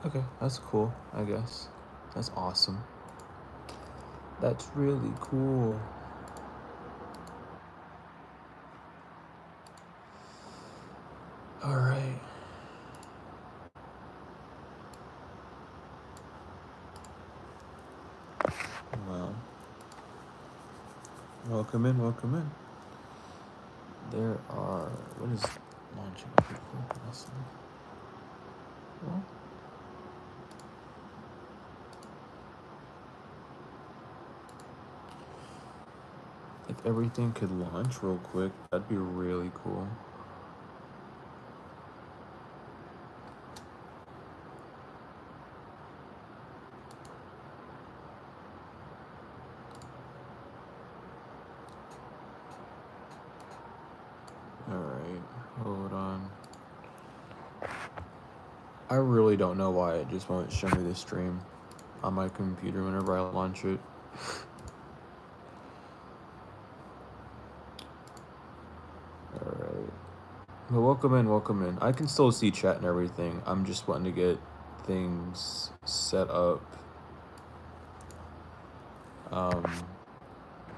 Okay, that's cool, I guess. That's awesome. That's really cool. All right. Well, welcome in, welcome in. There are, what is launching up here? Well, if everything could launch real quick, that'd be really cool. Alright, hold on. I really don't know why it just won't show me the stream on my computer whenever I launch it. Alright. But welcome in, welcome in. I can still see chat and everything. I'm just wanting to get things set up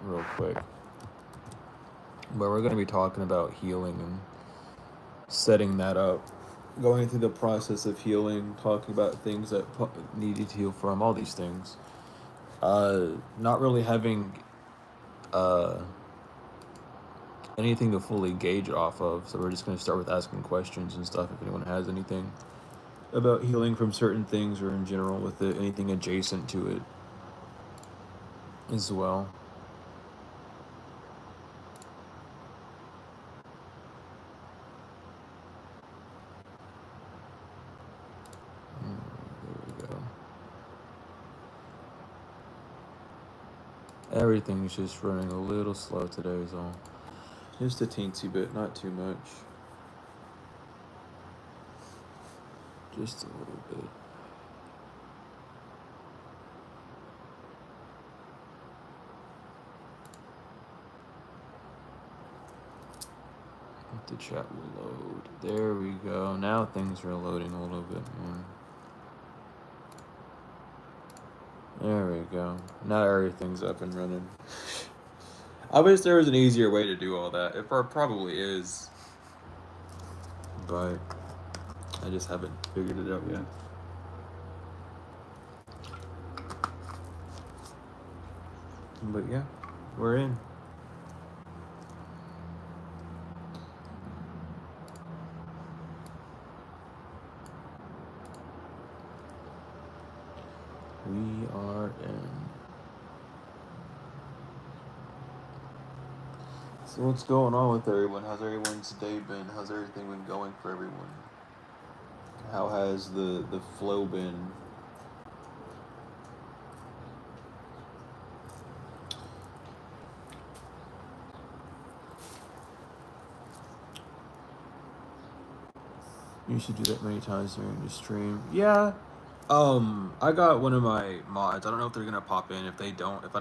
real quick. But we're going to be talking about healing and setting that up. Going through the process of healing, talking about things that needed to heal from, all these things. Not really having anything to fully gauge off of, so we're just going to start with asking questions and stuff if anyone has anything about healing from certain things or in general with it, anything adjacent to it as well. There we go. Everything's just running a little slow today is all. Just a teensy bit, not too much. Just a little bit. The chat will load. There we go. Now things are loading a little bit more. There we go. Now everything's up and running. I wish there was an easier way to do all that. If there probably is. But I just haven't figured it out yet. But yeah, we're in. We are in. So what's going on with everyone? How's everyone's day been? How's everything been going for everyone? How has the flow been? You should do that many times during the stream. Yeah. I got one of my mods. I don't know if they're gonna pop in. If I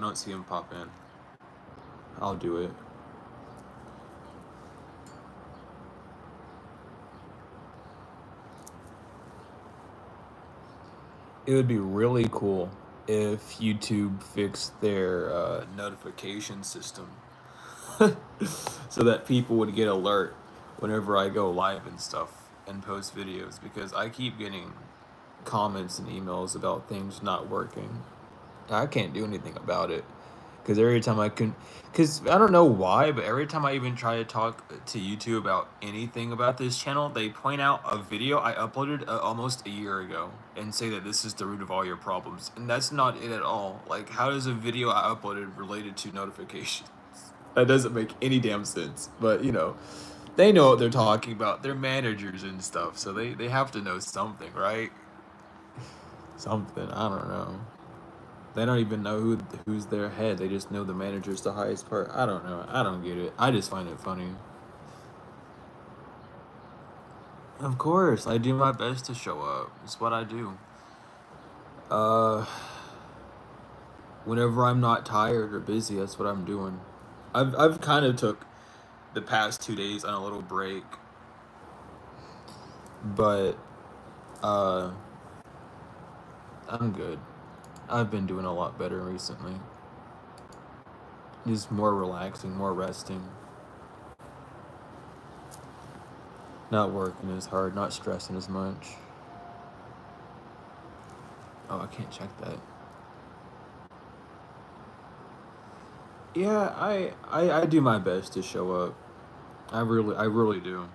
don't see them pop in, I'll do it. It would be really cool if YouTube fixed their notification system so that people would get alert whenever I go live and stuff and post videos, because I keep getting comments and emails about things not working. I can't do anything about it. Because every time I don't know why, but every time I even try to talk to YouTube about anything about this channel, they point out a video I uploaded almost a year ago and say that this is the root of all your problems. And that's not it at all. Like, how does a video I uploaded related to notifications? That doesn't make any damn sense. But, you know, they know what they're talking about. They're managers and stuff, so they have to know something, right? Something, I don't know. They don't even know who's their head. They just know the manager's the highest part. I don't know. I don't get it. I just find it funny. Of course, I do my best to show up. It's what I do. Whenever I'm not tired or busy, that's what I'm doing. I've kind of took the past 2 days on a little break. But I'm good. I've been doing a lot better recently. Just more relaxing, more resting. Not working as hard, not stressing as much. Oh, I can't check that. Yeah, I do my best to show up. I really do.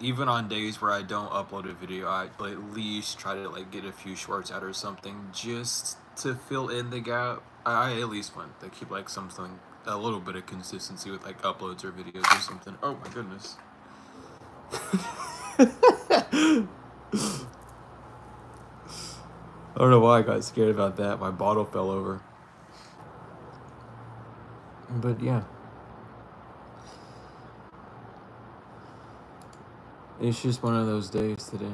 Even on days where I don't upload a video, I at least try to like get a few shorts out or something just to fill in the gap. I at least want to keep like something, a little bit of consistency with like uploads or videos or something. Oh my goodness. I don't know why I got scared about that. My bottle fell over. But yeah. It's just one of those days today.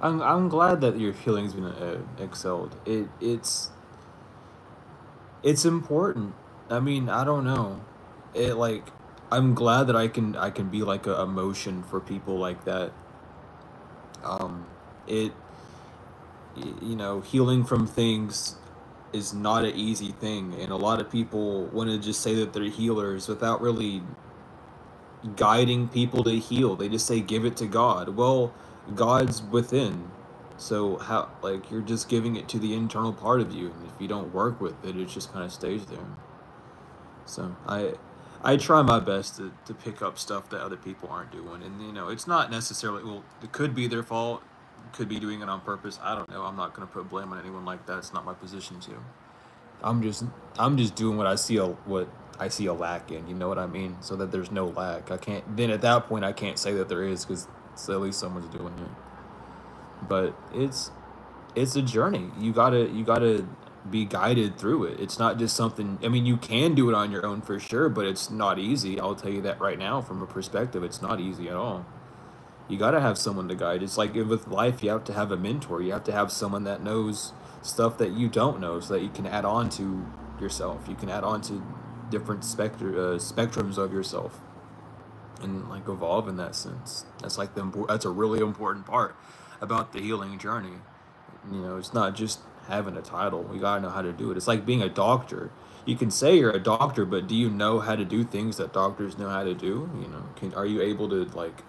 I'm glad that your healing's been excelled. It's important. I mean, I don't know. It like I'm glad that I can be like a emotion for people like that. Um, it you know, healing from things is not an easy thing, and a lot of people want to just say that they're healers without really guiding people to heal. They just say give it to God. Well, God's within. So how like you're just giving it to the internal part of you, and if you don't work with it, it just kind of stays there. So I try my best to pick up stuff that other people aren't doing, and you know it's not necessarily, well, it could be their fault, could be doing it on purpose. I don't know. I'm not gonna put blame on anyone like that. It's not my position to. I'm just I'm just doing what I see a lack in. You know what I mean? So that there's no lack. I can't. Then at that point, I can't say that there is because at least someone's doing it. But it's a journey. You gotta be guided through it. It's not just something. I mean, you can do it on your own for sure, but it's not easy. I'll tell you that right now from a perspective. It's not easy at all. You gotta have someone to guide. It's like with life, you have to have a mentor. You have to have someone that knows stuff that you don't know, so that you can add on to yourself. You can add on to different spectrums of yourself, and like evolve in that sense. That's like that's a really important part about the healing journey. You know, it's not just having a title. You gotta know how to do it. It's like being a doctor. You can say you're a doctor, but do you know how to do things that doctors know how to do? You know, are you able to like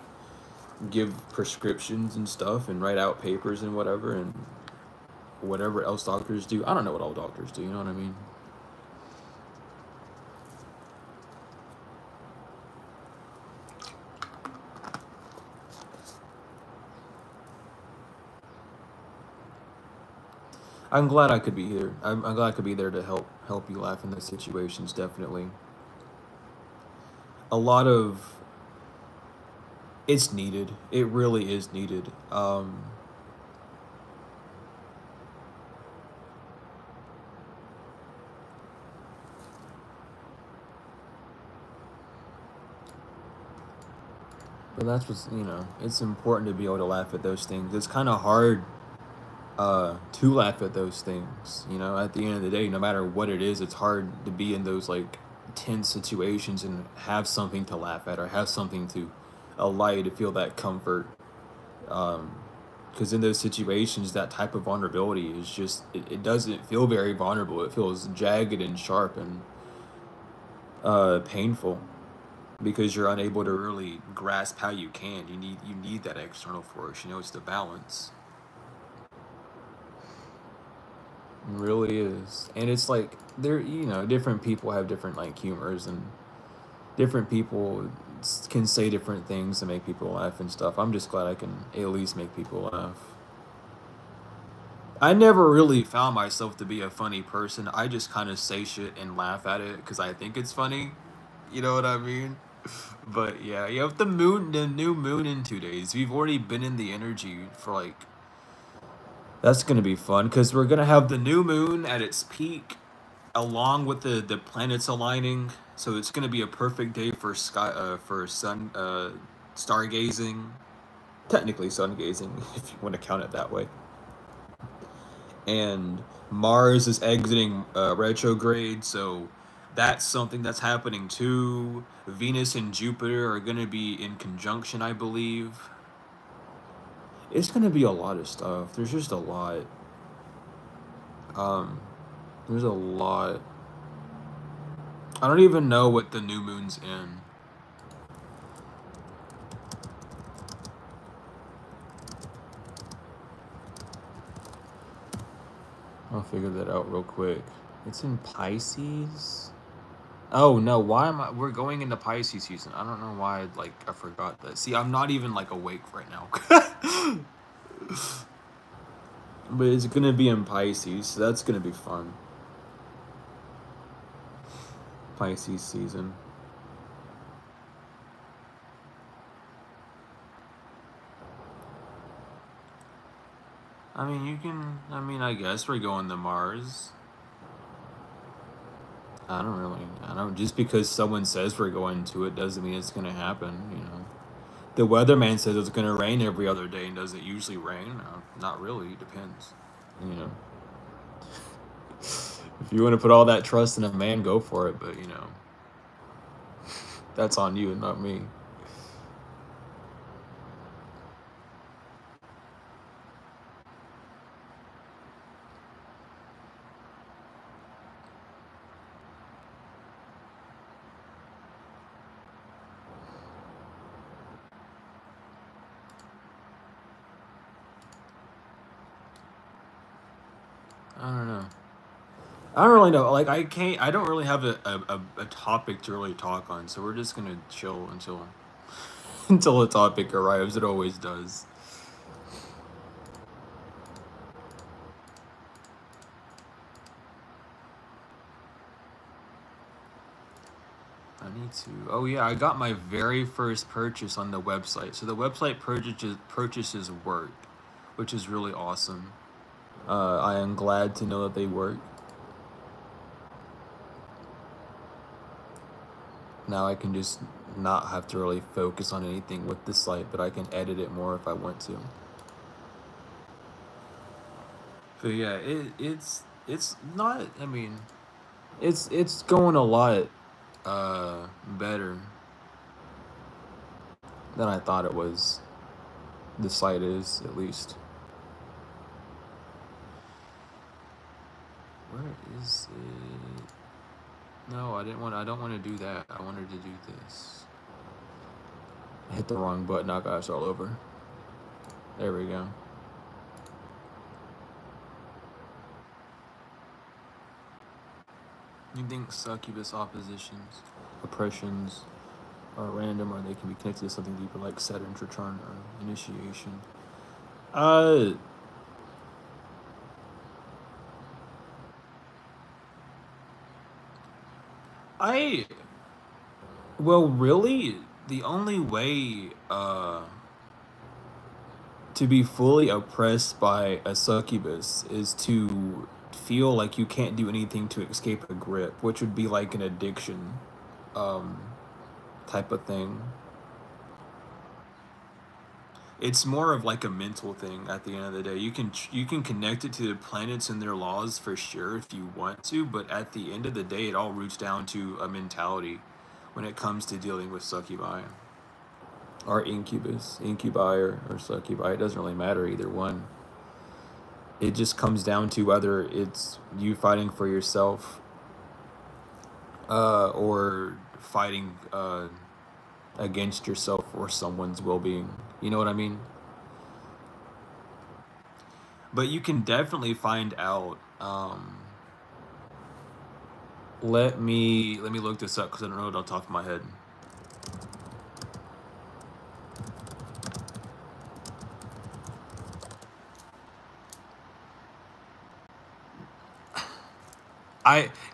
give prescriptions and stuff and write out papers and whatever else doctors do? I don't know what all doctors do. You know what I mean? I'm glad I could be here. I'm glad I could be there to help you laugh in those situations. Definitely, a lot of it's needed. It really is needed. But that's what's, you know, it's important to be able to laugh at those things. It's kind of hard to laugh at those things. You know, at the end of the day, no matter what it is, it's hard to be in those like tense situations and have something to laugh at or have something to allow you to feel that comfort. Because in those situations, that type of vulnerability is just, it doesn't feel very vulnerable. It feels jagged and sharp and painful because you're unable to really grasp how you can. You need that external force. You know, it's the balance. It really is. And it's like there, you know, different people have different like humors, and different people can say different things to make people laugh and stuff. I'm just glad I can at least make people laugh. I never really found myself to be a funny person. I just kind of say shit and laugh at it because I think it's funny. You know what I mean? But yeah, you have the new moon in 2 days. We've already been in the energy for like That's gonna be fun because we're gonna have the new moon at its peak, along with the planets aligning. So it's gonna be a perfect day for sun stargazing. Technically sun gazing, if you want to count it that way. And Mars is exiting retrograde, so that's something that's happening too. Venus and Jupiter are going to be in conjunction, I believe. It's going to be a lot of stuff. There's just a lot. Um, there's a lot. I don't even know what the new moon's in. I'll figure that out real quick. It's in Pisces. Oh no, why am I? We're going into Pisces season. I don't know why. Like I forgot that. See, I'm not even like awake right now. But it's gonna be in Pisces, so that's gonna be fun. Pisces season. I mean, you can. I mean, I guess we're going to Mars. I don't really. I don't. Just because someone says we're going to it doesn't mean it's gonna happen. You know. The weatherman says it's gonna rain every other day, and does it usually rain? Not really. It depends. You know. If you want to put all that trust in a man, go for it. But you know, that's on you and not me. I don't know. I don't really know. Like I can't. I don't really have a topic to really talk on. So we're just gonna chill until until a topic arrives. It always does. I need to. Oh yeah, I got my very first purchase on the website. So the website purchases work, which is really awesome. I am glad to know that they work. Now I can just not have to really focus on anything with the site, but I can edit it more if I want to. But yeah, it's not. I mean, it's going a lot better than I thought it was. The site is, at least. Where is it? No, I didn't want. I don't want to do that. I wanted to do this. I hit the wrong button. Now, guys, all over. There we go. You think succubus oppositions, oppressions, are random, or they can be connected to something deeper, like Saturn's return or initiation? I well, really, the only way to be fully oppressed by a succubus is to feel like you can't do anything to escape a grip, which would be like an addiction um, type of thing. It's more of like a mental thing at the end of the day. You can connect it to the planets and their laws for sure if you want to, but at the end of the day, it all roots down to a mentality when it comes to dealing with succubi or incubus, incubi or succubi. It doesn't really matter either one. It just comes down to whether it's you fighting for yourself or fighting against yourself or someone's well-being. You know what I mean? But you can definitely find out. Let me look this up because I don't know it off the top of my head.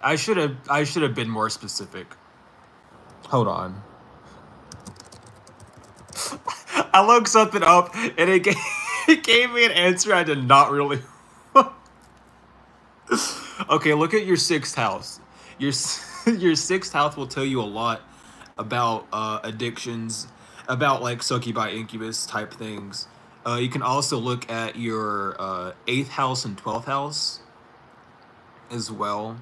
I should have been more specific. Hold on. I looked something up and it gave me an answer I did not really Okay, look at your sixth house. Your sixth house will tell you a lot about addictions, about like succubi incubus type things. You can also look at your eighth house and 12th house as well,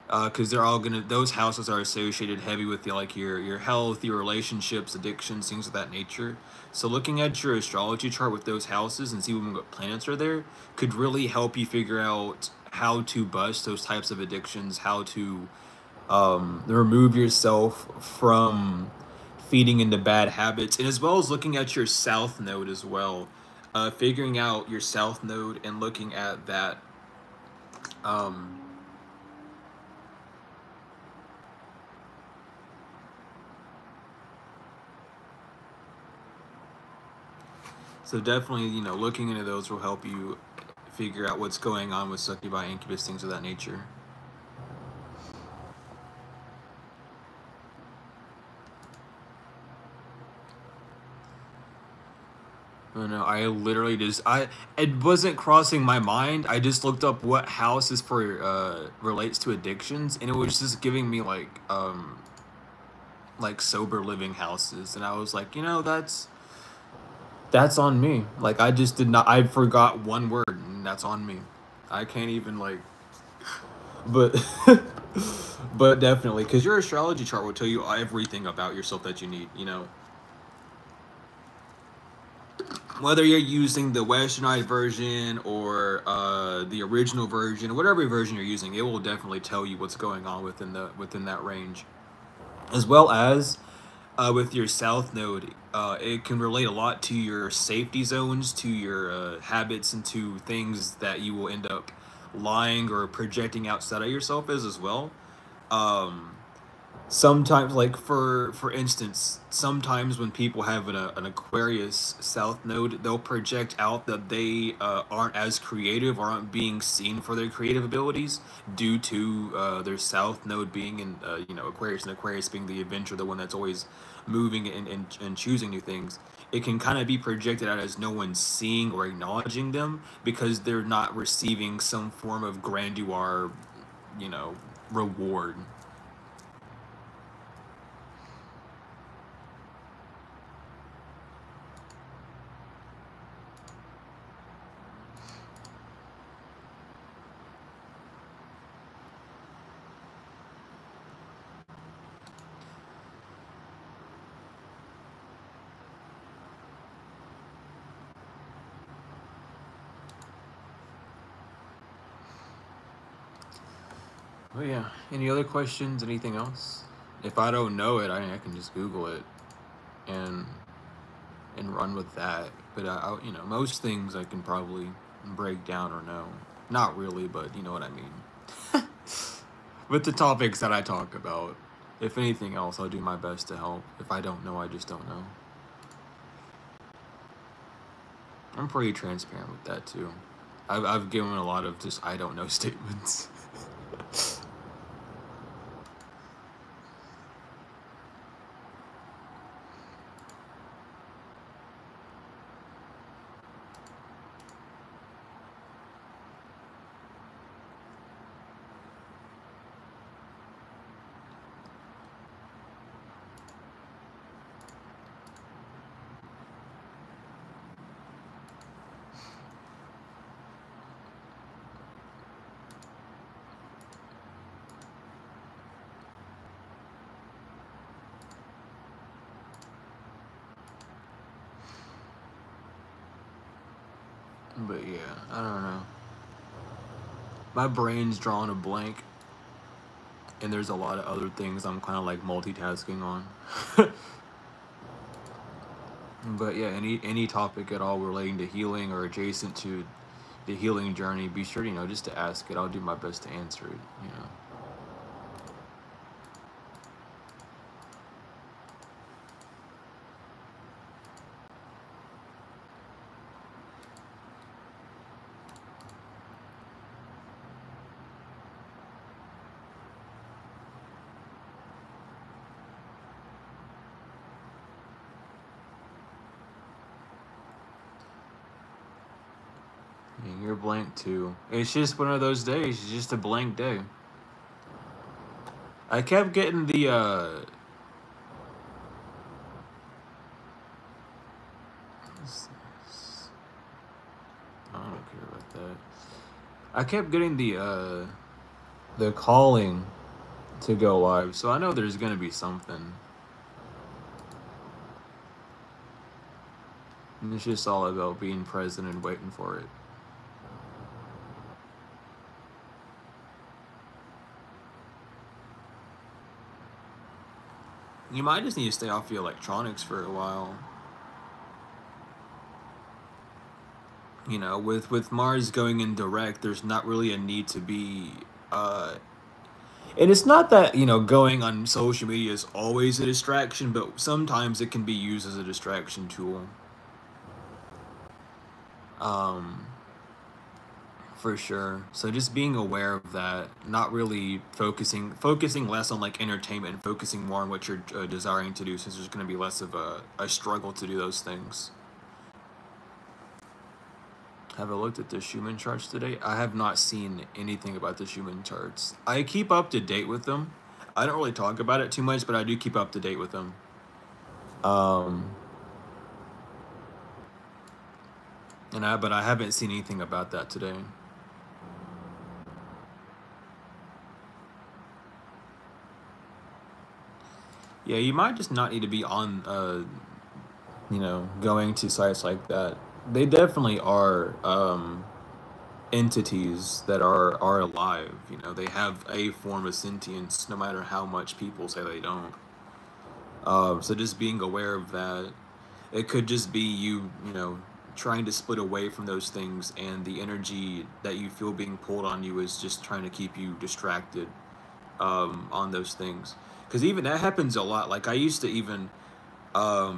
because they're all gonna. Those houses are associated heavy with like your health, your relationships, addictions, things of that nature. So looking at your astrology chart with those houses and see what planets are there could really help you figure out how to bust those types of addictions, how to remove yourself from feeding into bad habits, and as well as looking at your south node as well, figuring out your south node and looking at that. Um, so definitely, looking into those will help you figure out what's going on with succubi, incubus, things of that nature. I don't know. I literally just it wasn't crossing my mind. I just looked up what house is for relates to addictions, and it was just giving me like sober living houses, and I was like, that's on me. Like I just did not. I forgot one word, and that's on me. I can't even like, but but definitely because your astrology chart will tell you everything about yourself that you need. Whether you're using the westernized version or the original version, whatever version you're using, it will definitely tell you what's going on within that range, as well as with your south node. It can relate a lot to your safety zones, to your habits, and to things that you will end up lying or projecting outside of yourself as well. Um, Sometimes, like for instance, sometimes when people have an Aquarius south node, they'll project out that they aren't as creative or aren't being seen for their creative abilities due to their south node being in Aquarius, and Aquarius being the adventure, the one that's always moving and choosing new things. It can kind of be projected out as no one's seeing or acknowledging them because they're not receiving some form of grandeur, you know, reward. Oh yeah. Any other questions? Anything else? If I don't know it, I can just Google it and run with that. But most things I can probably break down or know. Not really, but you know what I mean. With the topics that I talk about, if anything else, I'll do my best to help. If I don't know, I just don't know. I'm pretty transparent with that too. I've given a lot of just I don't know statements. But yeah, I don't know. My brain's drawing a blank, and there's a lot of other things I'm kind of like multitasking on. But yeah, any topic at all relating to healing or adjacent to the healing journey, be sure just to ask it. I'll do my best to answer it. you're blank too. It's just one of those days. It's just a blank day. I kept getting the what's this? I don't care about that. I kept getting the calling to go live, so I know there's gonna be something. And it's just all about being present and waiting for it. You might just need to stay off the electronics for a while. You know, with Mars going in direct, there's not really a need to be and it's not that, you know, going on social media is always a distraction, but sometimes it can be used as a distraction tool. For sure. So just being aware of that, not really focusing less on like entertainment and focusing more on what you're desiring to do, since there's going to be less of a struggle to do those things. Have I looked at the Schumann charts today? I have not seen anything about the Schumann charts. I keep up to date with them. I don't really talk about it too much, but I do keep up to date with them. But I haven't seen anything about that today. Yeah, you might just not need to be on, you know, going to sites like that. They definitely are entities that are alive. You know, they have a form of sentience, no matter how much people say they don't. So just being aware of that, it could just be you know, trying to split away from those things, and the energy that you feel being pulled on you is just trying to keep you distracted on those things. Because even that happens a lot. Like I used to even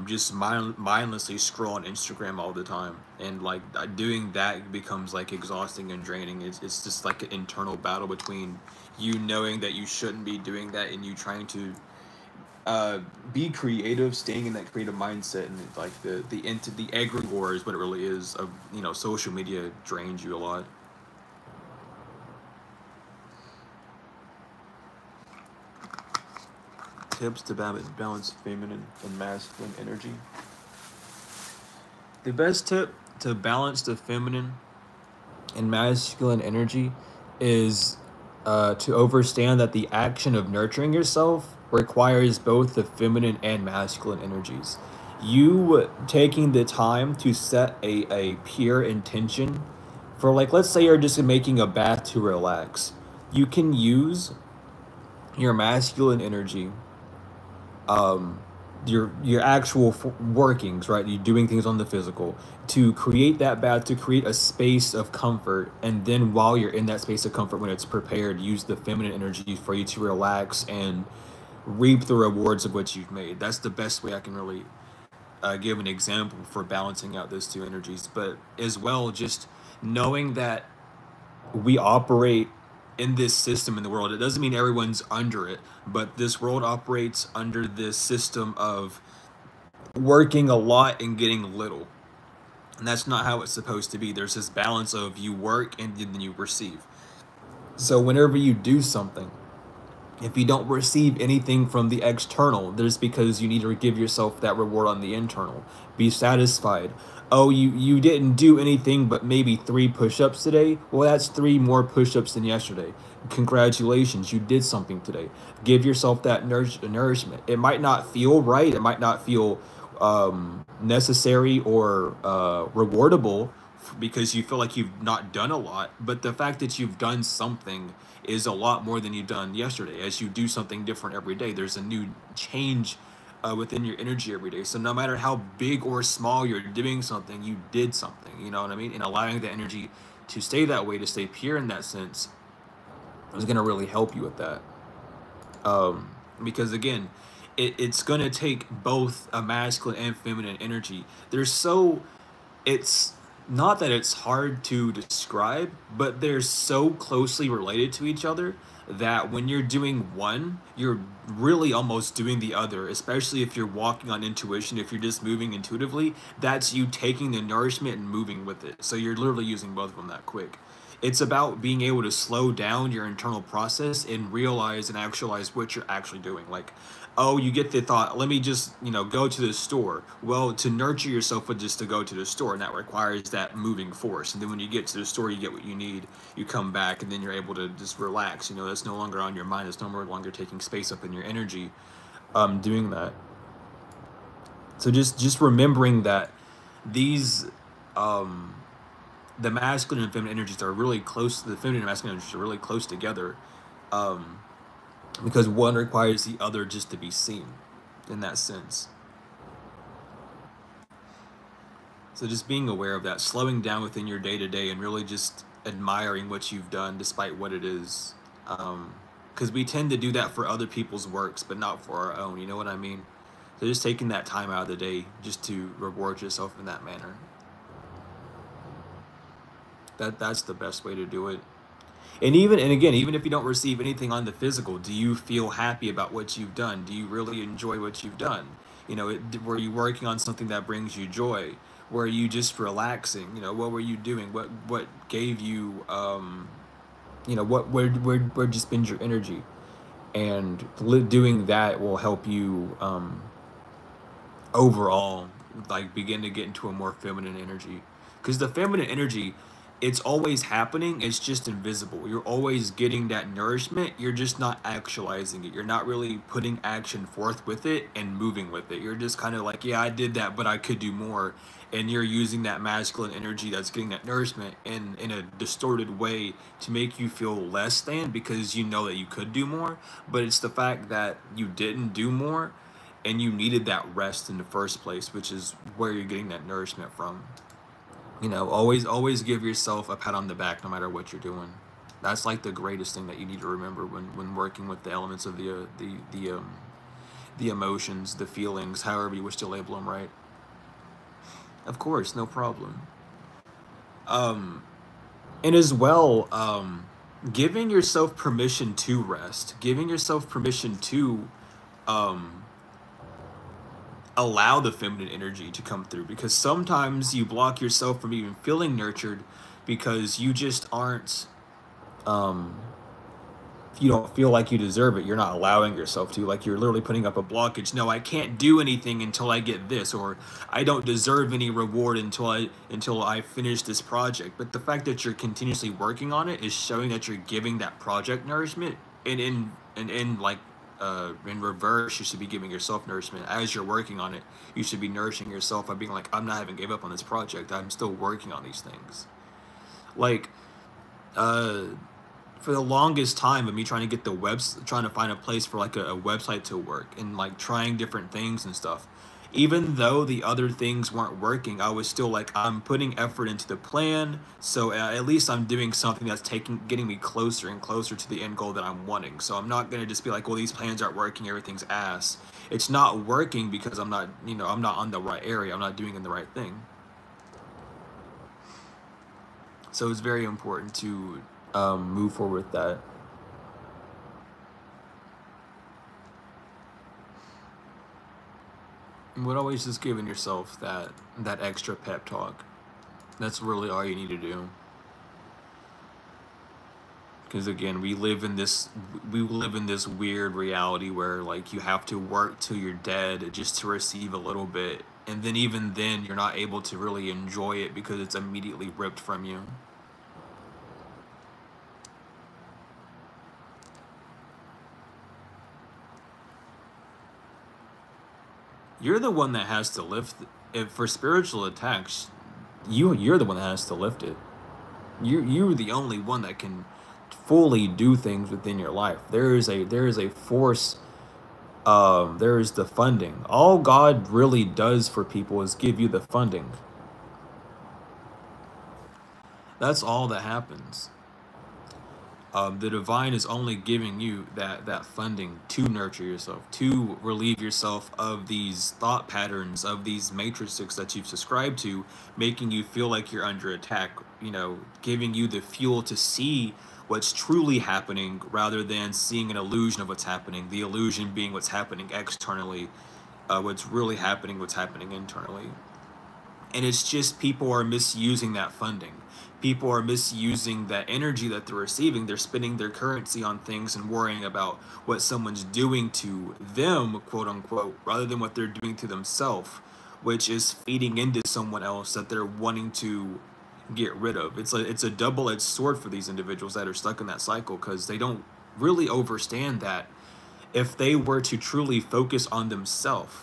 just mindlessly scroll on Instagram all the time, and like doing that becomes like exhausting and draining. It's just like an internal battle between you knowing that you shouldn't be doing that and you trying to be creative, staying in that creative mindset, and like the egregore is what it really is of, you know, social media drains you a lot. Tips to balance feminine and masculine energy. The best tip to balance the feminine and masculine energy is to understand that the action of nurturing yourself requires both the feminine and masculine energies. You taking the time to set a pure intention for, like, let's say you're just making a bath to relax. You can use your masculine energy, your actual workings, right? You're doing things on the physical to create that bath, to create a space of comfort, and then while you're in that space of comfort, when it's prepared, use the feminine energy for you to relax and reap the rewards of what you've made. That's the best way I can really give an example for balancing out those two energies. But as well, just knowing that we operate in this system in the world. It doesn't mean everyone's under it, but this world operates under this system of working a lot and getting little. And that's not how it's supposed to be. There's this balance of you work and then you receive. So whenever you do something, if you don't receive anything from the external, there's because you need to give yourself that reward on the internal. Be satisfied. Oh, you didn't do anything but maybe 3 push-ups today? Well, that's 3 more push-ups than yesterday. Congratulations, you did something today. Give yourself that nourishment. It might not feel right. It might not feel necessary or rewardable, because you feel like you've not done a lot. But the fact that you've done something is a lot more than you've done yesterday. As you do something different every day, there's a new change within your energy every day. So no matter how big or small you're doing something, you did something, you know what I mean? And allowing the energy to stay that way, to stay pure in that sense, is going to really help you with that. Because again, it's going to take both a masculine and feminine energy. It's not that it's hard to describe, but they're so closely related to each other that when you're doing one, you're really almost doing the other, especially if you're walking on intuition, if you're just moving intuitively, that's you taking the nourishment and moving with it. So you're literally using both of them that quick. It's about being able to slow down your internal process and realize and actualize what you're actually doing. Like, oh, you get the thought, let me just, go to the store. Well, to nurture yourself would just to go to the store, and that requires that moving force. And then when you get to the store, you get what you need, you come back, and then you're able to just relax. That's no longer on your mind, it's no longer taking space up in your energy, doing that. So just remembering that these the masculine and feminine energies are really close. The feminine and masculine energies are really close together, because one requires the other just to be seen, in that sense. So just being aware of that, slowing down within your day to day, and really just admiring what you've done, despite what it is. Because we tend to do that for other people's works, but not for our own. You know what I mean? So just taking that time out of the day just to reward yourself in that manner. That's the best way to do it. And again, even if you don't receive anything on the physical, do you feel happy about what you've done? Do you really enjoy what you've done? Were you working on something that brings you joy? Were you just relaxing? What were you doing? What gave you where just spend your energy? And doing that will help you overall, like, begin to get into a more feminine energy, because the feminine energy, it's always happening, it's just invisible. You're always getting that nourishment, you're just not actualizing it. You're not really putting action forth with it and moving with it. You're just kind of like, yeah, I did that, but I could do more. And you're using that masculine energy that's getting that nourishment in a distorted way to make you feel less than, because you know that you could do more. But it's the fact that you didn't do more, and you needed that rest in the first place, which is where you're getting that nourishment from. Always give yourself a pat on the back, no matter what you're doing. That's like the greatest thing that you need to remember when working with the elements of the emotions, the feelings, however you wish to label them, right? Of course, no problem. And as well, giving yourself permission to rest, giving yourself permission to um, allow the feminine energy to come through, because sometimes you block yourself from even feeling nurtured because you just aren't um you don't feel like you deserve it. You're not allowing yourself to, like, you're literally putting up a blockage. No, I can't do anything until I get this, or I don't deserve any reward until I finish this project. But the fact that you're continuously working on it is showing that you're giving that project nourishment. And in like in reverse, you should be giving yourself nourishment as you're working on it. You should be nourishing yourself by being like, I'm not having gave up on this project, I'm still working on these things. Like, uh for the longest time of me trying to get trying to find a place for like a website to work, and like trying different things and stuff, even though the other things weren't working, I was still like, I'm putting effort into the plan, so at least I'm doing something that's getting me closer and closer to the end goal that I'm wanting. So I'm not going to just be like, well, these plans aren't working, everything's ass. It's not working because I'm not on the right area, I'm not doing in the right thing. So it's very important to move forward with that. But always just giving yourself that extra pep talk. That's really all you need to do. Because again, we live in this weird reality where, like, you have to work till you're dead just to receive a little bit, and then even then you're not able to really enjoy it because it's immediately ripped from you. You're the one that has to lift if for spiritual attacks. You're the one that has to lift it. You're the only one that can fully do things within your life. There is a force. There is the funding. All God really does for people is give you the funding. That's all that happens. The divine is only giving you that funding to nurture yourself, to relieve yourself of these thought patterns, of these matrices that you've subscribed to, making you feel like you're under attack, giving you the fuel to see what's truly happening rather than seeing an illusion of what's happening, the illusion being what's happening externally, what's really happening, what's happening internally. And it's just people are misusing that funding. People are misusing that energy that they're receiving. They're spending their currency on things and worrying about what someone's doing to them, quote unquote, rather than what they're doing to themselves, which is feeding into someone else that they're wanting to get rid of. It's a double-edged sword for these individuals that are stuck in that cycle, because they don't really understand that if they were to truly focus on themselves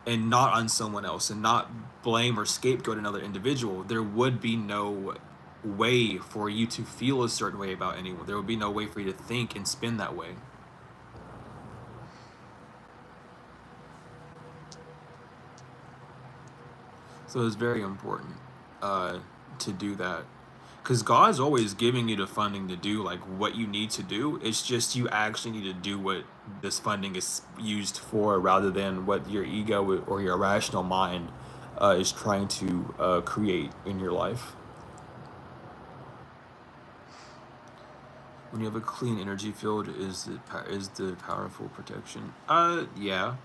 and not on someone else, and not blame or scapegoat another individual, there would be no way for you to feel a certain way about anyone. There would be no way for you to think and spin that way. So it's very important to do that, because God's always giving you the funding to do like what you need to do. It's just you actually need to do what this funding is used for, rather than what your ego or your rational mind is trying to create in your life. When you have a clean energy field, is the powerful protection? Yeah.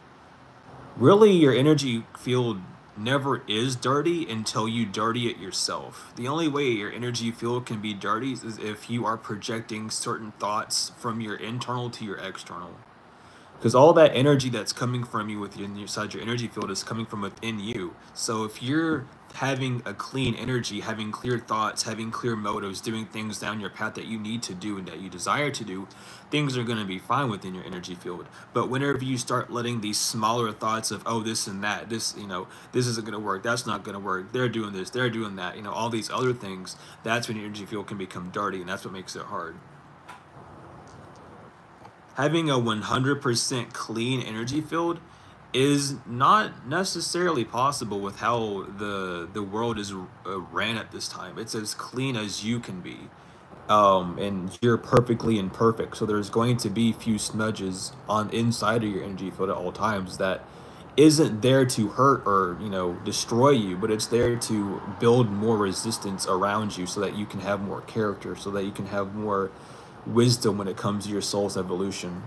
Really, your energy field never is dirty until you dirty it yourself. The only way your energy field can be dirty is if you are projecting certain thoughts from your internal to your external. Because all that energy that's coming from you inside your energy field is coming from within you. So if you're having a clean energy, having clear thoughts, having clear motives, doing things down your path that you need to do and that you desire to do, things are going to be fine within your energy field. But whenever you start letting these smaller thoughts of, oh, this and that, this isn't going to work, that's not going to work, they're doing this, they're doing that, all these other things, that's when your energy field can become dirty, and that's what makes it hard. Having a 100% clean energy field is not necessarily possible with how the world is ran at this time. It's as clean as you can be, and you're perfectly imperfect. So there's going to be few smudges on inside of your energy field at all times that isn't there to hurt or destroy you, but it's there to build more resistance around you, so that you can have more character, so that you can have more wisdom when it comes to your soul's evolution.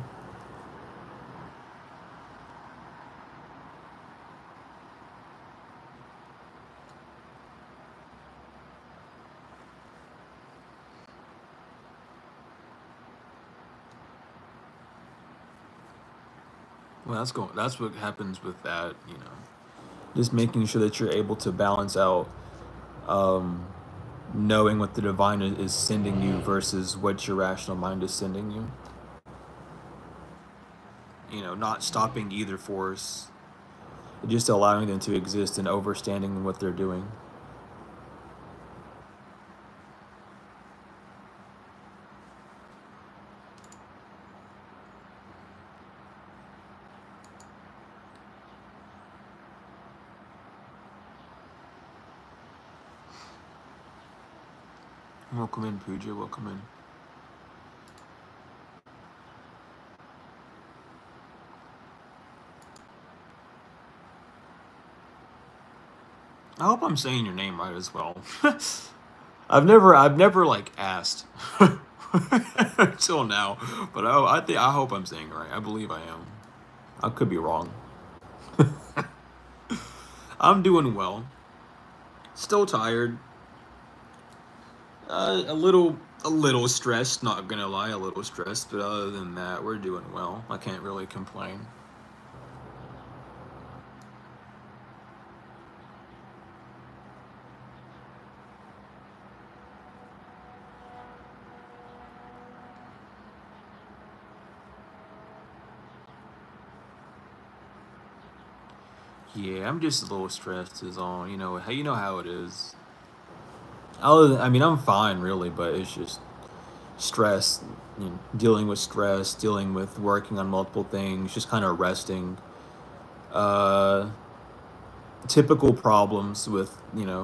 Well, that's what happens with that, just making sure that you're able to balance out, um, knowing what the divine is sending you versus what your rational mind is sending you. Not stopping either force, just allowing them to exist and understanding what they're doing. Welcome in, Pooja. Welcome in. I hope I'm saying your name right as well. I've never like asked until now, but I hope I'm saying it right. I believe I am. I could be wrong. I'm doing well. Still tired. A little stressed. Not gonna lie, a little stressed. But other than that, we're doing well. I can't really complain. Yeah, I'm just a little stressed is all. How it is. I mean, I'm fine really, but it's just stress, dealing with stress, dealing with working on multiple things, just kind of resting. Uh, Typical problems with,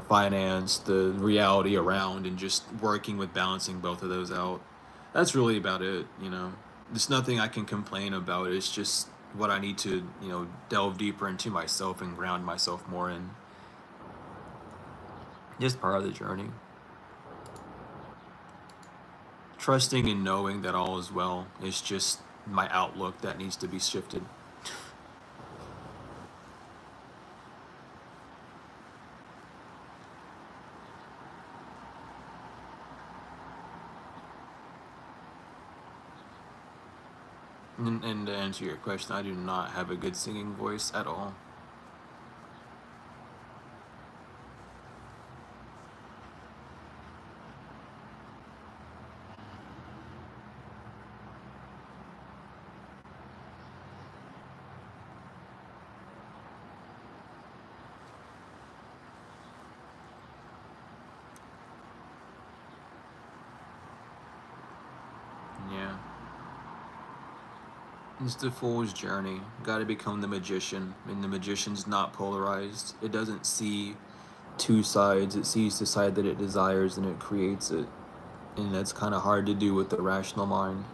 finance, the reality around, and just working with balancing both of those out. that's really about it, you know. There's nothing I can complain about. It's just what I need to, you know, delve deeper into myself and ground myself more in. Just part of the journey. Trusting and knowing that all is well. It's just my outlook that needs to be shifted. And to answer your question, I do not have a good singing voice at all. Yeah. It's the fool's journey. Gotta become the magician. And the magician's not polarized. It doesn't see two sides. It sees the side that it desires and it creates it. And that's kind of hard to do with the rational mind.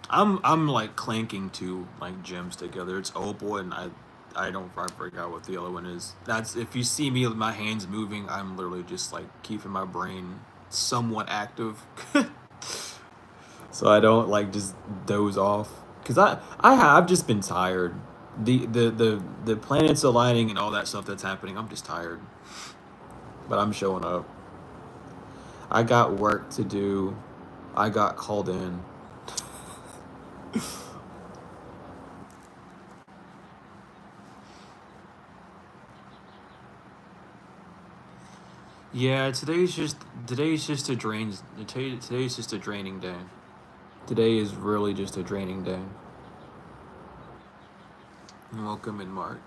I'm like clanking two like gems together. It's opal and I forgot what the other one is. That's if you see me with my hands moving, I'm literally just like keeping my brain somewhat active. So I don't like just doze off. Cause I've just been tired. The planets aligning and all that stuff that's happening, I'm just tired. But I'm showing up. I got work to do. I got called in. Yeah, today's just a today's just a draining day. Today is really just a draining day. Welcome in, Mark.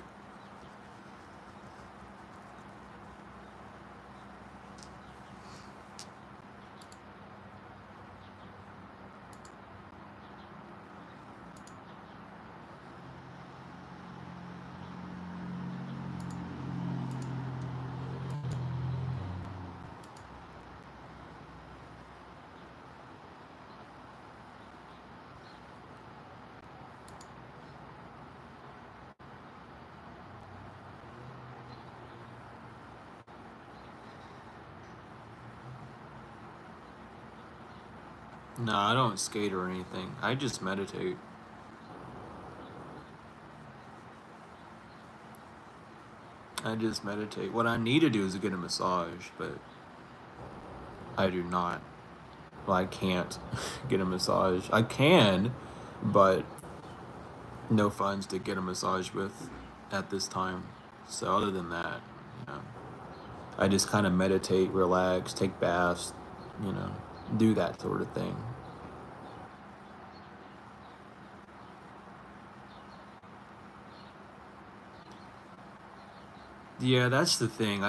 No, I don't skate or anything. I just meditate. I just meditate. What I need to do is get a massage, but I do not. Well, I can't get a massage. I can, but no funds to get a massage with at this time. So other than that, you know, I just kind of meditate, relax, take baths, you know, do that sort of thing. Yeah, that's the thing.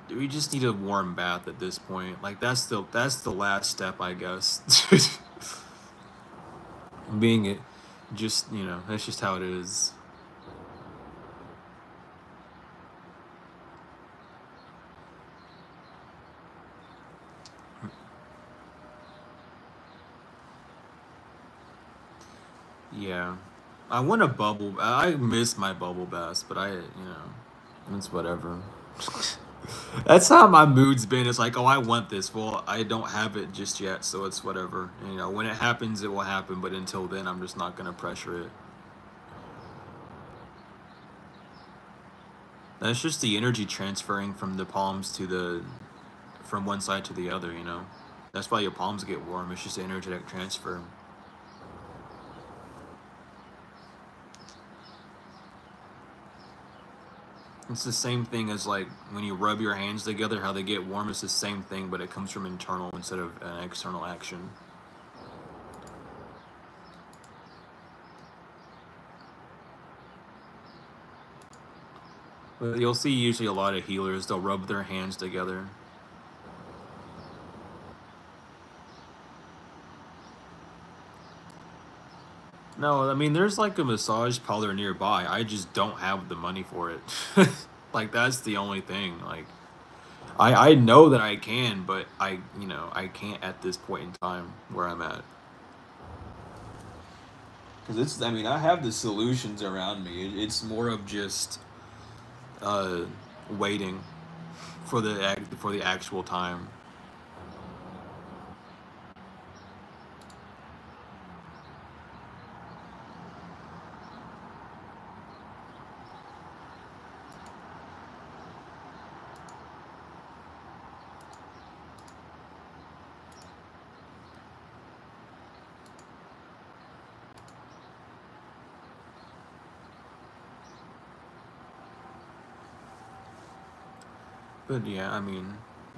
We just need a warm bath at this point. Like that's the last step, I guess. Being it just, you know, that's just how it is. Yeah. I want a bubble. I miss my bubble baths, but you know, it's whatever. That's how my mood's been. It's like, oh, I want this. Well, I don't have it just yet, so it's whatever. You know, when it happens, it will happen. But until then, I'm just not gonna pressure it. That's just the energy transferring from the palms to from one side to the other. You know, that's why your palms get warm. It's just energetic transfer. It's the same thing as like when you rub your hands together, how they get warm. It's the same thing, but it comes from internal instead of an external action. But you'll see usually a lot of healers, they'll rub their hands together. No, I mean, there's like a massage parlor nearby. I just don't have the money for it. Like, that's the only thing. Like, I know that I can, but I can't at this point in time where I'm at. Because I mean, I have the solutions around me. It's more of just uh, waiting for the actual time. But yeah, I mean,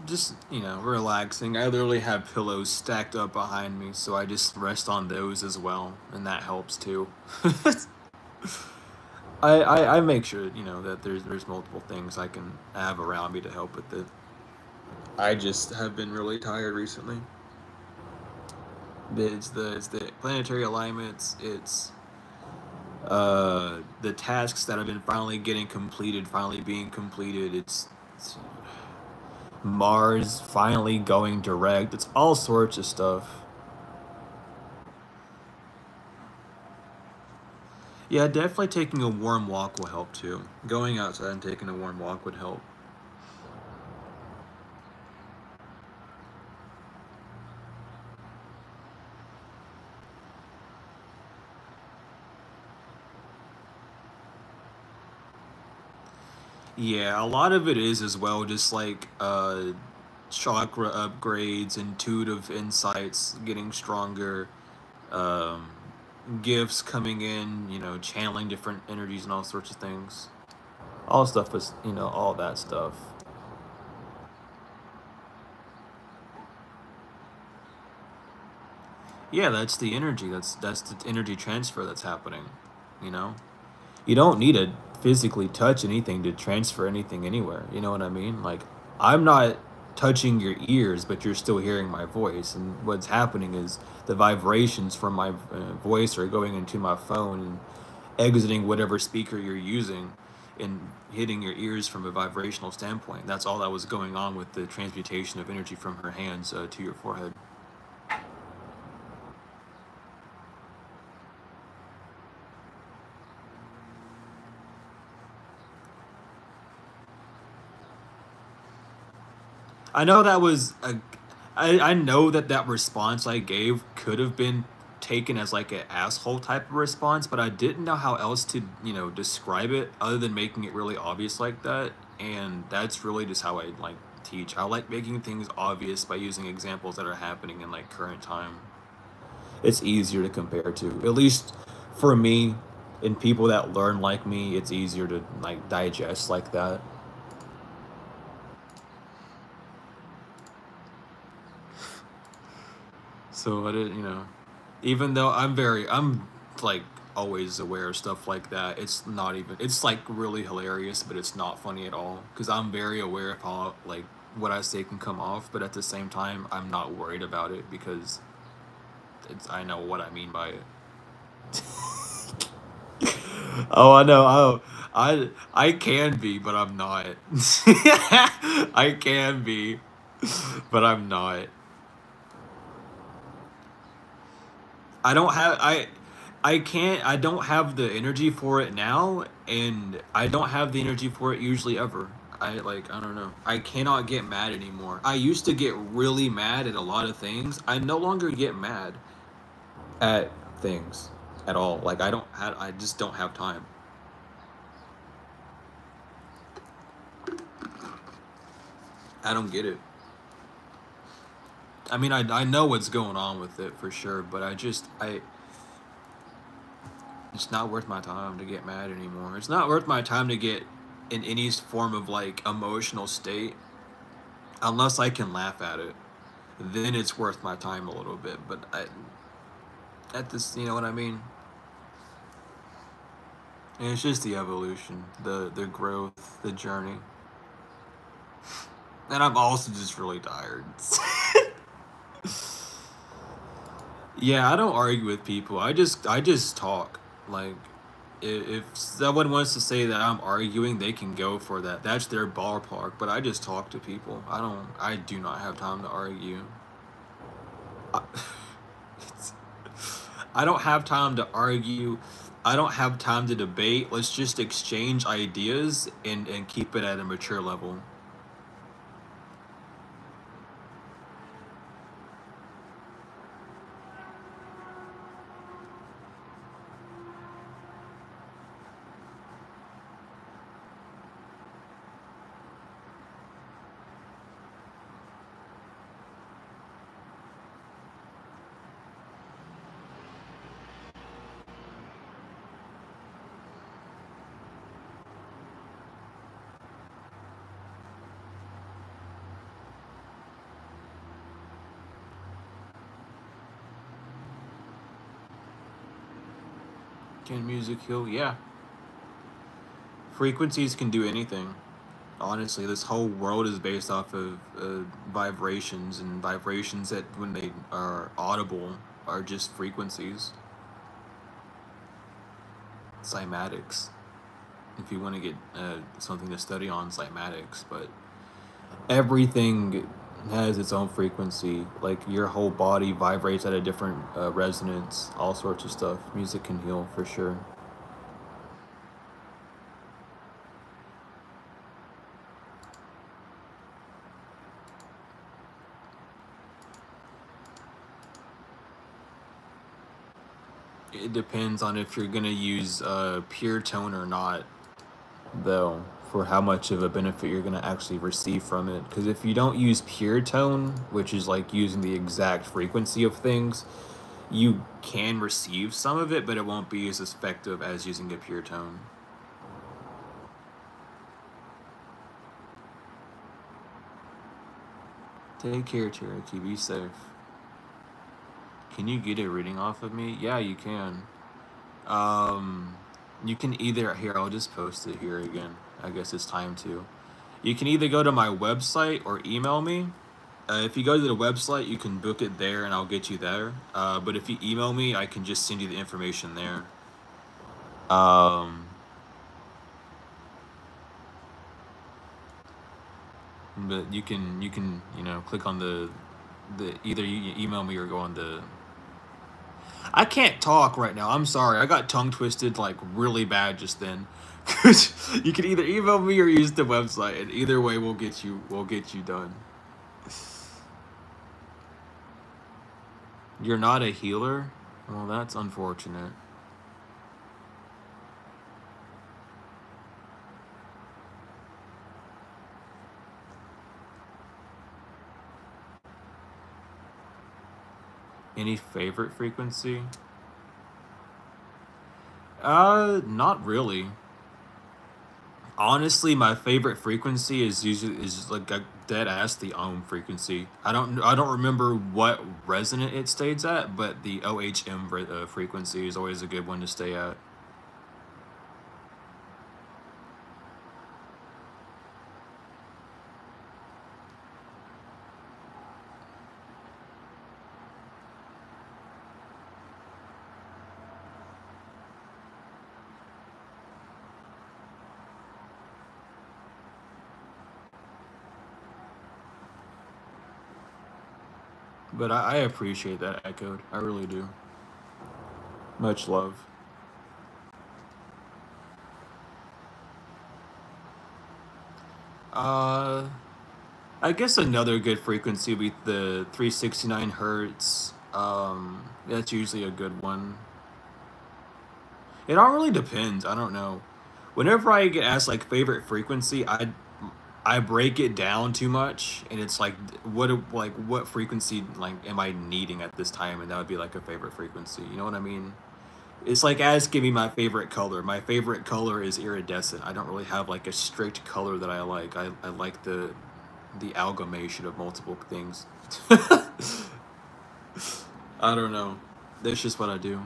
just, relaxing. I literally have pillows stacked up behind me, so I just rest on those as well, and that helps too. I make sure, that there's multiple things I can have around me to help with it. I just have been really tired recently. It's the planetary alignments, it's the tasks that have been finally getting completed, finally being completed, it's Mars finally going direct. It's all sorts of stuff. Yeah, definitely taking a warm walk will help too. Going outside and taking a warm walk would help. Yeah, a lot of it is as well, just like chakra upgrades, intuitive insights getting stronger, um, gifts coming in, channeling different energies and all sorts of things. All stuff is, all that stuff. Yeah, that's the energy. That's the energy transfer that's happening, you know? You don't need to physically touch anything to transfer anything anywhere. You know what I mean? Like, I'm not touching your ears, but you're still hearing my voice. And what's happening is the vibrations from my voice are going into my phone and exiting whatever speaker you're using and hitting your ears from a vibrational standpoint. That's all that was going on with the transmutation of energy from her hands to your forehead. I know that was a. I know that that response I gave could have been taken as like an asshole type of response, but I didn't know how else to, describe it other than making it really obvious like that. And that's really just how I like teach. I like making things obvious by using examples that are happening in like current time. It's easier to compare to. At least for me and people that learn like me, it's easier to like digest like that. So I did, even though I'm like always aware of stuff like that. It's not even. It's like really hilarious, but it's not funny at all because I'm very aware of how like what I say can come off, but at the same time, I'm not worried about it because I know what I mean by it. Oh, I know. Oh, I can be, but I'm not. I can be, but I'm not. I don't have I can't I don't have the energy for it now, and I don't have the energy for it usually ever. I don't know. I cannot get mad anymore. I used to get really mad at a lot of things. I no longer get mad at things at all. Like I just don't have time. I don't get it. I mean, I know what's going on with it for sure, but I it's not worth my time to get mad anymore. It's not worth my time to get in any form of like emotional state, unless I can laugh at it, then it's worth my time a little bit. But at this, you know what I mean? And it's just the evolution, the growth, the journey. And I'm also just really tired. Yeah, I don't argue with people. I just talk. Like, if someone wants to say that I'm arguing, they can go for that. That's their ballpark. But I just talk to people. I do not have time to argue. I, it's, I don't have time to argue. I don't have time to debate. Let's just exchange ideas and keep it at a mature level. Can music heal? Yeah. Frequencies can do anything. Honestly, this whole world is based off of vibrations, and vibrations that, when they are audible, are just frequencies. Cymatics. If you want to get something to study on, cymatics, but everything has its own frequency. Like, your whole body vibrates at a different resonance, all sorts of stuff. Music can heal for sure. It depends on if you're gonna use pure tone or not, though, for how much of a benefit you're gonna actually receive from it. Because if you don't use pure tone, which is like using the exact frequency of things, you can receive some of it, but it won't be as effective as using a pure tone. Take care, Cherokee. Be safe. Can you get a reading off of me? Yeah, you can. Um, you can either, here, I'll just post it here again. I guess it's time to. You can either go to my website or email me. If you go to the website, you can book it there and I'll get you there. But if you email me, I can just send you the information there. Um, but you can click on the either you email me or go on the. I can't talk right now. I'm sorry. I got tongue twisted like really bad just then. You can either email me or use the website, and either way we'll get you done. You're not a healer? Well, that's unfortunate. Any favorite frequency? Not really. Honestly, my favorite frequency is like a dead ass the frequency. I don't remember what resonant it stays at, but the frequency is always a good one to stay at. But I appreciate that echoed. I really do. Much love. Uh, I guess another good frequency would be the 369 hertz. That's usually a good one. It all really depends. I don't know. Whenever I get asked like favorite frequency, I break it down too much, and it's like what frequency like am I needing at this time, and that would be like a favorite frequency. You know what I mean? It's like asking me my favorite color. My favorite color is iridescent. I don't really have like a strict color that I like. I like the amalgamation of multiple things. I don't know. That's just what I do.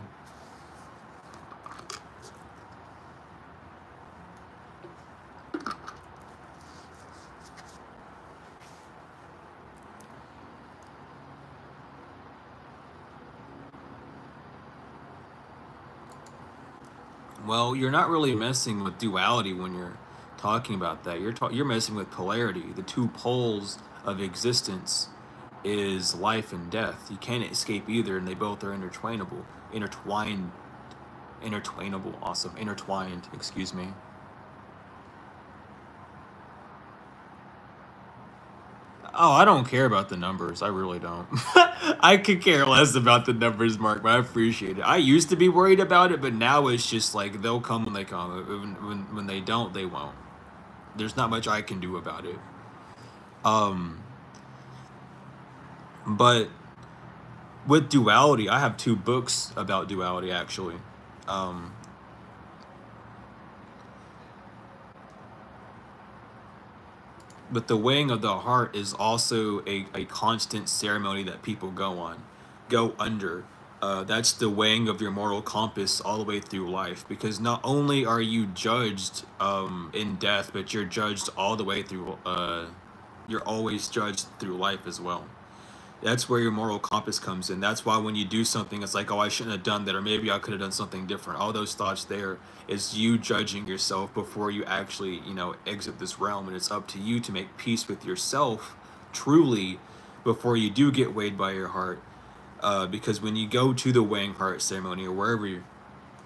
Well, you're not really messing with duality when you're talking about that. You're messing with polarity. The two poles of existence is life and death. You can't escape either, and they both are intertwinable. Intertwinable. Awesome. Intertwined. Excuse me. Oh, I don't care about the numbers. I really don't. I could care less about the numbers, Mark, but I appreciate it. I used to be worried about it, but now it's just like they'll come when they come. When they don't, they won't. There's not much I can do about it. Um, but with duality, I have two books about duality actually. Um, but the weighing of the heart is also a constant ceremony that people go under. That's the weighing of your moral compass all the way through life, because not only are you judged in death, but you're judged all the way through. You're always judged through life as well. That's where your moral compass comes in. That's why when you do something, it's like, oh, I shouldn't have done that, or maybe I could have done something different. All those thoughts there is you judging yourself before you actually, exit this realm. And it's up to you to make peace with yourself truly before you do get weighed by your heart. Because when you go to the weighing heart ceremony, or wherever you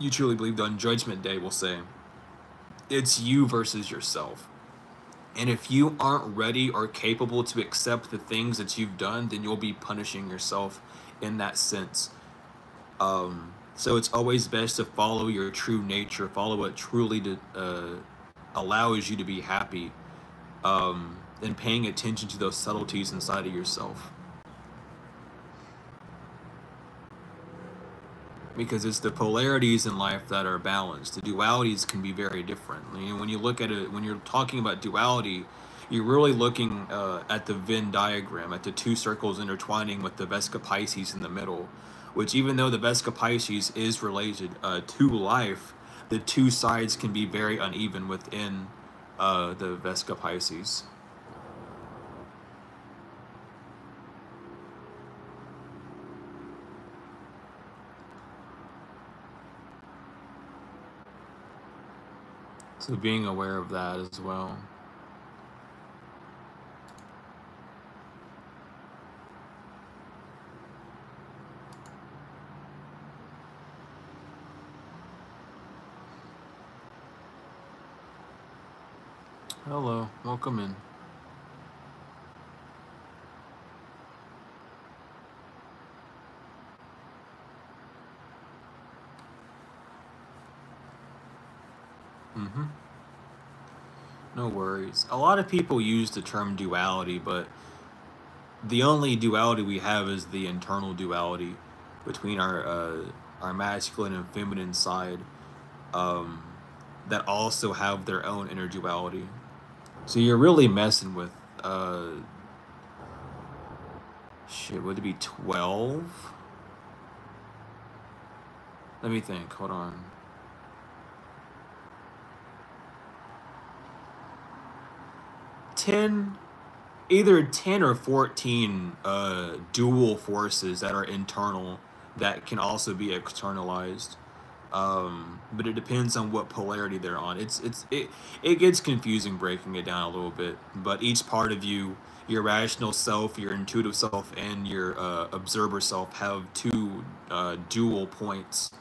truly believe on Judgment Day, we'll say, it's you versus yourself. And if you aren't ready or capable to accept the things that you've done, then you'll be punishing yourself in that sense. So it's always best to follow your true nature, follow what truly allows you to be happy, and paying attention to those subtleties inside of yourself. Because it's the polarities in life that are balanced. The dualities can be very different. When you look at it, when you're talking about duality, you're really looking at the Venn diagram, at the two circles intertwining with the Vesica Pisces in the middle, which, even though the Vesica Pisces is related to life, the two sides can be very uneven within the Vesica Pisces. So being aware of that as well. Hello, welcome in. Mm-hmm. No worries. A lot of people use the term duality, but the only duality we have is the internal duality between our masculine and feminine side, um, that also have their own inner duality. So you're really messing with shit. Would it be 12? Let me think. Hold on. 10, either 10 or 14 dual forces that are internal that can also be externalized. But it depends on what polarity they're on. It gets confusing breaking it down a little bit, but each part of you, your rational self, your intuitive self, and your observer self have two dual points.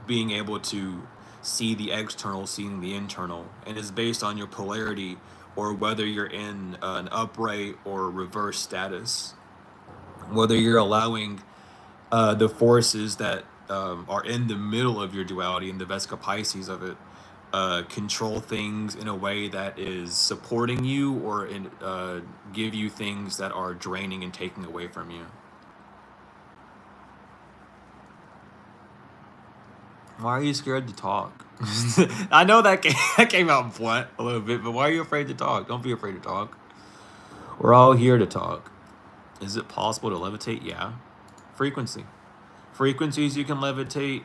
Being able to see the external, seeing the internal, and it's based on your polarity, or whether you're in an upright or reverse status, whether you're allowing the forces that are in the middle of your duality, in the Vesica Pisces of it, control things in a way that is supporting you, or give you things that are draining and taking away from you. Why are you scared to talk? I know that came out blunt a little bit, but why are you afraid to talk? Don't be afraid to talk. We're all here to talk. Is it possible to levitate? Yeah. Frequency. Frequencies you can levitate.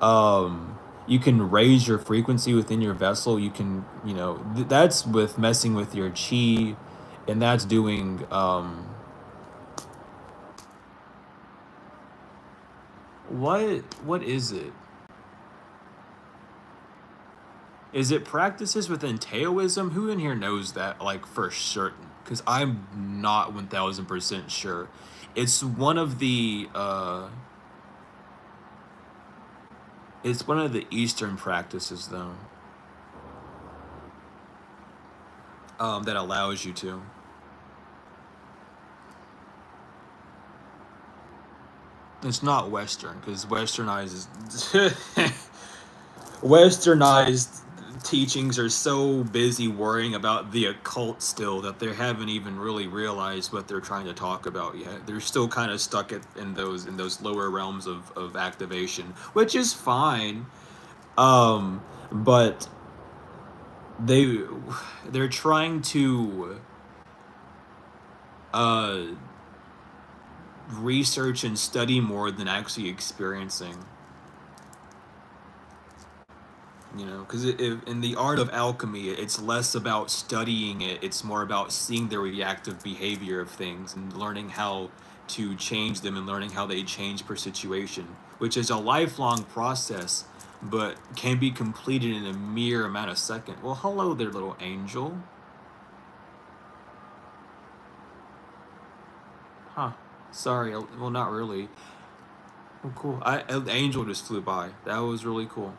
You can raise your frequency within your vessel. You can, you know, that's with messing with your chi, and that's doing, what is it? Is it practices within Taoism? Who in here knows that, like, for certain? Because I'm not 1000% sure. It's one of the, it's one of the Eastern practices, though, that allows you to. It's not Western, because Westernized teachings are so busy worrying about the occult still that they haven't even really realized what they're trying to talk about yet. They're still kind of stuck in those lower realms of activation, which is fine. But they're trying to research and study more than actually experiencing. You know, because in the art of alchemy, it's less about studying it. It's more about seeing the reactive behavior of things and learning how to change them and learning how they change per situation, which is a lifelong process, but can be completed in a mere amount of seconds. Well, hello there, little angel. Huh. Sorry. Well, not really. Oh, cool. An angel just flew by. That was really cool.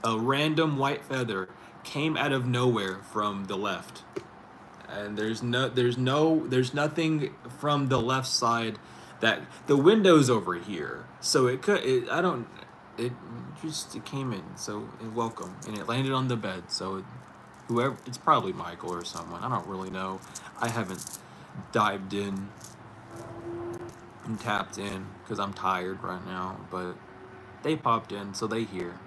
A random white feather came out of nowhere from the left, and there's nothing from the left side. That the window's over here, so it just came in. So welcome, and it landed on the bed. So whoever, it's probably Michael or someone. I don't really know. I haven't dived in and tapped in because I'm tired right now. But they popped in, so they here.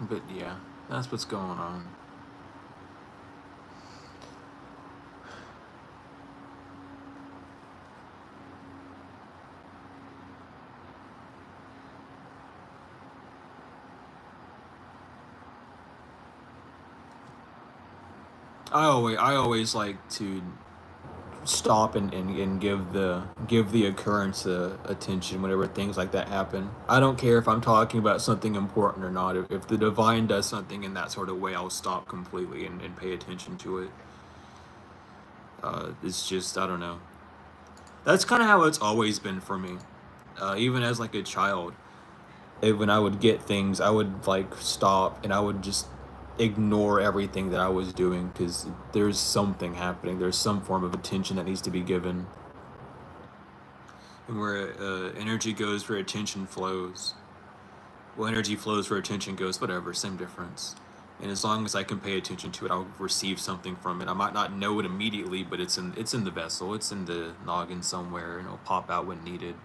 But yeah, that's what's going on. I always like to stop and give the occurrence attention whenever things like that happen. I don't care if I'm talking about something important or not. If the divine does something in that sort of way, I'll stop completely and pay attention to it. It's just, I don't know. That's kind of how it's always been for me. Even as like a child, when I would get things, I would like stop and I would just ignore everything that I was doing because there's something happening. There's some form of attention that needs to be given. And where energy goes, where attention flows. Well, energy flows where attention goes, whatever, same difference. And as long as I can pay attention to it, I'll receive something from it. I might not know it immediately, but it's in the vessel, it's in the noggin somewhere, and it'll pop out when needed.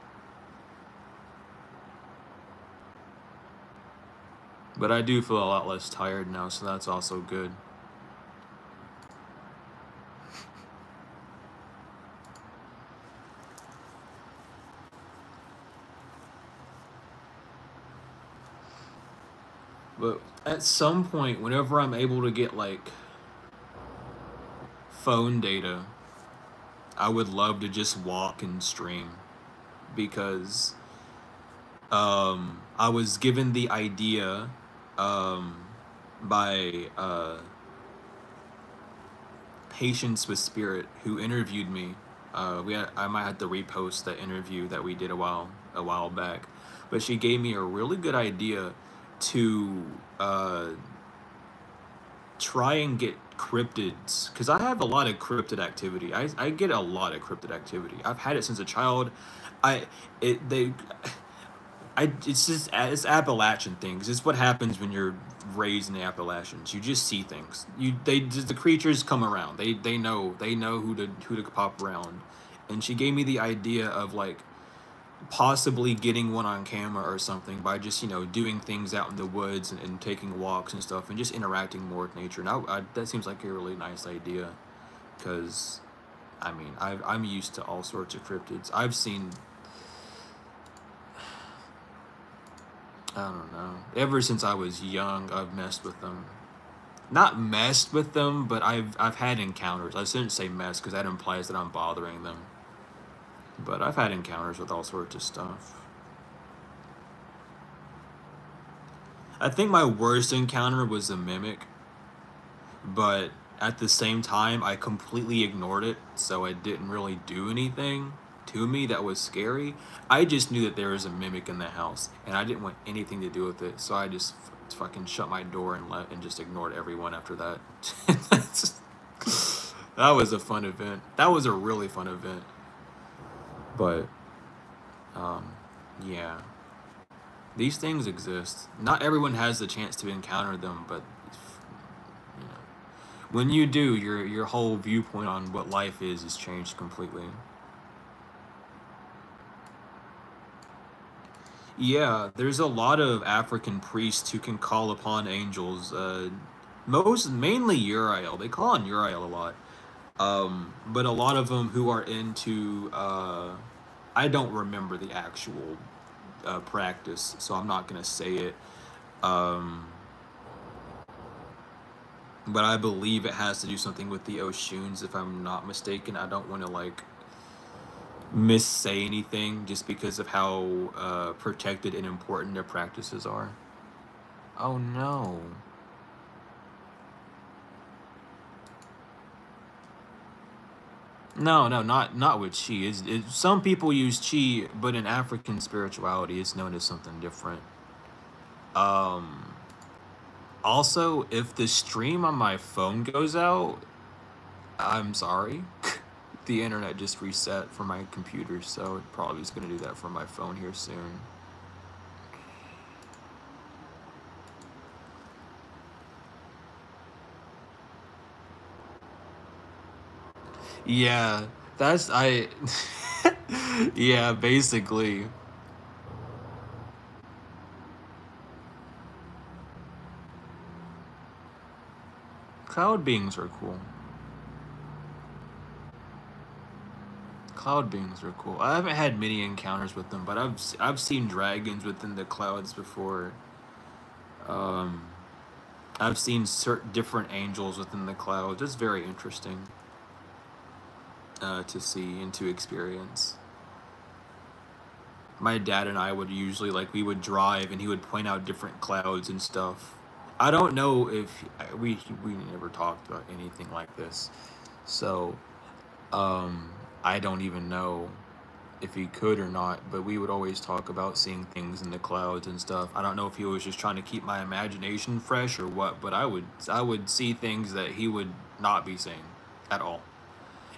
But I do feel a lot less tired now, so that's also good. But at some point, whenever I'm able to get like phone data, I would love to just walk and stream because I was given the idea by Patience with Spirit, who interviewed me. I might have to repost that interview that we did a while back, but she gave me a really good idea to try and get cryptids, because I have a lot of cryptid activity. I get a lot of cryptid activity. I've had it since a child. I it they I it's just it's Appalachian things. It's what happens when you're raised in the Appalachians. You just see things. They just, the creatures come around. They know who to pop around. And she gave me the idea of like possibly getting one on camera or something by just doing things out in the woods and taking walks and stuff and just interacting more with nature. And that seems like a really nice idea, because I mean I'm used to all sorts of cryptids. I've seen, I don't know, ever since I was young I've messed with them. Not messed with them, but I've had encounters. I shouldn't say mess because that implies that I'm bothering them. But I've had encounters with all sorts of stuff. I think my worst encounter was a mimic, but at the same time, I completely ignored it, so it didn't really do anything to me that was scary. I just knew that there was a mimic in the house, and I didn't want anything to do with it, so I just fucking shut my door and just ignored everyone after that. That was a fun event. That was a really fun event. But, yeah. These things exist. Not everyone has the chance to encounter them, but you know, when you do, your whole viewpoint on what life is changed completely. Yeah, there's a lot of African priests who can call upon angels. Mainly Uriel. They call on Uriel a lot. But a lot of them who are into I don't remember the actual practice, so I'm not gonna say it. Um, but I believe it has to do something with the Oshuns, if I'm not mistaken. I don't want to like missay anything just because of how protected and important their practices are. Oh no. No, no, not with chi. Some people use chi, but in African spirituality, it's known as something different. Um, Also, if the stream on my phone goes out, I'm sorry. The internet just reset for my computer, so it probably is going to do that for my phone here soon. Yeah, that's I. Yeah, basically. Cloud beings are cool. Cloud beings are cool. I haven't had many encounters with them, but I've seen dragons within the clouds before. Um, I've seen certain different angels within the clouds. It's very interesting to see and to experience. My dad and I would usually like we would drive and he would point out different clouds and stuff. I don't know if we never talked about anything like this, so I don't even know if he could or not. But we would always talk about seeing things in the clouds and stuff. I don't know if he was just trying to keep my imagination fresh or what, but I would see things that he would not be seeing at all.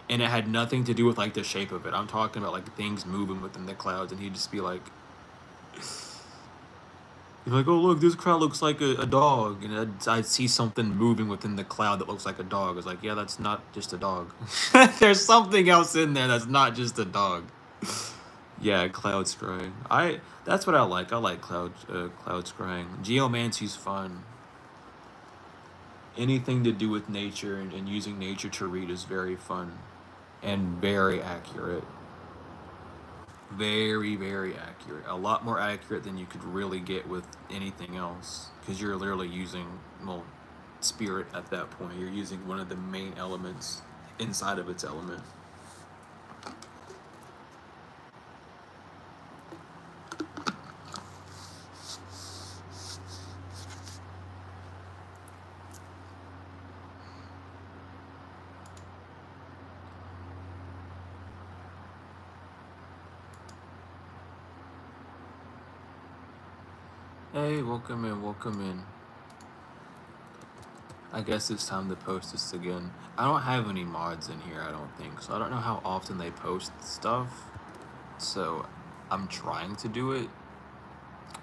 And it had nothing to do with like the shape of it. I'm talking about like things moving within the clouds, and he'd just be like, he's like, "Oh look, this cloud looks like a dog," and I'd see something moving within the cloud that looks like a dog. I was like, "Yeah, that's not just a dog. There's something else in there that's not just a dog." Yeah, cloud scrying. That's what I like. I like cloud scrying. Geomancy's fun. Anything to do with nature and using nature to read is very fun and very accurate. Very, very accurate. A lot more accurate than you could really get with anything else. Because you're literally using, well, spirit at that point. You're using one of the main elements inside of its element. Hey, welcome in, welcome in. I guess it's time to post this again. I don't have any mods in here, I don't think, so I don't know how often they post stuff. So I'm trying to do it.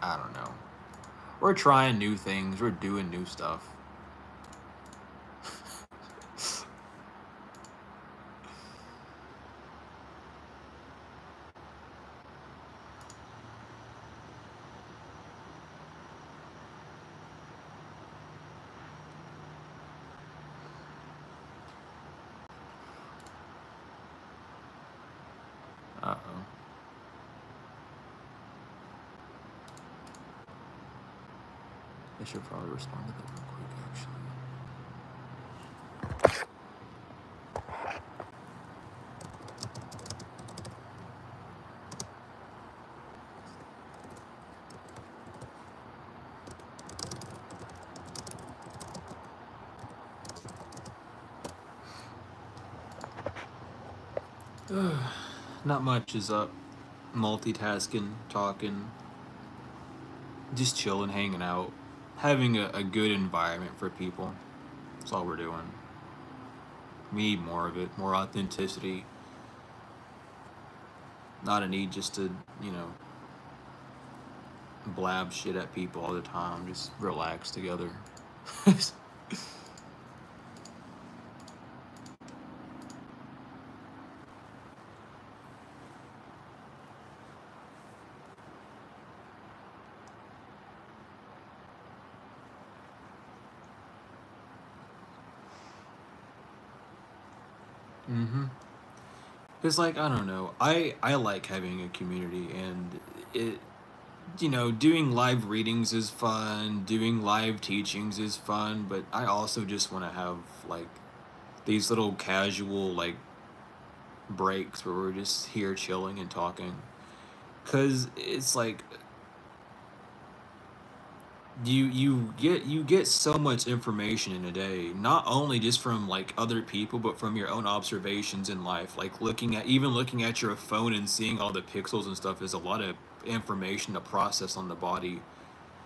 I don't know. We're trying new things. We're doing new stuff. Uh-oh. I should probably respond to that real quick, actually. Not much is up. Multitasking, talking, just chilling, hanging out, having a good environment for people. That's all we're doing. We need more of it, more authenticity. Not a need just to, you know, blab shit at people all the time. Just relax together. Mm-hmm. It's like, I don't know. I like having a community, and it, you know, doing live readings is fun, doing live teachings is fun, but I also just want to have like these little casual like breaks where we're just here chilling and talking. Cuz it's like you get so much information in a day, not only just from like other people but from your own observations in life. Like looking at your phone and seeing all the pixels and stuff is a lot of information to process on the body.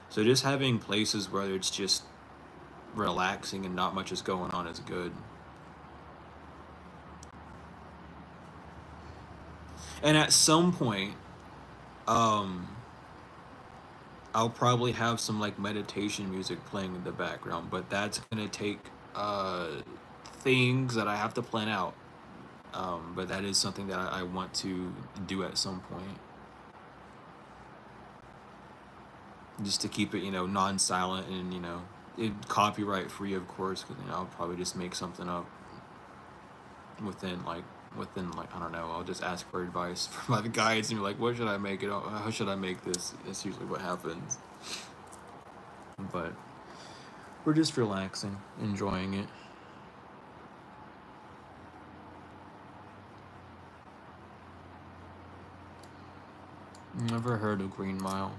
So just having places where it's just relaxing and not much is going on is good. And at some point, um I'll probably have some like meditation music playing in the background, but that's gonna take things that I have to plan out. But that is something that I want to do at some point, just to keep it, you know, non-silent and, you know, copyright free, of course. Because, you know, I'll probably just make something up within like I don't know. I'll just ask for advice from my guides and be like, what should I make it? How should I make this? That's usually what happens. But we're just relaxing, enjoying it. Never heard of Green Mile.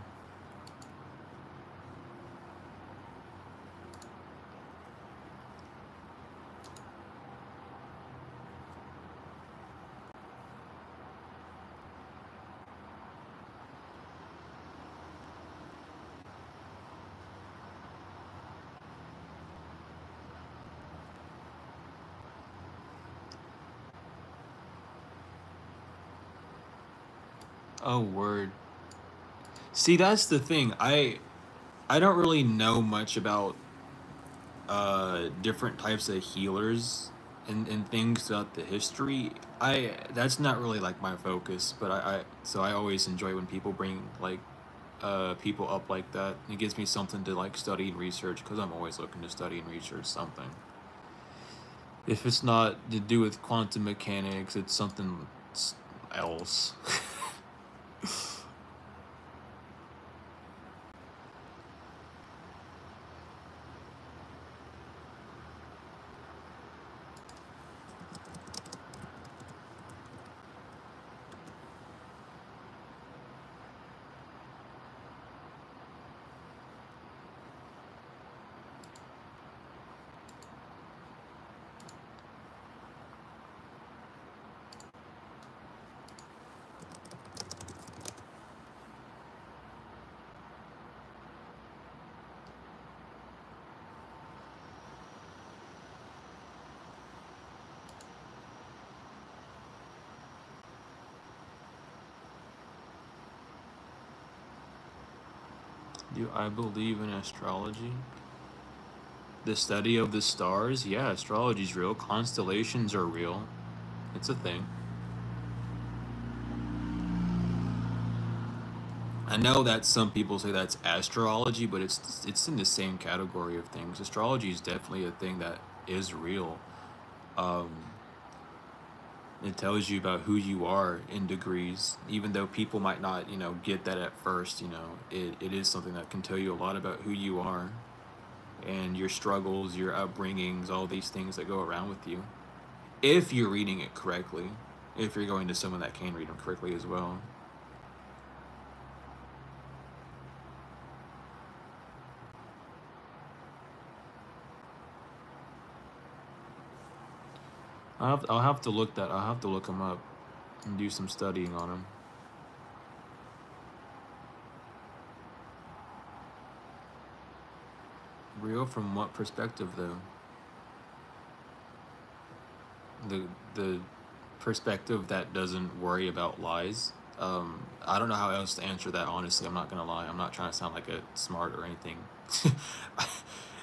Oh, word. See, that's the thing. I don't really know much about different types of healers and things throughout the history. I That's not really like my focus, but I always enjoy when people bring like people up like that. It gives me something to like study and research, because I'm always looking to study and research something. If it's not to do with quantum mechanics, it's something else. Do I believe in astrology? The study of the stars? Yeah, astrology's real. Constellations are real. It's a thing. I know that some people say that's astrology, but it's in the same category of things. Astrology is definitely a thing that is real. Um, it tells you about who you are in degrees, even though people might not, get that at first. It is something that can tell you a lot about who you are and your struggles, your upbringings, all these things that go around with you. If you're reading it correctly, if you're going to someone that can read them correctly as well. I'll have to look them up and do some studying on them. Real from what perspective, though? The perspective that doesn't worry about lies. I don't know how else to answer that. Honestly, I'm not gonna lie. I'm not trying to sound like a smart or anything.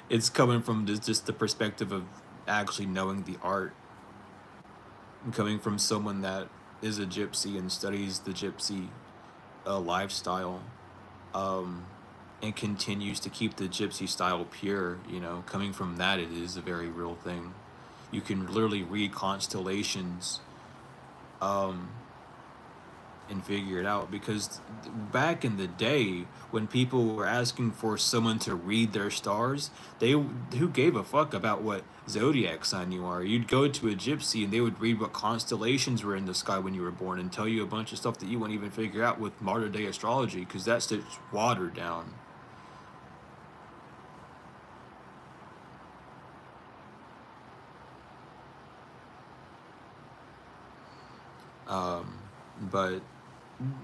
It's coming from just the perspective of actually knowing the art, and coming from someone that is a gypsy and studies the gypsy lifestyle, um, and continues to keep the gypsy style pure. Coming from that, it is a very real thing. You can literally read constellations, um, and figure it out, because back in the day when people were asking for someone to read their stars, they who gave a fuck about what zodiac sign you are? You'd go to a gypsy and they would read what constellations were in the sky when you were born and tell you a bunch of stuff that you wouldn't even figure out with modern day astrology, because that's just watered down. But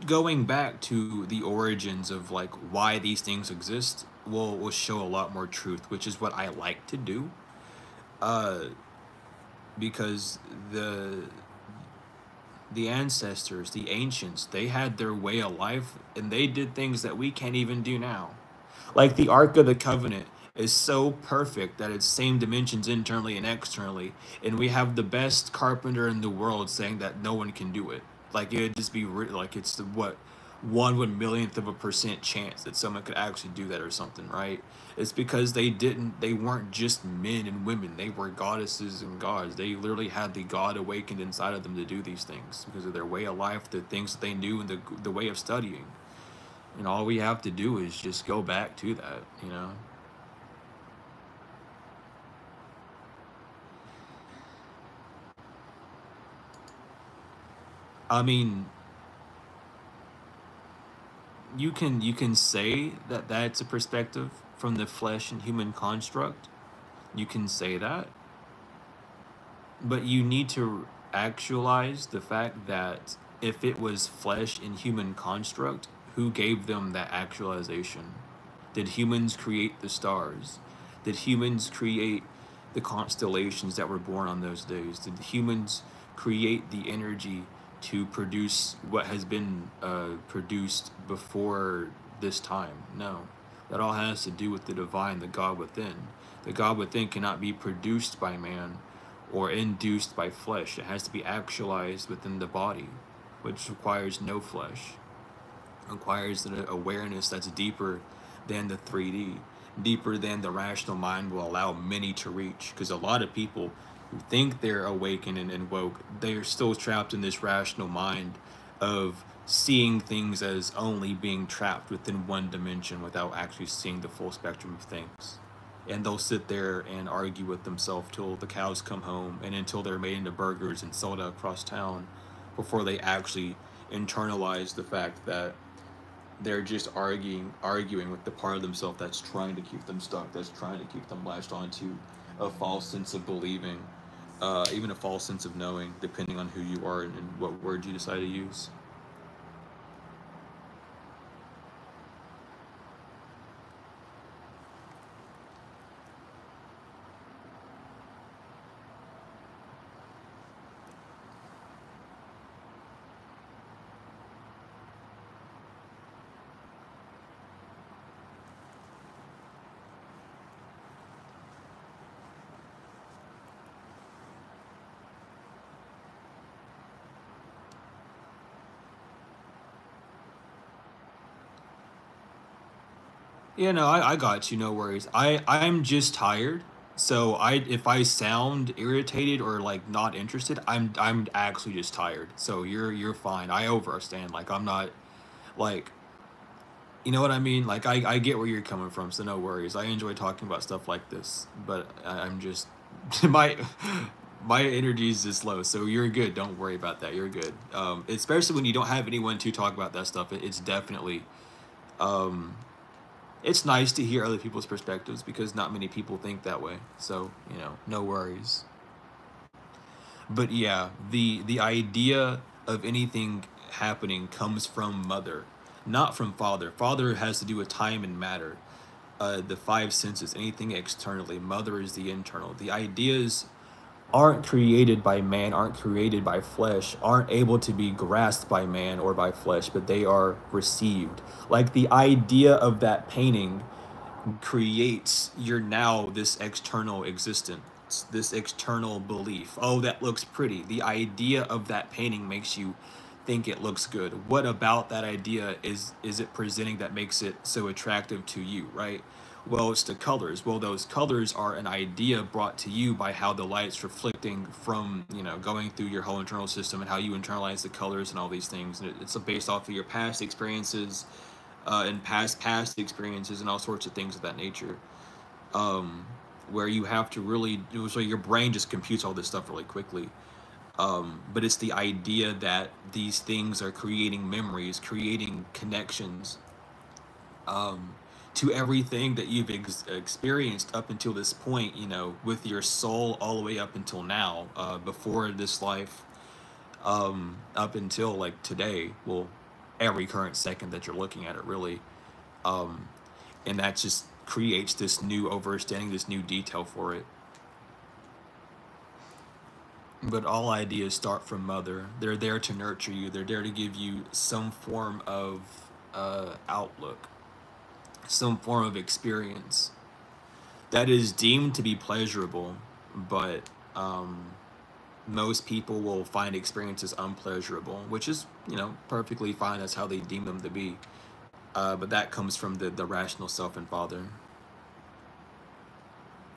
going back to the origins of like why these things exist will show a lot more truth, which is what I like to do. Uh, because the ancestors, the ancients, they had their way of life and they did things that we can't even do now. Like the Ark of the Covenant is so perfect that it's same dimensions internally and externally, and we have the best carpenter in the world saying that no one can do it. Like it'd just be like it's the what 1/1 millionth of a percent chance that someone could actually do that or something, right? It's because they weren't just men and women, they were goddesses and gods. They literally had the god awakened inside of them to do these things because of their way of life, the things that they knew, and the way of studying. And all we have to do is just go back to that. I mean, you can say that that's a perspective from the flesh and human construct. You can say that, but you need to actualize the fact that if it was flesh and human construct, who gave them that actualization? Did humans create the stars? Did humans create the constellations that were born on those days? Did humans create the energy to produce what has been produced before this time? No. That all has to do with the divine, the God within. The God within cannot be produced by man or induced by flesh. It has to be actualized within the body, which requires no flesh. It requires an awareness that's deeper than the 3D, deeper than the rational mind will allow many to reach. Because a lot of people who think they're awakened and woke, they are still trapped in this rational mind of seeing things as only being trapped within one dimension without actually seeing the full spectrum of things. And they'll sit there and argue with themselves till the cows come home and until they're made into burgers and sold out across town before they actually internalize the fact that they're just arguing with the part of themselves that's trying to keep them stuck, that's trying to keep them latched onto a false sense of believing, even a false sense of knowing, depending on who you are and what word you decide to use. Yeah, no, I got you. No worries. I'm just tired. So if I sound irritated or like not interested, I'm actually just tired. So you're fine. I overstand. Like I'm not like you know what I mean? Like I get where you're coming from, so no worries. I enjoy talking about stuff like this, but I'm just my my energy is just low, so you're good. Don't worry about that. You're good. Especially when you don't have anyone to talk about that stuff. It's definitely um, it's nice to hear other people's perspectives because not many people think that way. So you know, no worries. But yeah, the idea of anything happening comes from mother, not from father. Father has to do with time and matter. The five senses, anything externally. Mother is the internal. The ideas aren't created by man, aren't created by flesh, aren't able to be grasped by man or by flesh, but they are received. Like the idea of that painting creates your now this external existence, this external belief. Oh, that looks pretty. The idea of that painting makes you think it looks good. What about that idea is it presenting that makes it so attractive to you, right? Well, it's the colors. Well, those colors are an idea brought to you by how the light's reflecting from, you know, going through your whole internal system and how you internalize the colors and all these things. And it's based off of your past experiences, and past experiences and all sorts of things of that nature, um, where you have to really so your brain just computes all this stuff really quickly, but it's the idea that these things are creating memories, creating connections, to everything that you've experienced up until this point, you know, with your soul all the way up until now, before this life, up until like today, well, every current second that you're looking at it really, um, and that just creates this new overstanding, this new detail for it. But all ideas start from mother. They're there to nurture you. They're there to give you some form of outlook, some form of experience that is deemed to be pleasurable, but um, most people will find experiences unpleasurable, which is, you know, perfectly fine. That's how they deem them to be. But that comes from the rational self and father.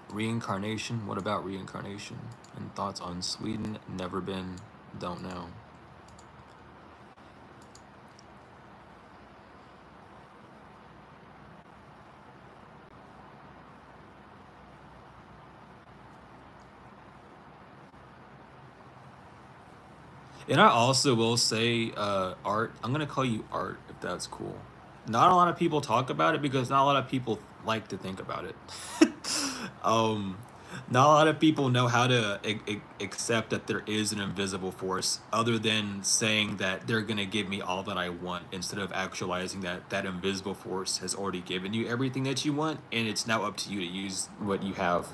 Reincarnation? What about reincarnation? And thoughts on Sweden? Never been, don't know. And I also will say, Art, I'm going to call you Art if that's cool. Not a lot of people talk about it because not a lot of people like to think about it. um, Not a lot of people know how to accept that there is an invisible force, other than saying that they're gonna give me all that I want, instead of actualizing that that invisible force has already given you everything that you want, and it's now up to you to use what you have.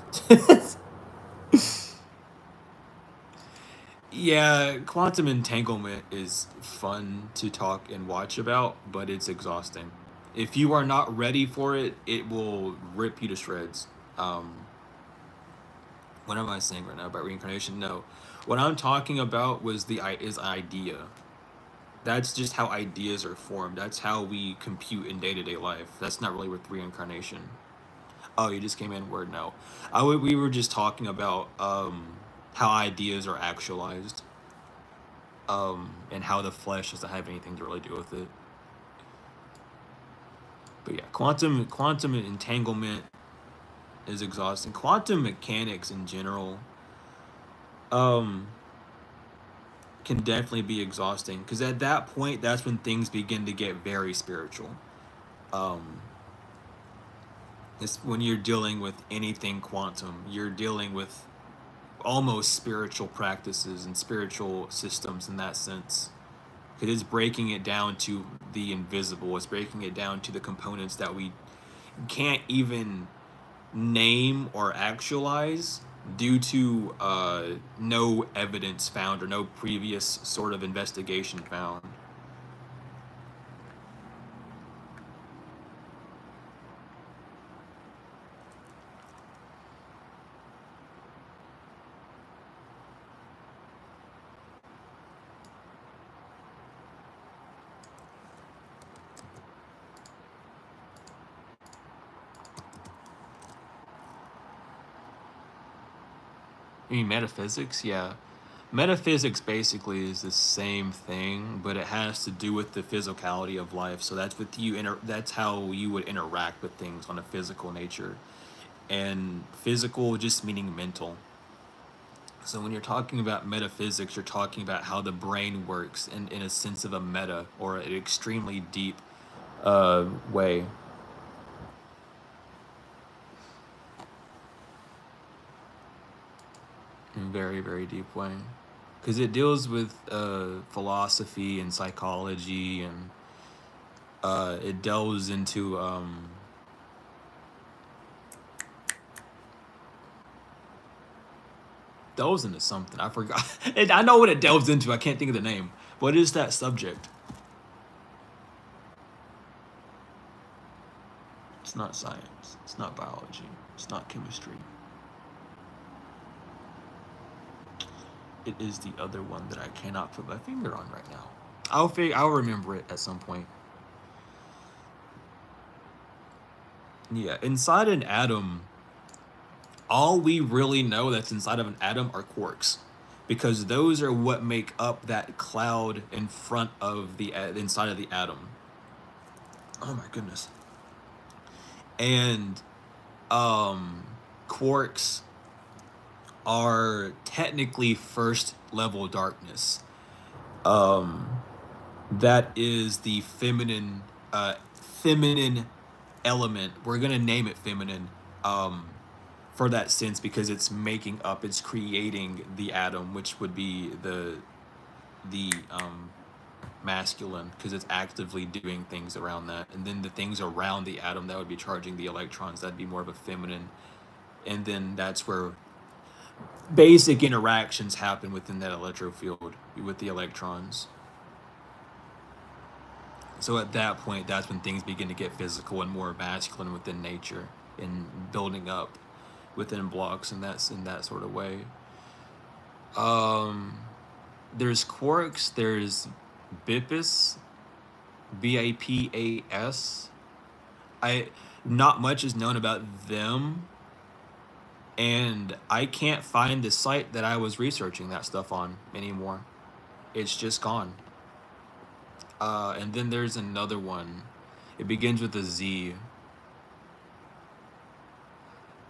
Yeah, quantum entanglement is fun to talk and watch about, but it's exhausting. If you are not ready for it, it will rip you to shreds. Um, what am I saying right now about reincarnation? No, what I'm talking about was is idea. That's just how ideas are formed. That's how we compute in day-to-day life. That's not really with reincarnation. Oh, you just came in. Word no. We were just talking about how ideas are actualized, and how the flesh doesn't have anything to really do with it. But yeah, quantum entanglement is exhausting. Quantum mechanics in general, um, can definitely be exhausting because at that point, that's when things begin to get very spiritual. Um, it's when you're dealing with anything quantum, you're dealing with almost spiritual practices and spiritual systems in that sense. It is breaking it down to the invisible. It's breaking it down to the components that we can't even name or actualize due to no evidence found or no previous sort of investigation found. mean, metaphysics, yeah. Metaphysics basically is the same thing, but it has to do with the physicality of life. So that's with you. That's how you would interact with things on a physical nature, and physical just meaning mental. So when you're talking about metaphysics, you're talking about how the brain works in a sense of a meta or an extremely deep way. In a very, very deep way. Because it deals with philosophy and psychology, and it delves into something. I forgot. I know what it delves into. I can't think of the name. What is that subject? It's not science. It's not biology. It's not chemistry. It is the other one that I cannot put my finger on right now. I'll remember it at some point. Yeah, inside an atom, all we really know that's inside of an atom are quarks, because those are what make up that cloud in front of the inside of the atom. Oh my goodness. And quarks are technically first level darkness. That is the feminine element. We're gonna name it feminine for that sense, because it's it's creating the atom, which would be the masculine, because it's actively doing things around that. And then the things around the atom that would be charging the electrons, that'd be more of a feminine. And then that's where basic interactions happen within that electrofield with the electrons. So at that point, that's when things begin to get physical and more masculine within nature, and building up within blocks, and that's in that sort of way. There's quarks, there's BIPAS, BIPAS. Not much is known about them, and I can't find the site that I was researching that stuff on anymore. It's just gone. And then there's another one. It begins with a Z.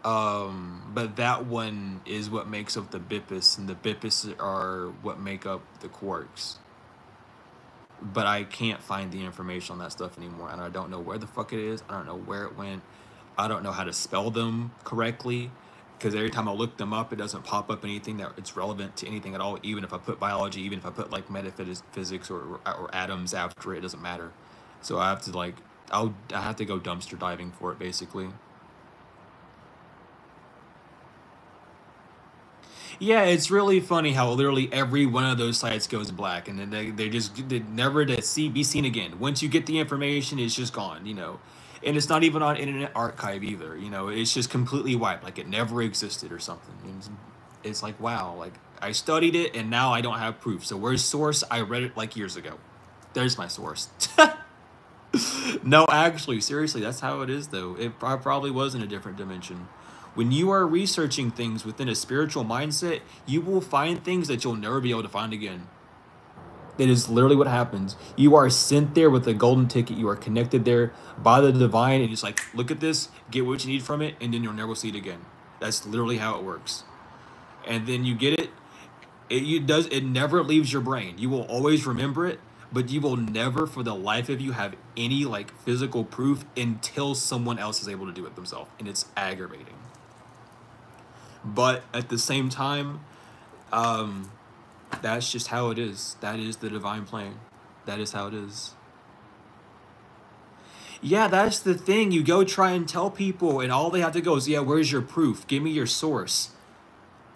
But that one is what makes up the BIPAS, and the BIPAS are what make up the quarks. But I can't find the information on that stuff anymore, and I don't know where the fuck it is. I don't know where it went. I don't know how to spell them correctly, because every time I look them up, it doesn't pop up anything that it's relevant to anything at all. Even if I put biology, even if I put like metaphysics or atoms after it, doesn't matter. So I have to I have to go dumpster diving for it, basically. Yeah, it's really funny how literally every one of those sites goes black, and then they never to be seen again. Once you get the information, it's just gone, and it's not even on Internet Archive either. It's just completely wiped, like it never existed or something. And it's like, wow, like I studied it and now I don't have proof. So where's source? I read it like years ago. There's my source. No, actually, seriously, that's how it is though. It probably was in a different dimension. When you are researching things within a spiritual mindset, you will find things that you'll never be able to find again. That is literally what happens. You are sent there with a golden ticket. You are connected there by the divine, and it's like, look at this, get what you need from it, and then you'll never see it again. That's literally how it works. And then you get it. It never leaves your brain. You will always remember it, but you will never, for the life of you, have any physical proof until someone else is able to do it themselves, and it's aggravating. But at the same time, that's just how it is. That is the divine plan. That is how it is. Yeah, that's the thing. You go try and tell people, and all they have to go is, yeah, where's your proof? Give me your source.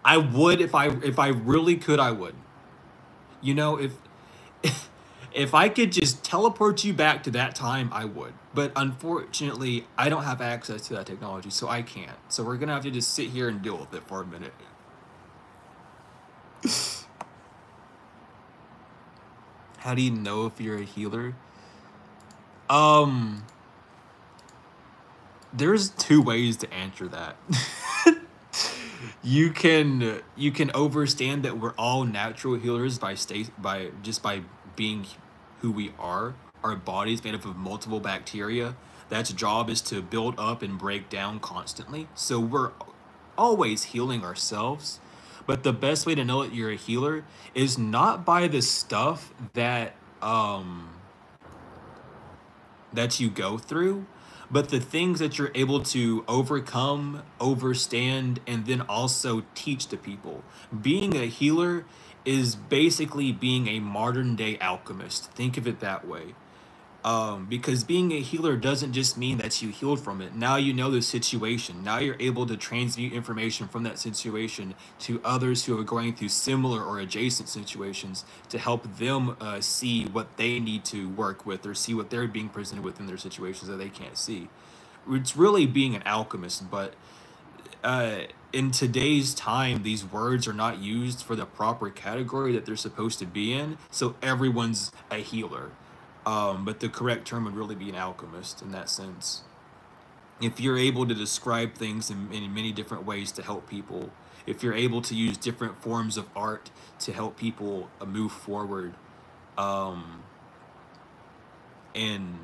I would if I really could, I would. If I could just teleport you back to that time, I would. But unfortunately, I don't have access to that technology, so I can't. So we're gonna have to just sit here and deal with it for a minute. How do you know if you're a healer? There's two ways to answer that. You can understand that we're all natural healers by being who we are. Our body's made up of multiple bacteria. That's job is to build up and break down constantly. So we're always healing ourselves. But the best way to know that you're a healer is not by the stuff that you go through, but the things that you're able to overcome, overstand, and then also teach to people. Being a healer is basically being a modern day alchemist. Think of it that way. Because being a healer doesn't just mean that you healed from it. Now you know the situation. Now you're able to transmute information from that situation to others who are going through similar or adjacent situations to help them see what they need to work with or see what they're being presented with in their situations that they can't see. It's really being an alchemist, but in today's time, these words are not used for the proper category that they're supposed to be in, so everyone's a healer. But the correct term would really be an alchemist in that sense. If you're able to describe things in many different ways to help people, if you're able to use different forms of art to help people move forward, um, and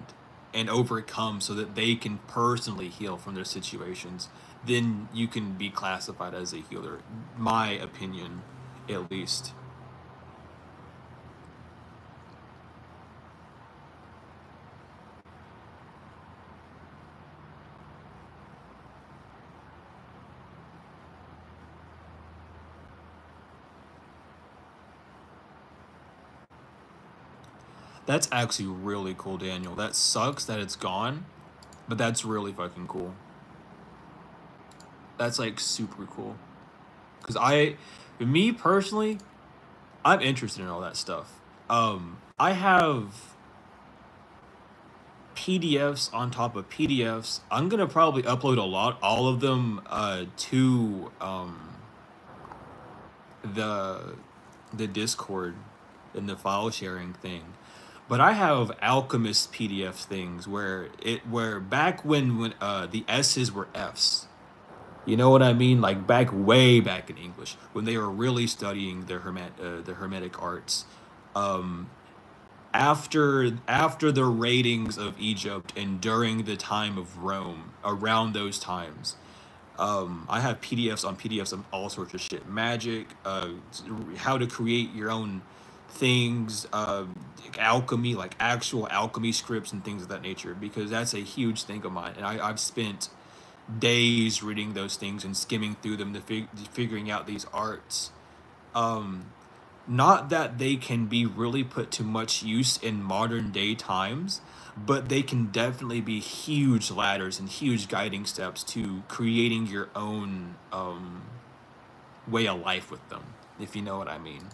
and overcome so that they can personally heal from their situations, then you can be classified as a healer. My opinion, at least. That's actually really cool, Daniel. That sucks that it's gone, but that's really fucking cool. That's like super cool. Cause me personally, I'm interested in all that stuff. I have PDFs on top of PDFs. I'm gonna probably upload all of them, to the the Discord and the file sharing thing. But I have Alchemist PDF things where back when the S's were F's. You know what I mean? Like back way back in English when they were really studying the Hermetic arts. Um, after the raidings of Egypt and during the time of Rome, around those times, I have PDFs on PDFs of all sorts of shit. Magic, how to create your own things, alchemy, like actual alchemy scripts and things of that nature, because that's a huge thing of mine. And I've spent days reading those things and skimming through them to figuring out these arts. Um, Not that they can be really put to much use in modern day times, but they can definitely be huge ladders and huge guiding steps to creating your own way of life with them, if you know what I mean.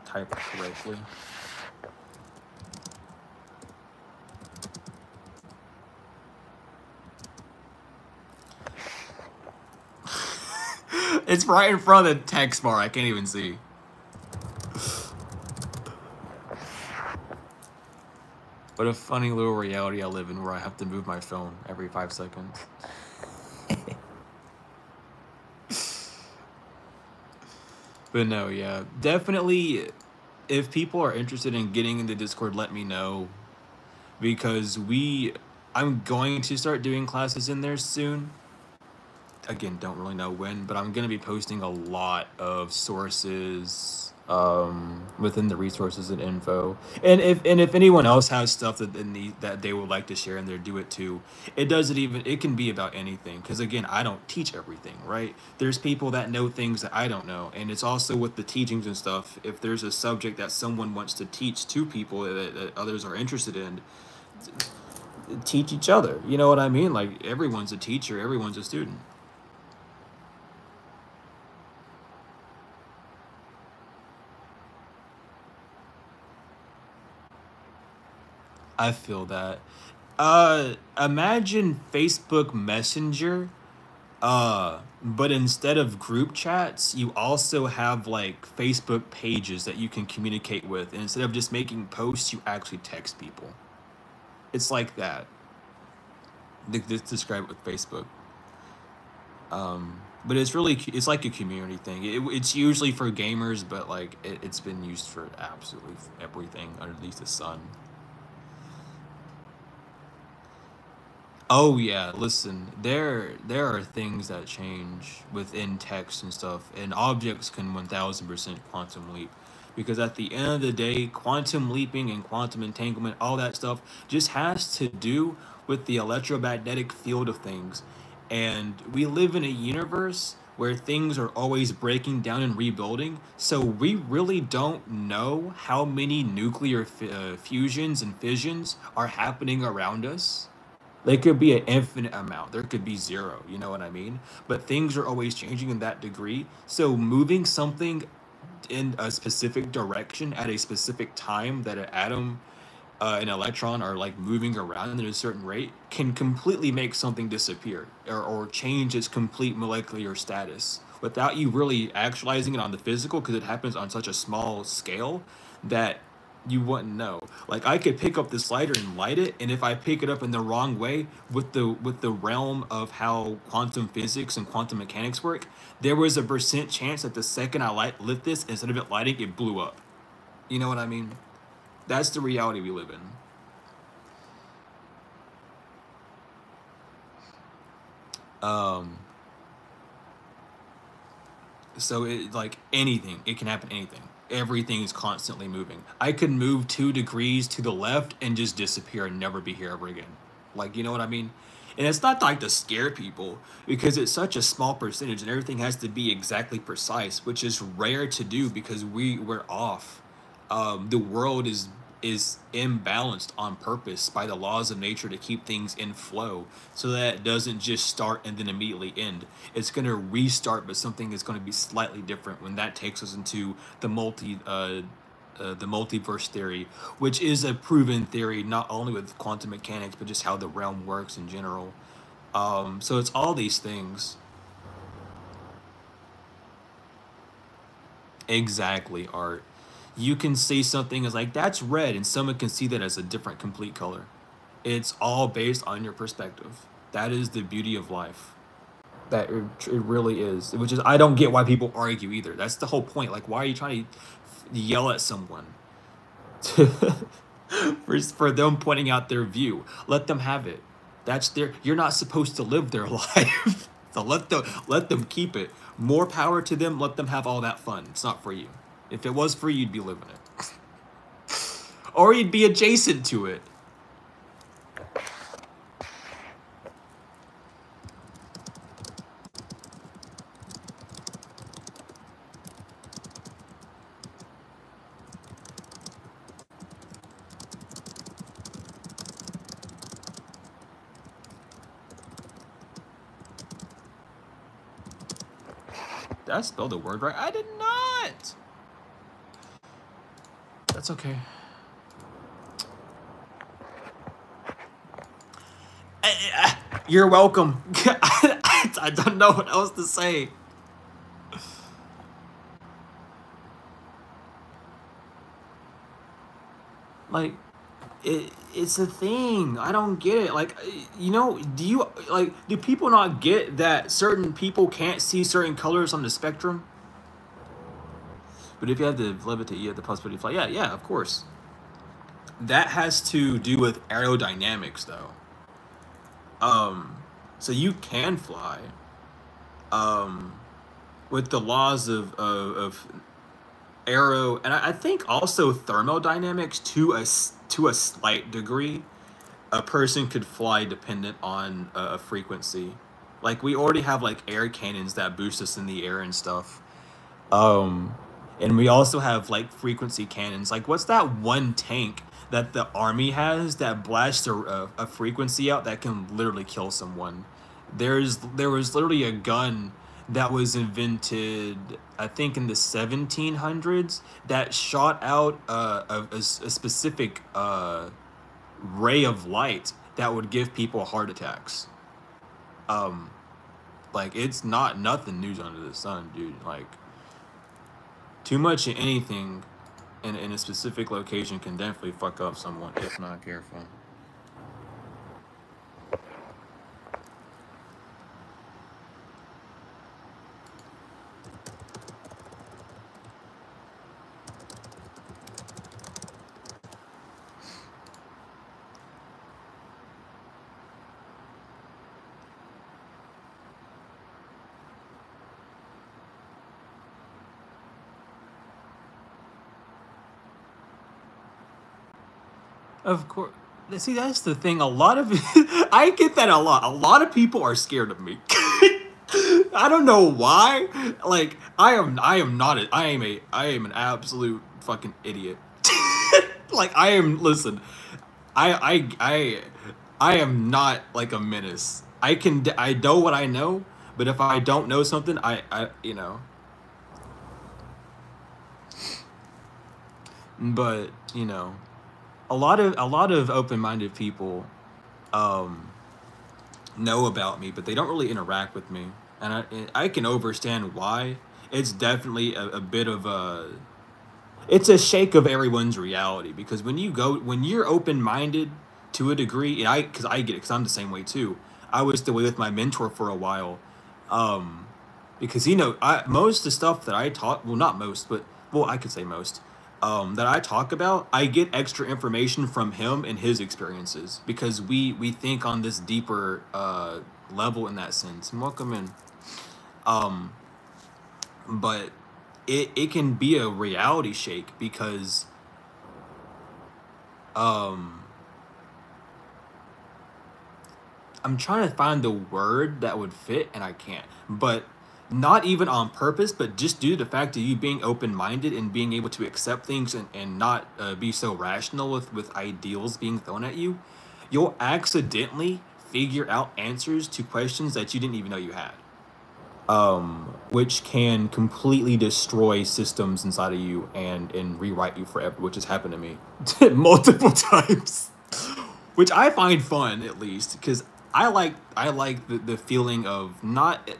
Type it correctly. It's right in front of the text bar. I can't even see. What a funny little reality I live in where I have to move my phone every 5 seconds. But no, yeah. Definitely, if people are interested in getting in the Discord, let me know. Because I'm going to start doing classes in there soon. Again, don't really know when, but I'm going to be posting a lot of sources within the resources and info. And if anyone else has stuff that they would like to share in there, do it too. It can be about anything, because again, I don't teach everything, right? There's people that know things that I don't know, and it's also with the teachings and stuff. If there's a subject that someone wants to teach to people that others are interested in, teach each other. You know what I mean? Like everyone's a teacher, everyone's a student. I feel that. Imagine Facebook Messenger But instead of group chats, you also have like Facebook pages that you can communicate with. And instead of just making posts, you actually text people. It's like that. Describe it with Facebook. But it's really, it's like a community thing. It's usually for gamers, but like it's been used for absolutely everything underneath the sun. Oh yeah, listen, there are things that change within text and stuff, and objects can 1000% quantum leap. Because at the end of the day, quantum leaping and quantum entanglement, all that stuff just has to do with the electromagnetic field of things. And we live in a universe where things are always breaking down and rebuilding, so we really don't know how many nuclear fusions and fissions are happening around us. There could be an infinite amount. There could be zero. You know what I mean? But things are always changing in that degree. So moving something in a specific direction at a specific time that an atom, an electron are like moving around at a certain rate can completely make something disappear or change its complete molecular status without you really actualizing it on the physical, because it happens on such a small scale that you wouldn't know. Like I could pick up this lighter and light it, and if I pick it up in the wrong way with the realm of how quantum physics and quantum mechanics work, there was a percent chance that the second I lit this, instead of it lighting, it blew up. You know what I mean? That's the reality we live in. Um, so it like anything, it can happen anything. Everything is constantly moving. I could move 2 degrees to the left and just disappear and never be here ever again. Like, you know what I mean? And it's not like to scare people, because it's such a small percentage and everything has to be exactly precise, which is rare to do because we're off. The world is imbalanced on purpose by the laws of nature to keep things in flow, so that it doesn't just start and then immediately end. It's going to restart, but something is going to be slightly different when that takes us into the multiverse theory, which is a proven theory not only with quantum mechanics but just how the realm works in general. So it's all these things. Exactly, art. You can see something as like that's red, and someone can see that as a different complete color. It's all based on your perspective. That is the beauty of life. It really is. Which is, I don't get why people argue either. That's the whole point. Like, why are you trying to yell at someone for them pointing out their view? Let them have it. That's their. You're not supposed to live their life. So let them keep it. More power to them. Let them have all that fun. It's not for you. If it was free, you'd be living it. Or you'd be adjacent to it. Did I spell the word right? I did not. That's okay. You're welcome. I don't know what else to say. Like, it's a thing. I don't get it. Like, you know, do people not get that certain people can't see certain colors on the spectrum? But if you have the levitate, you have the possibility to fly. Yeah, yeah, of course. That has to do with aerodynamics, though. So you can fly. Um, with the laws of aero, and I think also thermodynamics to a slight degree. A person could fly dependent on a frequency. Like we already have like air cannons that boost us in the air and stuff. Um, and we also have like frequency cannons. Like what's that one tank that the army has that blasts a frequency out that can literally kill someone? There was literally a gun that was invented, I think, in the 1700s that shot out a specific ray of light that would give people heart attacks. Um, Like, it's not nothing news under the sun, dude. Like, too much of anything in a specific location can definitely fuck up someone if not careful. Of course. See, that's the thing. A lot of I get that a lot. A lot of people are scared of me. I don't know why. Like, I am not a, I am an absolute fucking idiot. Like, I am, listen. I am not like a menace. I know what I know, but if I don't know something, you know. But, you know, a lot of open-minded people know about me, but they don't really interact with me, and I can understand why. It's definitely a bit of a, it's a shake of everyone's reality, because when you're open-minded to a degree, and because I get it, because I'm the same way too. I was the way with my mentor for a while, because most of the stuff that I talk, well, not most, but well, I could say most, that I talk about, I get extra information from him and his experiences, because we think on this deeper level in that sense. And welcome in. But it can be a reality shake, because I'm trying to find the word that would fit, and I can't. But not even on purpose, but just due to the fact of you being open-minded and being able to accept things, and not be so rational with ideals being thrown at you, you'll accidentally figure out answers to questions that you didn't even know you had. Which can completely destroy systems inside of you and rewrite you forever, which has happened to me multiple times. Which I find fun, at least, because I like the feeling of,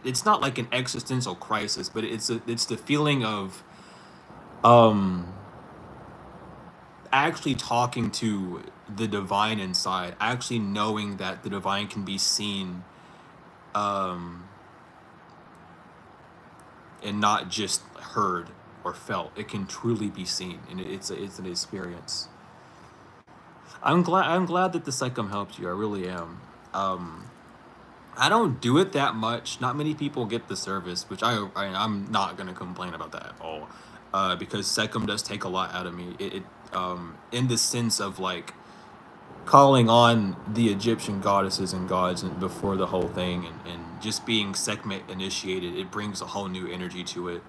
it's not like an existential crisis, but it's the feeling of actually talking to the divine inside, actually knowing that the divine can be seen, and not just heard or felt. It can truly be seen, and it's an experience. I'm glad that the psychum helped you. I really am. I don't do it that much. Not many people get the service, which I'm not gonna complain about that at all, because psychum does take a lot out of me. In the sense of like calling on the Egyptian goddesses and gods before the whole thing, and just being segment initiated, it brings a whole new energy to it.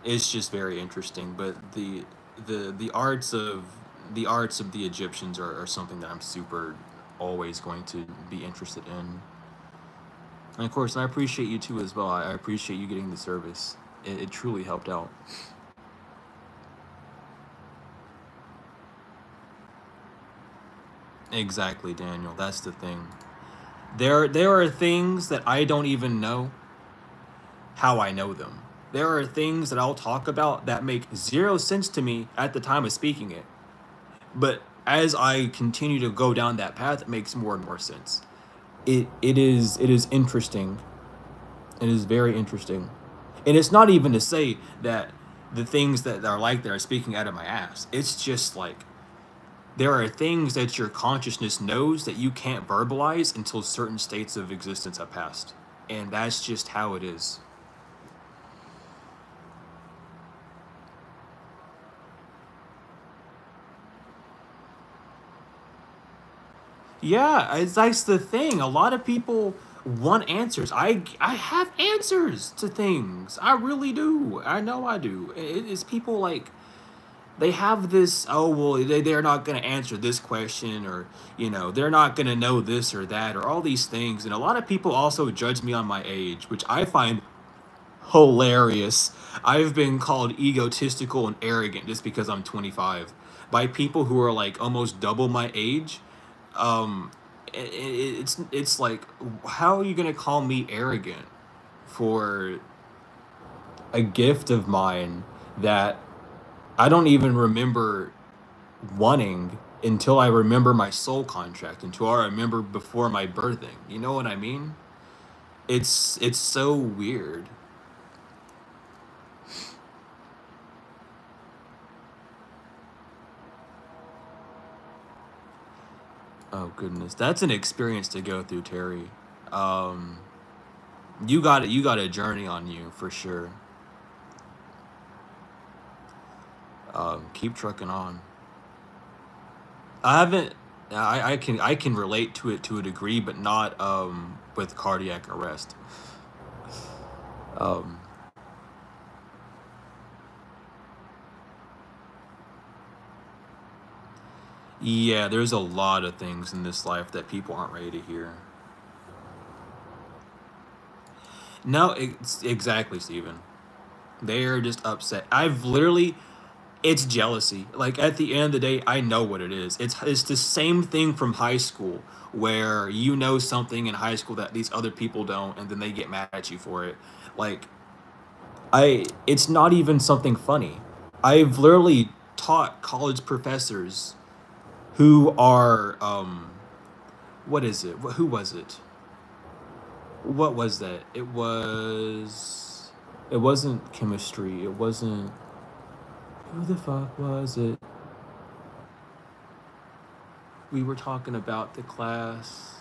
It's just very interesting. But the arts of the Egyptians are something that I'm super always going to be interested in. And of course, I appreciate you too as well. I appreciate you getting the service. It truly helped out. Exactly, Daniel. That's the thing. There are things that I don't even know how I know them. There are things that I'll talk about that make zero sense to me at the time of speaking it. But as I continue to go down that path, it makes more and more sense. It is interesting. It is very interesting. And it's not even to say that the things that are like that are speaking out of my ass. It's just like, there are things that your consciousness knows that you can't verbalize until certain states of existence have passed. And that's just how it is. Yeah, that's the thing. A lot of people want answers. I have answers to things. I really do. I know I do. It's people like, they have this, oh, well, they're not going to answer this question, or, they're not going to know this or that, or all these things. And a lot of people also judge me on my age, which I find hilarious. I've been called egotistical and arrogant just because I'm 25 by people who are like almost double my age. it's like, how are you gonna call me arrogant for a gift of mine that I don't even remember wanting until I remember my soul contract, until I remember before my birthing. You know what I mean? It's so weird. Oh goodness, that's an experience to go through, Terry. Um, you got a journey on you for sure. Keep trucking on. I haven't. I can relate to it to a degree, but not with cardiac arrest. Um, yeah, there's a lot of things in this life that people aren't ready to hear. No, it's exactly, Steven. They are just upset. I've literally, it's jealousy. Like at the end of the day, I know what it is. It's the same thing from high school where you know something in high school that these other people don't, and then they get mad at you for it. Like it's not even something funny. I've literally taught college professors who are what is it? Who was it? What was that? It wasn't chemistry. It wasn't, who the fuck was it? We were talking about the class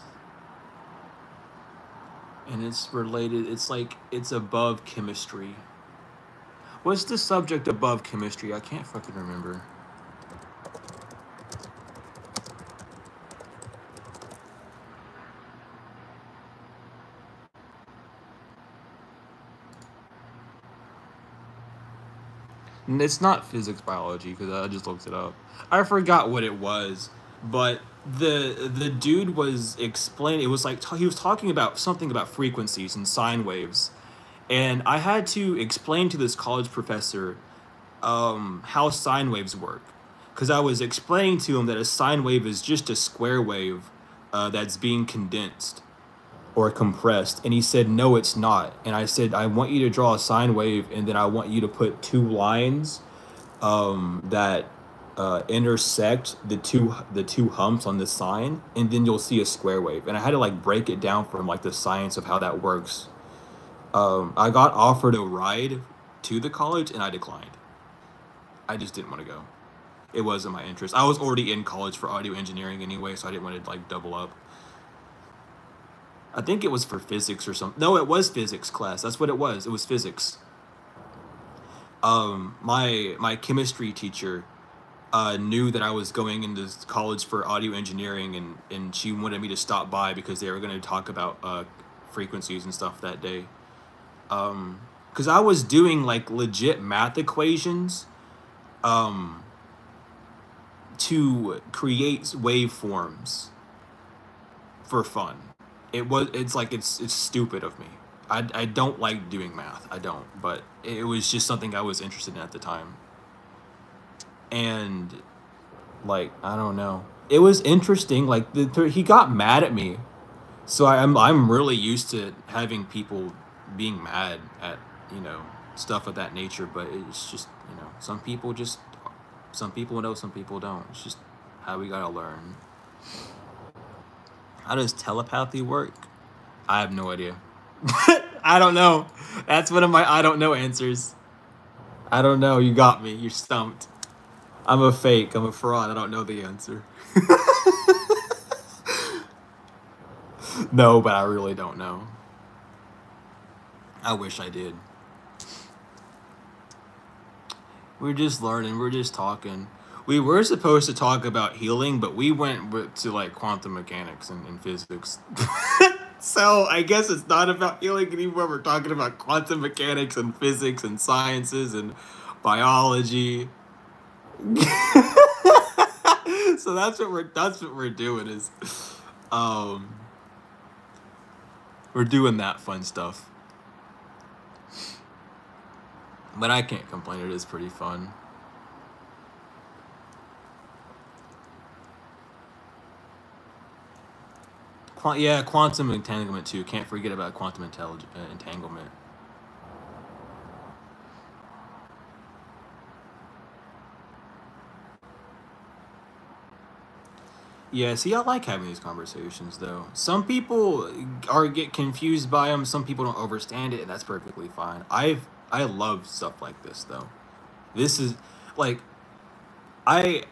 and it's related. It's like it's above chemistry. What's the subject above chemistry? I can't fucking remember. It's not physics biology because I just looked it up. I forgot what it was, but the dude was explaining. It was like he was talking about something about frequencies and sine waves, and I had to explain to this college professor how sine waves work, because I was explaining to him that a sine wave is just a square wave that's being condensed or compressed, and he said no it's not, and I said I want you to draw a sine wave and then I want you to put two lines that intersect the two humps on the sine, and then you'll see a square wave. And I had to like break it down from like the science of how that works. I got offered a ride to the college and I declined. I just didn't want to go. It wasn't my interest. I was already in college for audio engineering anyway, so I didn't want to like double up. I think it was for physics or something. No, it was physics class. That's what it was. It was physics. My chemistry teacher knew that I was going into college for audio engineering, and she wanted me to stop by because they were going to talk about frequencies and stuff that day. Because I was doing like legit math equations to create waveforms for fun. It's stupid of me. I don't like doing math. I don't, but it was just something I was interested in at the time. And like, I don't know. It was interesting. Like he got mad at me. So I'm really used to having people being mad at, stuff of that nature, but it's just, some people know, some people don't. It's just how we gotta learn. How does telepathy work? I have no idea. I don't know. That's one of my I don't know answers. I don't know. You got me. You're stumped. I'm a fake. I'm a fraud. I don't know the answer. No, but I really don't know. I wish I did. We're just learning. We're just talking. We were supposed to talk about healing, but we went to like quantum mechanics and physics. So I guess it's not about healing anymore. We're talking about quantum mechanics and physics and sciences and biology. So that's what we're doing is we're doing that fun stuff. But I can't complain. It is pretty fun. Yeah, quantum entanglement too. Can't forget about quantum entanglement. Yeah, see, I like having these conversations though. Some people get confused by them. Some people don't understand it, and that's perfectly fine. I love stuff like this though. This is like I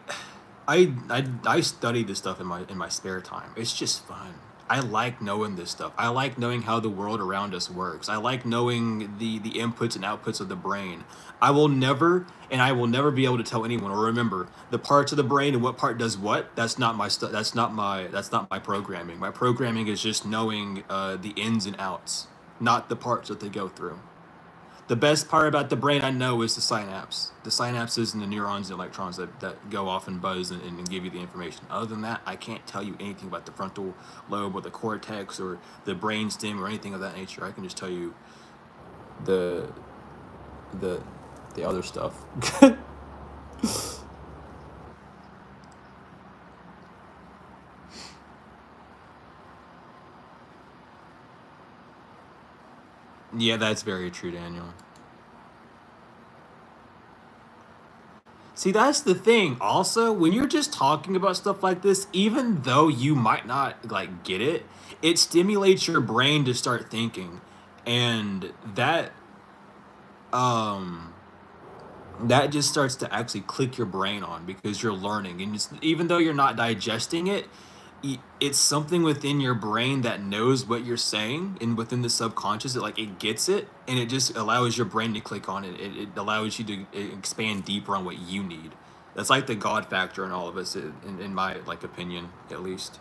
I study this stuff in my spare time. It's just fun. I like knowing this stuff. I like knowing how the world around us works. I like knowing the inputs and outputs of the brain. I will never be able to tell anyone or remember the parts of the brain and what part does what. That's not my stuff. That's not my programming. My programming is just knowing the ins and outs, not the parts that they go through. The best part about the brain I know is the synapse. The synapses and the neurons and electrons that go off and buzz and give you the information. Other than that, I can't tell you anything about the frontal lobe or the cortex or the brain stem or anything of that nature. I can just tell you the the the other stuff. Yeah, that's very true, Daniel. See, that's the thing. Also, when you're just talking about stuff like this, even though you might not like get it, it stimulates your brain to start thinking. And um that just starts to actually click your brain on because you're learning and even though you're not digesting it, it's something within your brain that knows what you're saying and within the subconscious it like it gets it and it just allows your brain to click on it. It allows you to expand deeper on what you need. That's like the god factor in all of us in my like opinion at least.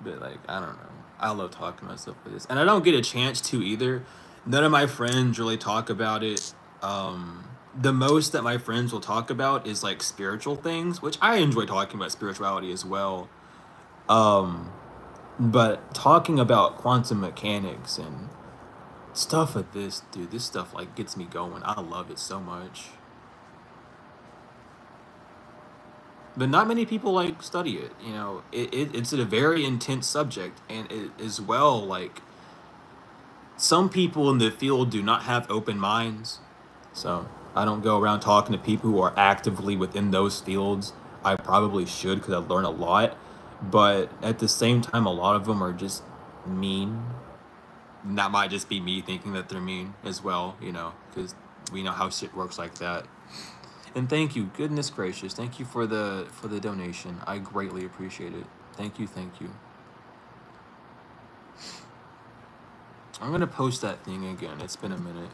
But like I don't know, I love talking about stuff like this and I don't get a chance to either. None of my friends really talk about it. The most that my friends will talk about is like spiritual things, which I enjoy talking about spirituality as well. um but talking about quantum mechanics and stuff like this, dude, this stuff like gets me going. I love it so much. But not many people like study it, you know. It's a very intense subject and it as well like some people in the field do not have open minds. So I don't go around talking to people who are actively within those fields. I probably should because I learn a lot. But at the same time, a lot of them are just mean. And that might just be me thinking that they're mean as well, you know, because we know how shit works like that. And thank you, goodness gracious, thank you for the donation. I greatly appreciate it. Thank you, thank you. I'm gonna post that thing again. It's been a minute.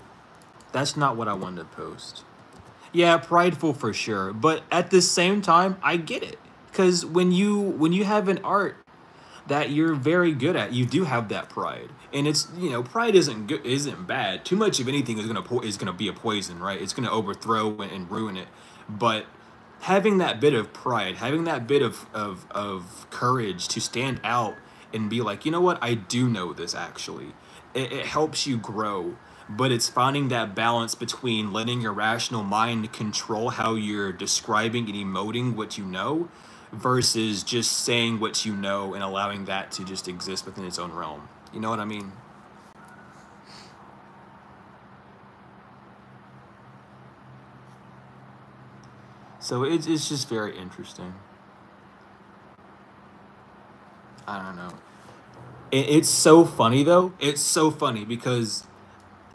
That's not what I wanted to post. Yeah, prideful for sure, but at the same time, I get it. Cuz when you have an art that you're very good at, you do have that pride. And it's, you know, pride isn't good, isn't bad. Too much of anything is going to be a poison, right? It's going to overthrow and ruin it. But having that bit of pride, having that bit of courage to stand out and be like, you know what, I do know this actually. It helps you grow, but it's finding that balance between letting your rational mind control how you're describing and emoting what you know versus just saying what you know and allowing that to just exist within its own realm. You know what I mean? So it's just very interesting. I don't know. It's so funny though. It's so funny because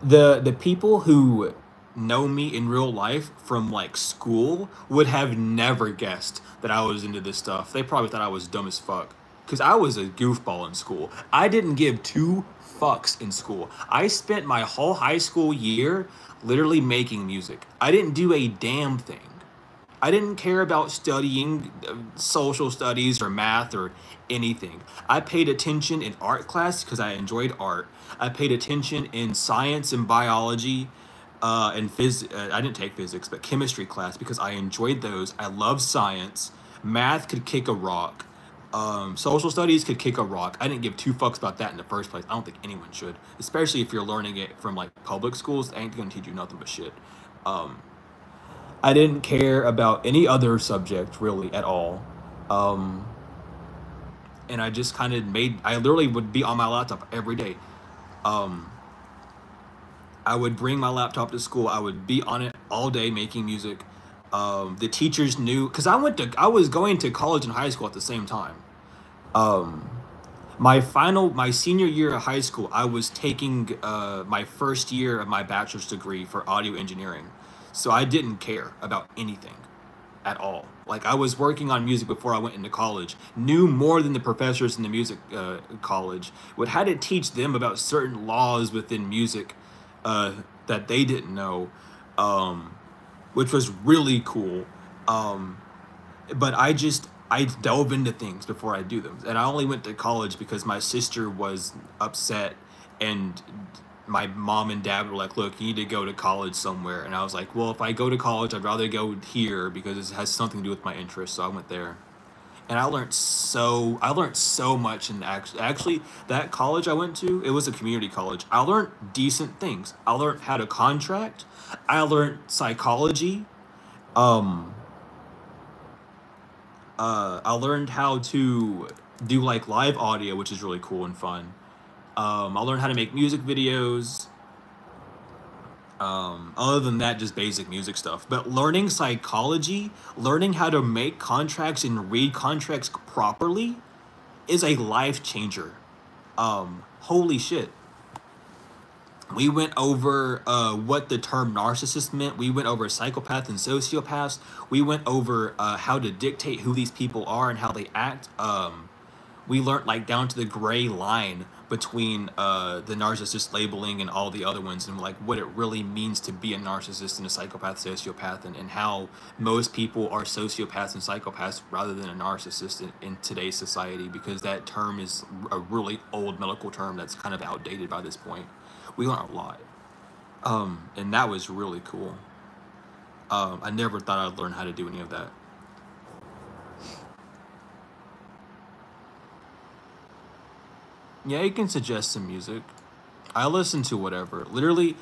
the people who know me in real life from like school would have never guessed that I was into this stuff. They probably thought I was dumb as fuck because I was a goofball in school. I didn't give two fucks in school. I spent my whole high school year literally making music. I didn't do a damn thing. I didn't care about studying social studies or math or anything. I paid attention in art class because I enjoyed art. I paid attention in science and biology and I didn't take physics, but chemistry class because I enjoyed those. I love science. Math could kick a rock. Social studies could kick a rock. I didn't give two fucks about that in the first place. I don't think anyone should, especially if you're learning it from like public schools. They ain't gonna teach you nothing but shit. Um, I didn't care about any other subject really at all. Um, and I just kind of made. I literally would be on my laptop every day. Um, I would bring my laptop to school. I would be on it all day making music. The teachers knew because I was going to college and high school at the same time. Um, my senior year of high school, I was taking my first year of my bachelor's degree for audio engineering, so I didn't care about anything at all. Like I was working on music before I went into college, knew more than the professors in the music college, would had to teach them about certain laws within music uh, that they didn't know, um, which was really cool. Um, but I delve into things before I do them. And I only went to college because my sister was upset and my mom and dad were like, "Look, you need to go to college somewhere." And I was like, "Well, if I go to college, I'd rather go here because it has something to do with my interests." So I went there. And I learned so much in actually that college I went to, it was a community college. I learned decent things. I learned how to contract. I learned psychology. Um I learned how to do like live audio, which is really cool and fun. I learned how to make music videos. Other than that, just basic music stuff. But learning psychology, learning how to make contracts and read contracts properly is a life changer. Holy shit. We went over what the term narcissist meant. We went over psychopath and sociopaths. We went over how to dictate who these people are and how they act. We learned like down to the gray line between the narcissist labeling and all the other ones, and like what it really means to be a narcissist and a psychopath, sociopath, and how most people are sociopaths and psychopaths rather than a narcissist in today's society, because that term is a really old medical term that's kind of outdated by this point. We learned a lot, and that was really cool. I never thought I'd learn how to do any of that. Yeah, you can suggest some music. I listen to whatever. Literally,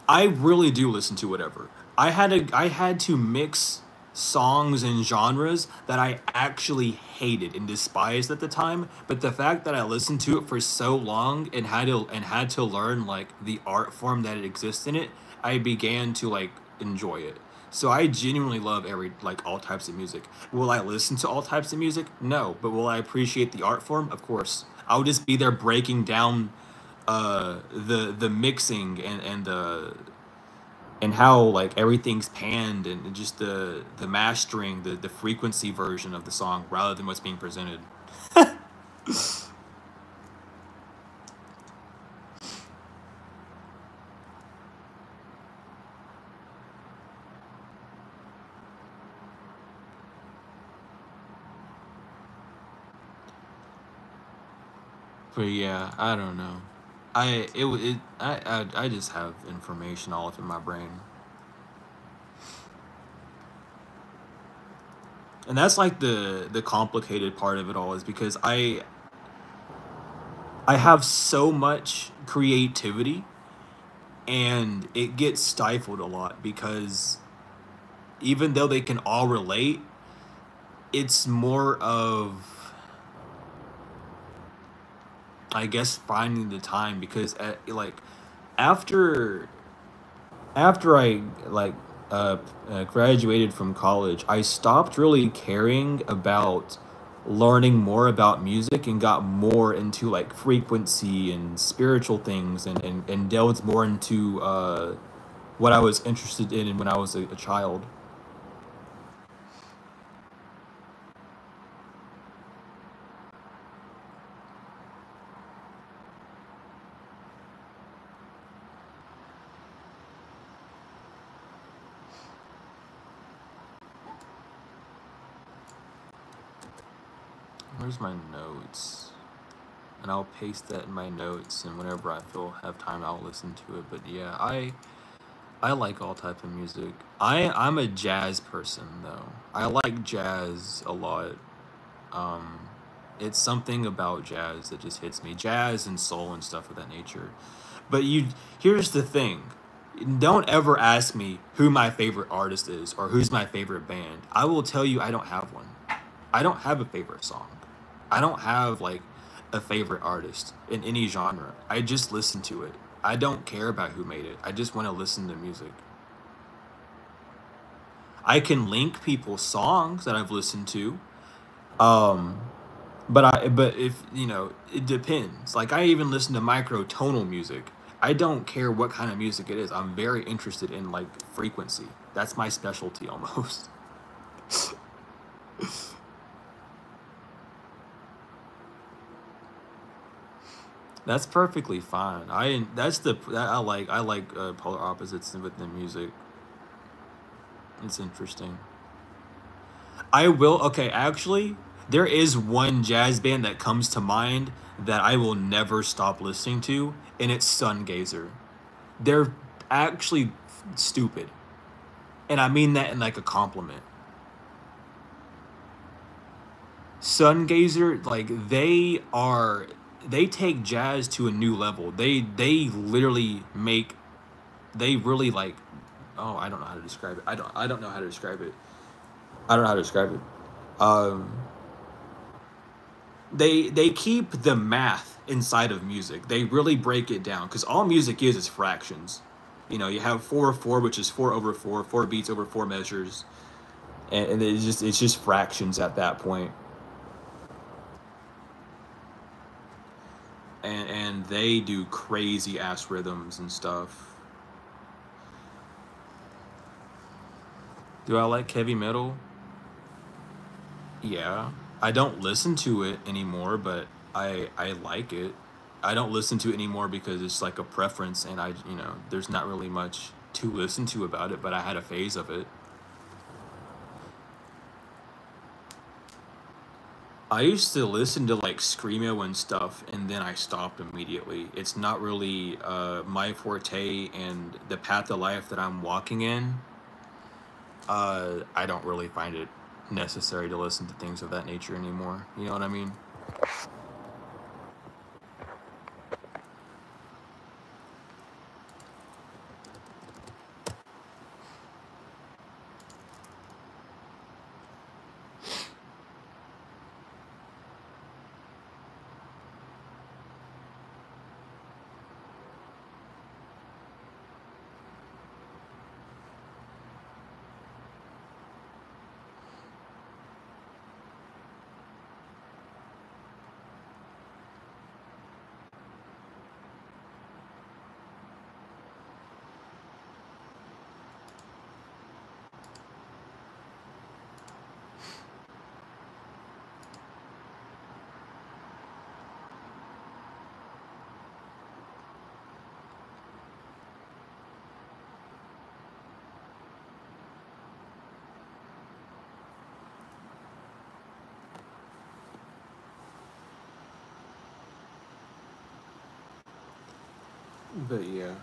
I really do listen to whatever. I had to mix songs and genres that I actually hated and despised at the time, but the fact that I listened to it for so long and had to learn like the art form that it exists in it, I began to like enjoy it. So I genuinely love every like all types of music. Will I listen to all types of music? No, but will I appreciate the art form? Of course. I'll just be there breaking down the mixing and how like everything's panned and just the mastering, the frequency version of the song rather than what's being presented. But yeah, I don't know. I just have information all up in my brain. And that's like the complicated part of it all, is because I have so much creativity and it gets stifled a lot because even though they can all relate, it's more of, I guess, finding the time, because like after I like graduated from college, I stopped really caring about learning more about music and got more into like frequency and spiritual things, and delved more into what I was interested in when I was a child. Where's my notes? And I'll paste that in my notes, and whenever I feel have time, I'll listen to it. But yeah, I like all type of music. I'm a jazz person though. I like jazz a lot. Um, it's something about jazz that just hits me. Jazz and soul and stuff of that nature. But here's the thing. Don't ever ask me who my favorite artist is or who's my favorite band. I will tell you I don't have one. I don't have a favorite song. I don't have like a favorite artist in any genre. I just listen to it. I don't care about who made it. I just want to listen to music. I can link people's songs that I've listened to. Um, but if you know, it depends. Like I even listen to microtonal music. I don't care what kind of music it is. I'm very interested in like frequency. That's my specialty almost. That's perfectly fine. I like polar opposites with the music. It's interesting. I will okay, actually, there is one jazz band that comes to mind that I will never stop listening to, and it's Sungazer. They're actually stupid. And I mean that in like a compliment. Sungazer, like they take jazz to a new level. They literally make they really like oh, I don't know how to describe it. I don't know how to describe it. I don't know how to describe it. Um they keep the math inside of music. They really break it down because all music is fractions. You know, you have 4/4, which is 4/4, 4 beats over 4 measures, and it's just fractions at that point. And they do crazy ass rhythms and stuff. Do I like heavy metal? Yeah. I don't listen to it anymore, but I like it. I don't listen to it anymore because it's like a preference and you know, there's not really much to listen to about it, but I had a phase of it. I used to listen to like screamo and stuff, and then I stopped immediately. It's not really my forte, and the path of life that I'm walking in. I don't really find it necessary to listen to things of that nature anymore. You know what I mean? But yeah.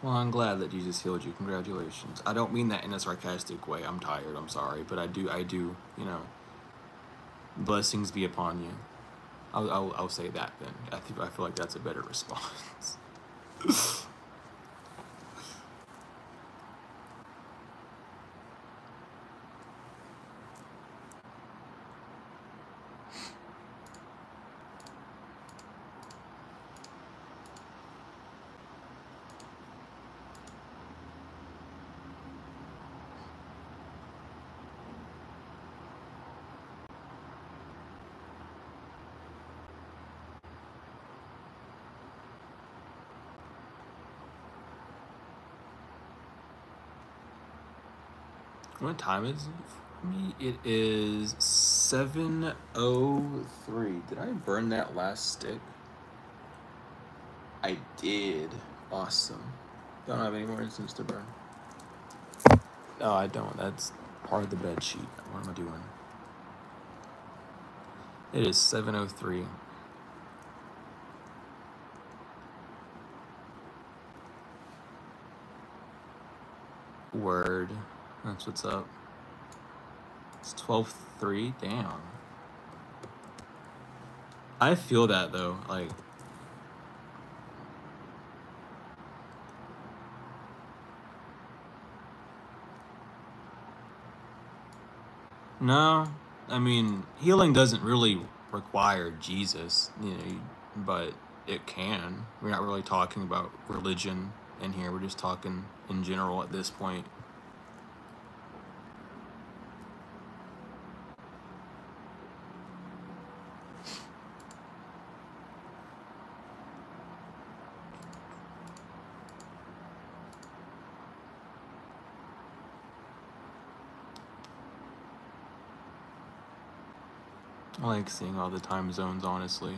Well, I'm glad that Jesus healed you. Congratulations. I don't mean that in a sarcastic way. I'm tired. I'm sorry, but I do. You know, blessings be upon you. I'll say that then. I feel like that's a better response. What time is it for me? It is 7:03. Did I burn that last stick? I did. Awesome. Don't have any more instance to burn. No, I don't. That's part of the bed sheet. What am I doing? It is 7:03. Word. That's what's up. It's 12:03. Damn. I feel that though, like. No, I mean, healing doesn't really require Jesus, you know, but it can. We're not really talking about religion in here. We're just talking in general at this point. I like seeing all the time zones, honestly.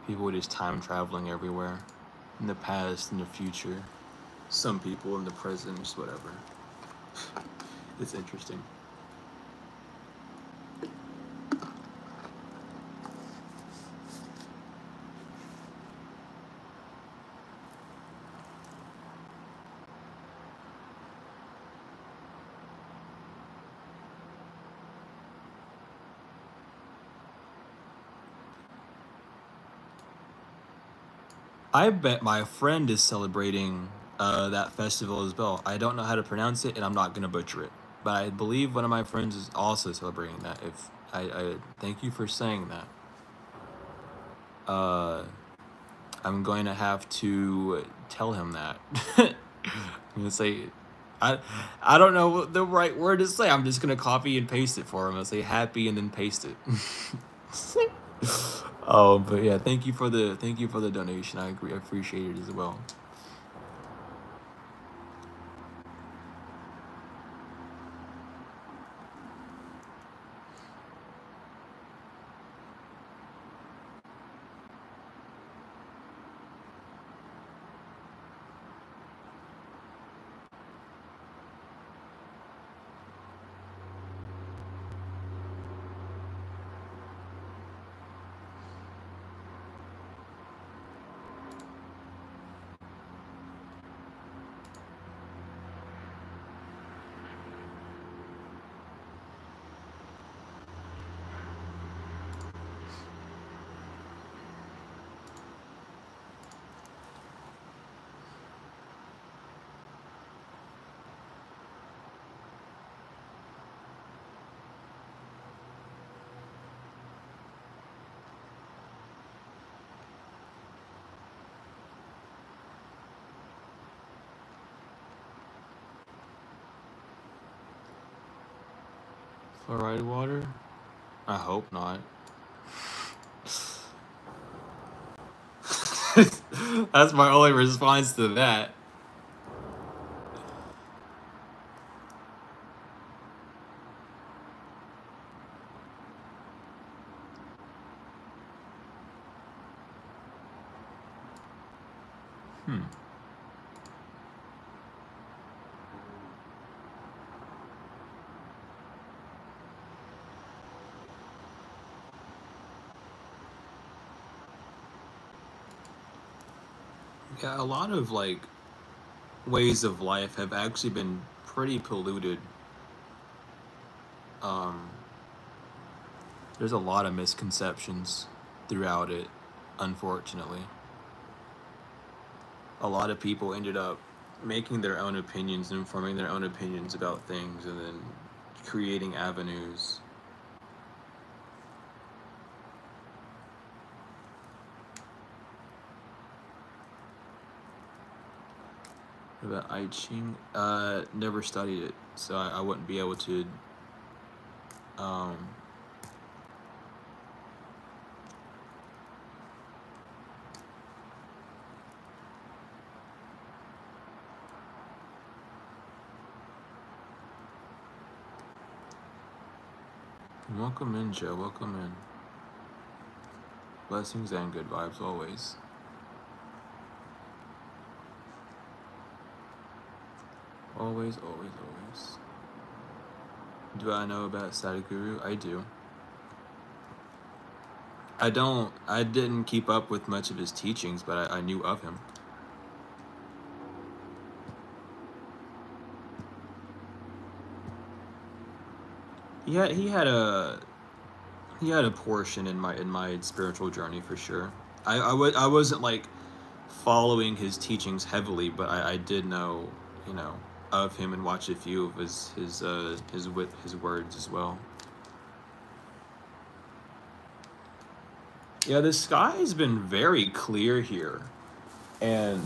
People just time traveling everywhere. In the past, in the future. Some people in the present, just whatever. It's interesting. I bet my friend is celebrating that festival as well. I don't know how to pronounce it, and I'm not gonna butcher it. But I believe one of my friends is also celebrating that. If I thank you for saying that. I'm going to have to tell him that. I'm gonna say, I I don't know what the right word to say. I'm just gonna copy and paste it for him. I'll say happy and then paste it. Oh, but yeah, thank you for the donation. I agree. I appreciate it as well. Fluoride water? I hope not. That's my only response to that. Hmm. Yeah, a lot of like ways of life have actually been pretty polluted. Um, there's a lot of misconceptions throughout it, unfortunately. A lot of people ended up making their own opinions and forming their own opinions about things and then creating avenues. What about I Ching? Never studied it, so I wouldn't be able to um, welcome in, Joe. Welcome in. Blessings and good vibes always. Always, always, always. Do I know about Sadhguru? I do. I didn't keep up with much of his teachings, but I knew of him. Yeah, he had a he had a portion in my spiritual journey for sure. I wasn't like following his teachings heavily, but I did know, you know, of him and watch a few of his words as well. Yeah, the sky has been very clear here, and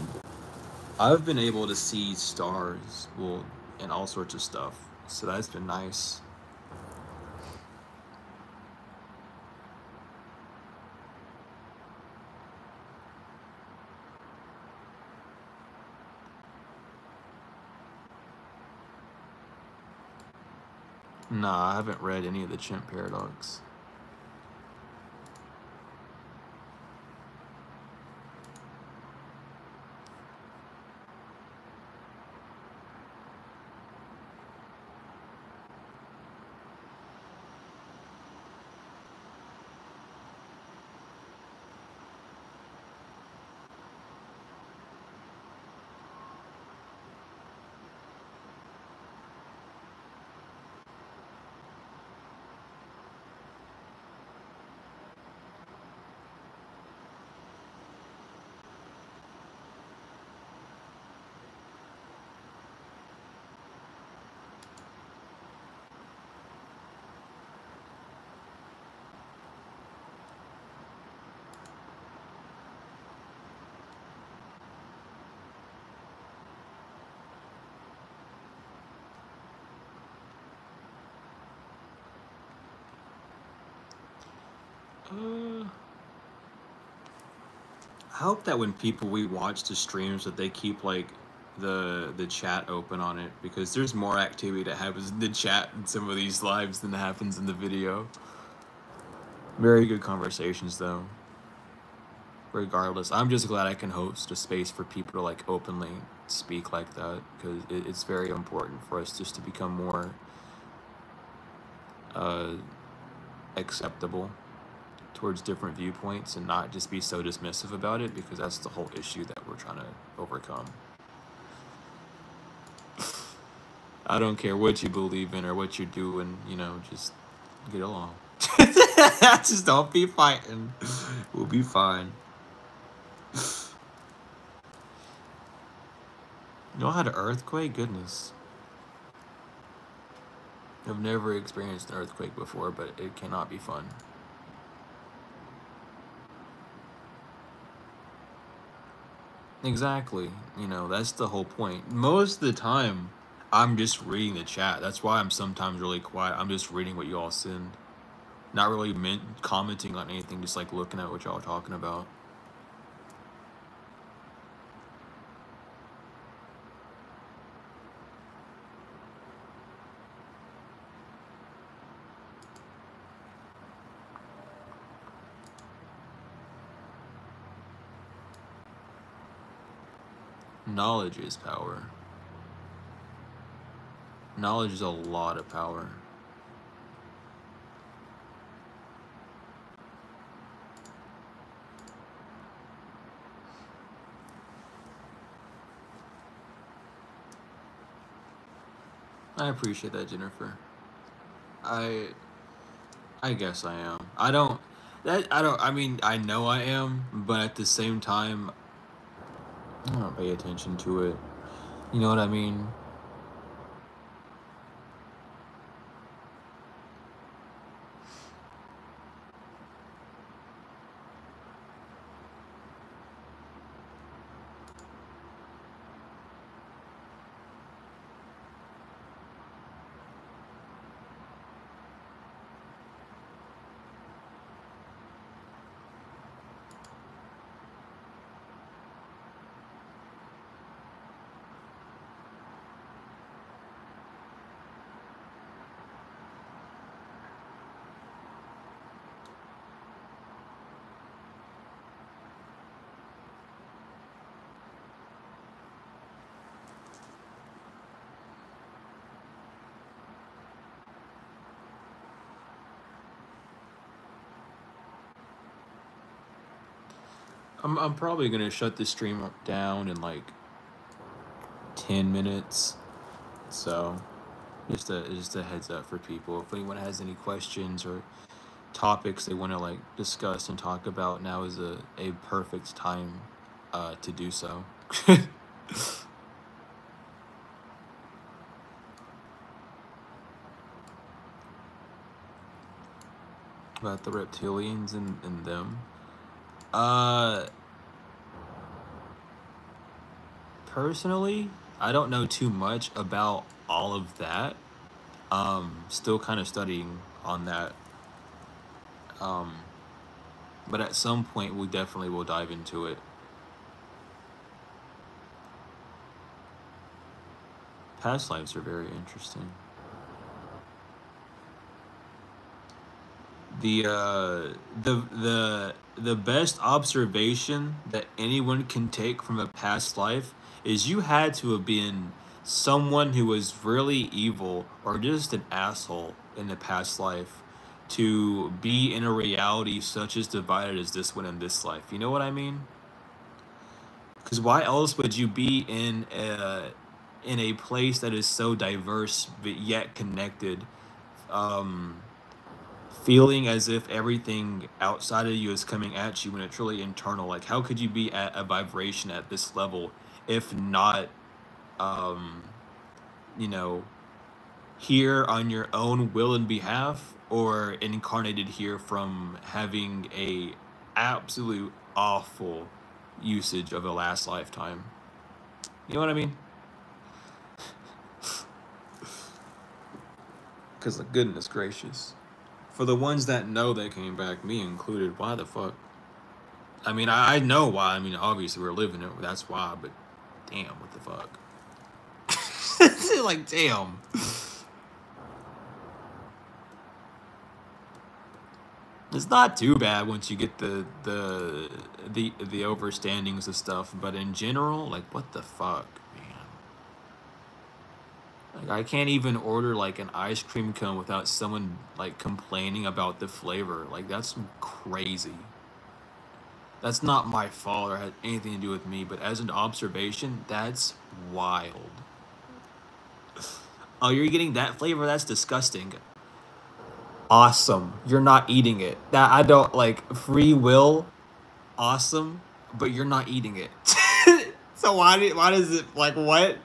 I've been able to see stars, well, and all sorts of stuff. So that's been nice. Nah, I haven't read any of the Chimp Paradox. I hope that when we watch the streams that they keep like the chat open on it, because there's more activity that happens in the chat in some of these lives than happens in the video. Very good conversations though. Regardless, I'm just glad I can host a space for people to like openly speak like that, because it's very important for us just to become more acceptable towards different viewpoints and not just be so dismissive about it, because that's the whole issue that we're trying to overcome. I don't care what you believe in or what you're doing, you know, just get along. Just don't be fighting. We'll be fine. You know, I had an earthquake? Goodness. I've never experienced an earthquake before, but it cannot be fun. Exactly. You know, that's the whole point. Most of the time, I'm just reading the chat. That's why I'm sometimes really quiet. I'm just reading what you all send. Not really commenting on anything, just like looking at what y'all are talking about. Knowledge is power. Knowledge is a lot of power. I appreciate that, Jennifer. I guess I am. I mean, I know I am, but at the same time, I don't pay attention to it. You know what I mean? I'm probably gonna shut this stream down in like 10 minutes. So just a heads up for people. If anyone has any questions or topics they want to like discuss and talk about, now is a perfect time to do so. About the reptilians and them. Personally, I don't know too much about all of that. Still kind of studying on that. But at some point we definitely will dive into it. Past lives are very interesting. The best observation that anyone can take from a past life is you had to have been someone who was really evil or just an asshole in the past life to be in a reality such as divided as this one in this life. You know what I mean? Because why else would you be in a place that is so diverse but yet connected? Feeling as if everything outside of you is coming at you when it's really internal. Like, how could you be at a vibration at this level if not, um, you know, here on your own will and behalf, or incarnated here from having a absolute awful usage of a last lifetime? You know what I mean? Because, like, goodness gracious. For the ones that know they came back, me included, why the fuck? I mean, I know why. I mean, obviously we're living it. That's why. But damn, what the fuck? Like, damn. It's not too bad once you get the overstandings of stuff. But in general, like, what the fuck, man? Like, I can't even order like an ice cream cone without someone like complaining about the flavor. Like, that's crazy. That's not my fault or had anything to do with me, but as an observation, that's wild. Oh, you're getting that flavor? That's disgusting. Awesome. You're not eating it. That I don't like free will. Awesome, but you're not eating it. So why does it like what?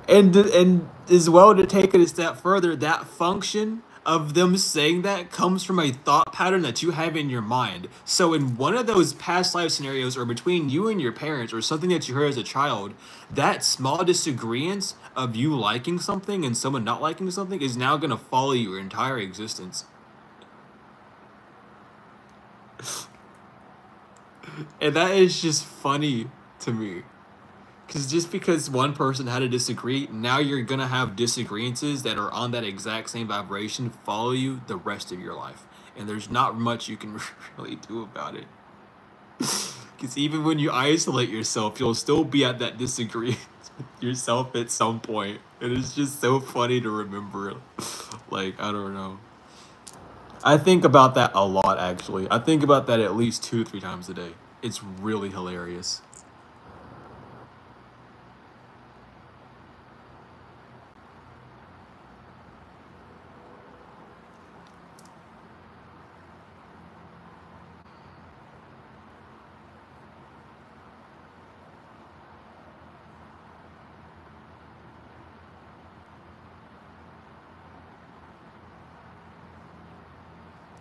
And as well, to take it a step further, that function of them saying that comes from a thought pattern that you have in your mind. So in one of those past life scenarios, or between you and your parents, or something that you heard as a child, that small disagreement of you liking something and someone not liking something is now going to follow your entire existence. And that is just funny to me. Because just because one person had to disagree, now you're going to have disagreements that are on that exact same vibration follow you the rest of your life. And there's not much you can really do about it. Because even when you isolate yourself, you'll still be at that disagreement with yourself at some point. And it's just so funny to remember. Like, I don't know. I think about that a lot, actually. I think about that at least 2-3 times a day. It's really hilarious.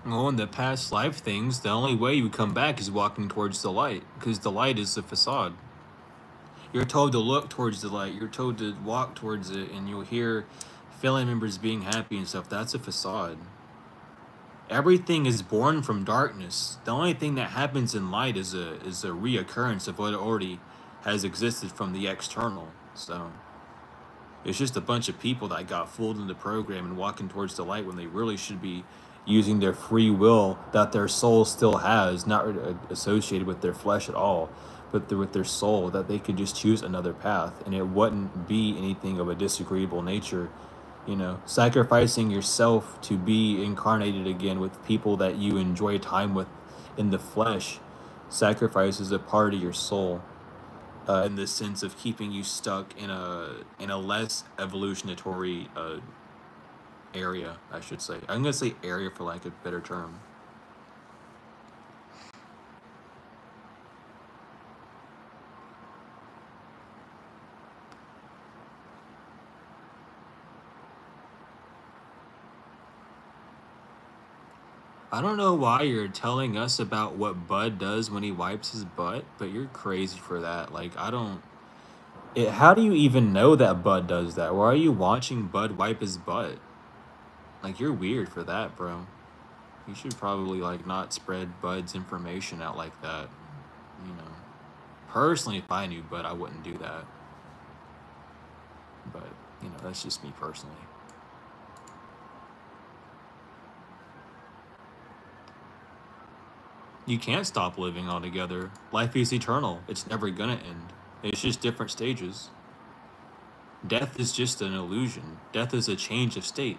Well, in the past life things, the only way you would come back is walking towards the light, because the light is the facade. You're told to look towards the light, you're told to walk towards it, and you'll hear family members being happy and stuff. That's a facade. Everything is born from darkness. The only thing that happens in light is a reoccurrence of what already has existed from the external. So it's just a bunch of people that got fooled in the program and walking towards the light when they really should be using their free will that their soul still has, not associated with their flesh at all, but with their soul, that they could just choose another path and it wouldn't be anything of a disagreeable nature. You know, sacrificing yourself to be incarnated again with people that you enjoy time with in the flesh sacrifices a part of your soul, in the sense of keeping you stuck in a less evolutionary area, I should say. I'm gonna say area for like a better term. I don't know why you're telling us about what Bud does when he wipes his butt, but you're crazy for that. Like, I don't. How do you even know that Bud does that? Why are you watching Bud wipe his butt? Like, you're weird for that, bro. You should probably, like, not spread Bud's information out like that. You know. Personally, if I knew Bud, I wouldn't do that. But, you know, that's just me personally. You can't stop living altogether. Life is eternal. It's never gonna end. It's just different stages. Death is just an illusion. Death is a change of state.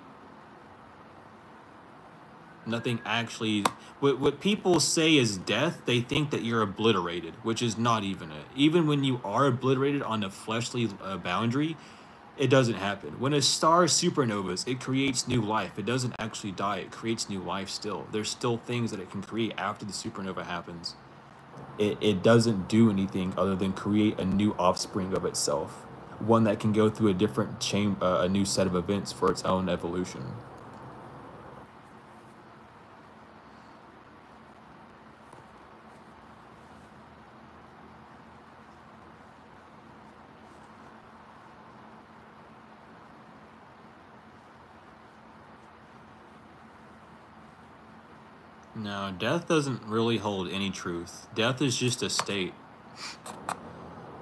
Nothing actually. What people say is death, they think that you're obliterated, which is not even it. Even when you are obliterated on a fleshly boundary, it doesn't happen. When a star supernovas, it creates new life. It doesn't actually die, it creates new life still. There's still things that it can create after the supernova happens. It doesn't do anything other than create a new offspring of itself. One that can go through a different chain, a new set of events for its own evolution. No, death doesn't really hold any truth. Death is just a state.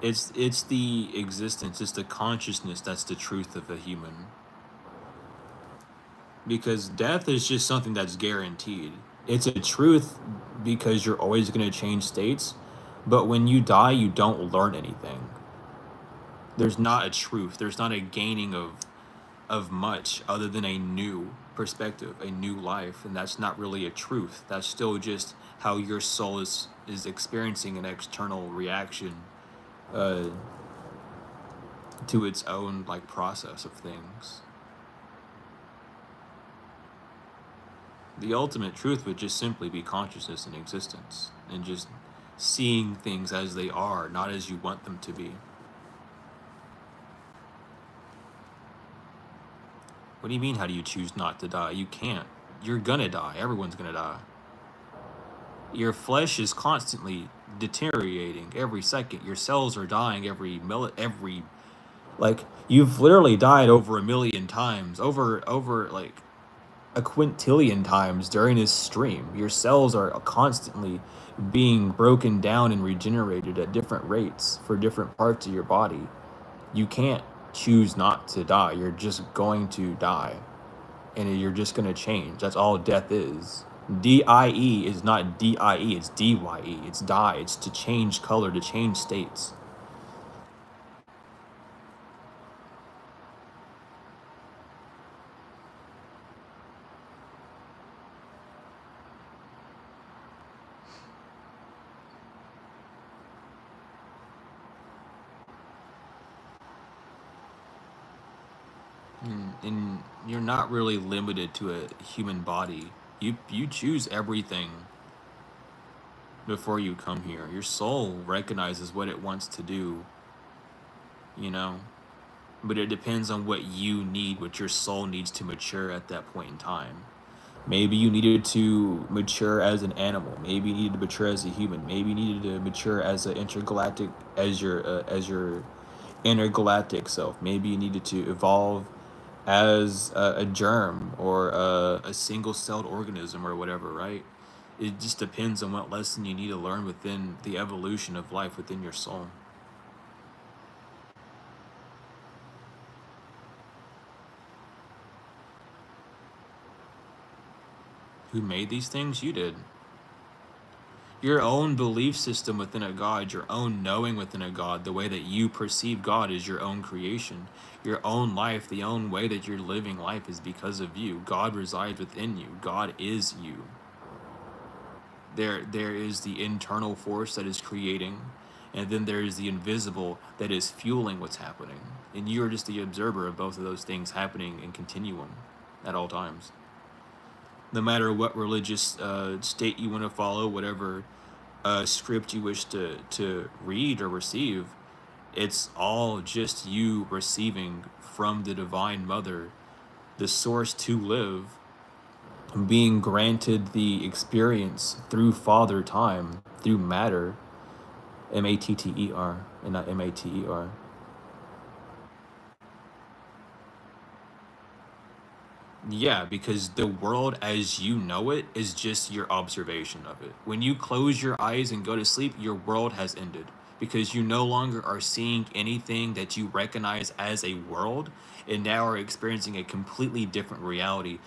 It's the existence, it's the consciousness that's the truth of a human. Because death is just something that's guaranteed. It's a truth because you're always going to change states, but when you die, you don't learn anything. There's not a truth. There's not a gaining of much other than a new perspective, a new life, and that's not really a truth. That's still just how your soul is experiencing an external reaction uh, to its own like process of things. The ultimate truth would just simply be consciousness and existence, and just seeing things as they are, not as you want them to be. What do you mean, how do you choose not to die? You can't. You're gonna die. Everyone's gonna die. Your flesh is constantly deteriorating every second. Your cells are dying every like you've literally died over a million times, over like a quintillion times during this stream. Your cells are constantly being broken down and regenerated at different rates for different parts of your body. You can't choose not to die. You're just going to die. And you're just going to change. That's all death is. DIE is not DIE, it's DYE. It's die. It's to change color, to change states. And you're not really limited to a human body. You choose everything before you come here. Your soul recognizes what it wants to do, you know? But it depends on what you need, what your soul needs to mature at that point in time. Maybe you needed to mature as an animal. Maybe you needed to mature as a human. Maybe you needed to mature as an intergalactic, as your intergalactic self. Maybe you needed to evolve as a germ or a single-celled organism or whatever, right? It just depends on what lesson you need to learn within the evolution of life within your soul. Who made these things? You did. Your own belief system within a God, your own knowing within a God, the way that you perceive God is your own creation. Your own life, the own way that you're living life is because of you. God resides within you. God is you. There is the internal force that is creating, and then there is the invisible that is fueling what's happening. And you are just the observer of both of those things happening in continuum. at all times. No matter what religious state you want to follow, whatever script you wish to read or receive, it's all just you receiving from the Divine Mother, the source to live, being granted the experience through Father Time, through matter, Matter, and not Mater. Yeah, because the world as you know it is just your observation of it. When you close your eyes and go to sleep, your world has ended because you no longer are seeing anything that you recognize as a world and now are experiencing a completely different reality.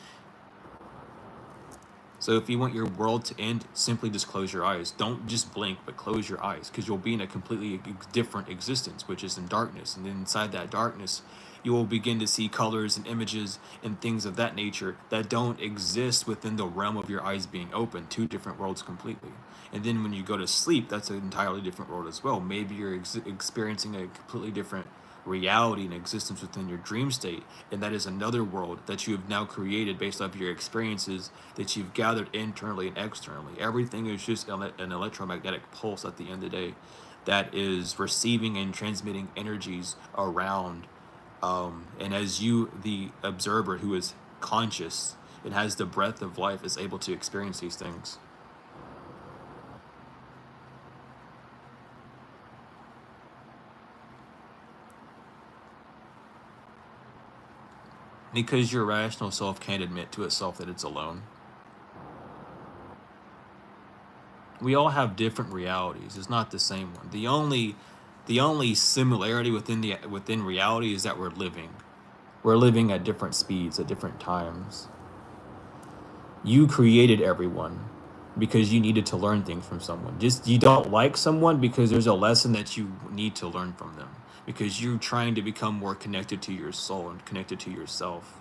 So if you want your world to end, simply just close your eyes. Don't just blink, but close your eyes because you'll be in a completely different existence, which is in darkness. And then inside that darkness, you will begin to see colors and images and things of that nature that don't exist within the realm of your eyes being open. Two different worlds completely. And then when you go to sleep, that's an entirely different world as well. Maybe you're experiencing a completely different reality and existence within your dream state, and that is another world that you have now created based off your experiences that you've gathered internally and externally. Everything is just an electromagnetic pulse at the end of the day that is receiving and transmitting energies around, and as you, the observer who is conscious and has the breath of life, is able to experience these things. Because your rational self can't admit to itself that it's alone. We all have different realities. It's not the same one. The only similarity within reality is that we're living. We're living at different speeds at different times. You created everyone because you needed to learn things from someone. Just you don't like someone because there's a lesson that you need to learn from them. Because you're trying to become more connected to your soul and connected to yourself.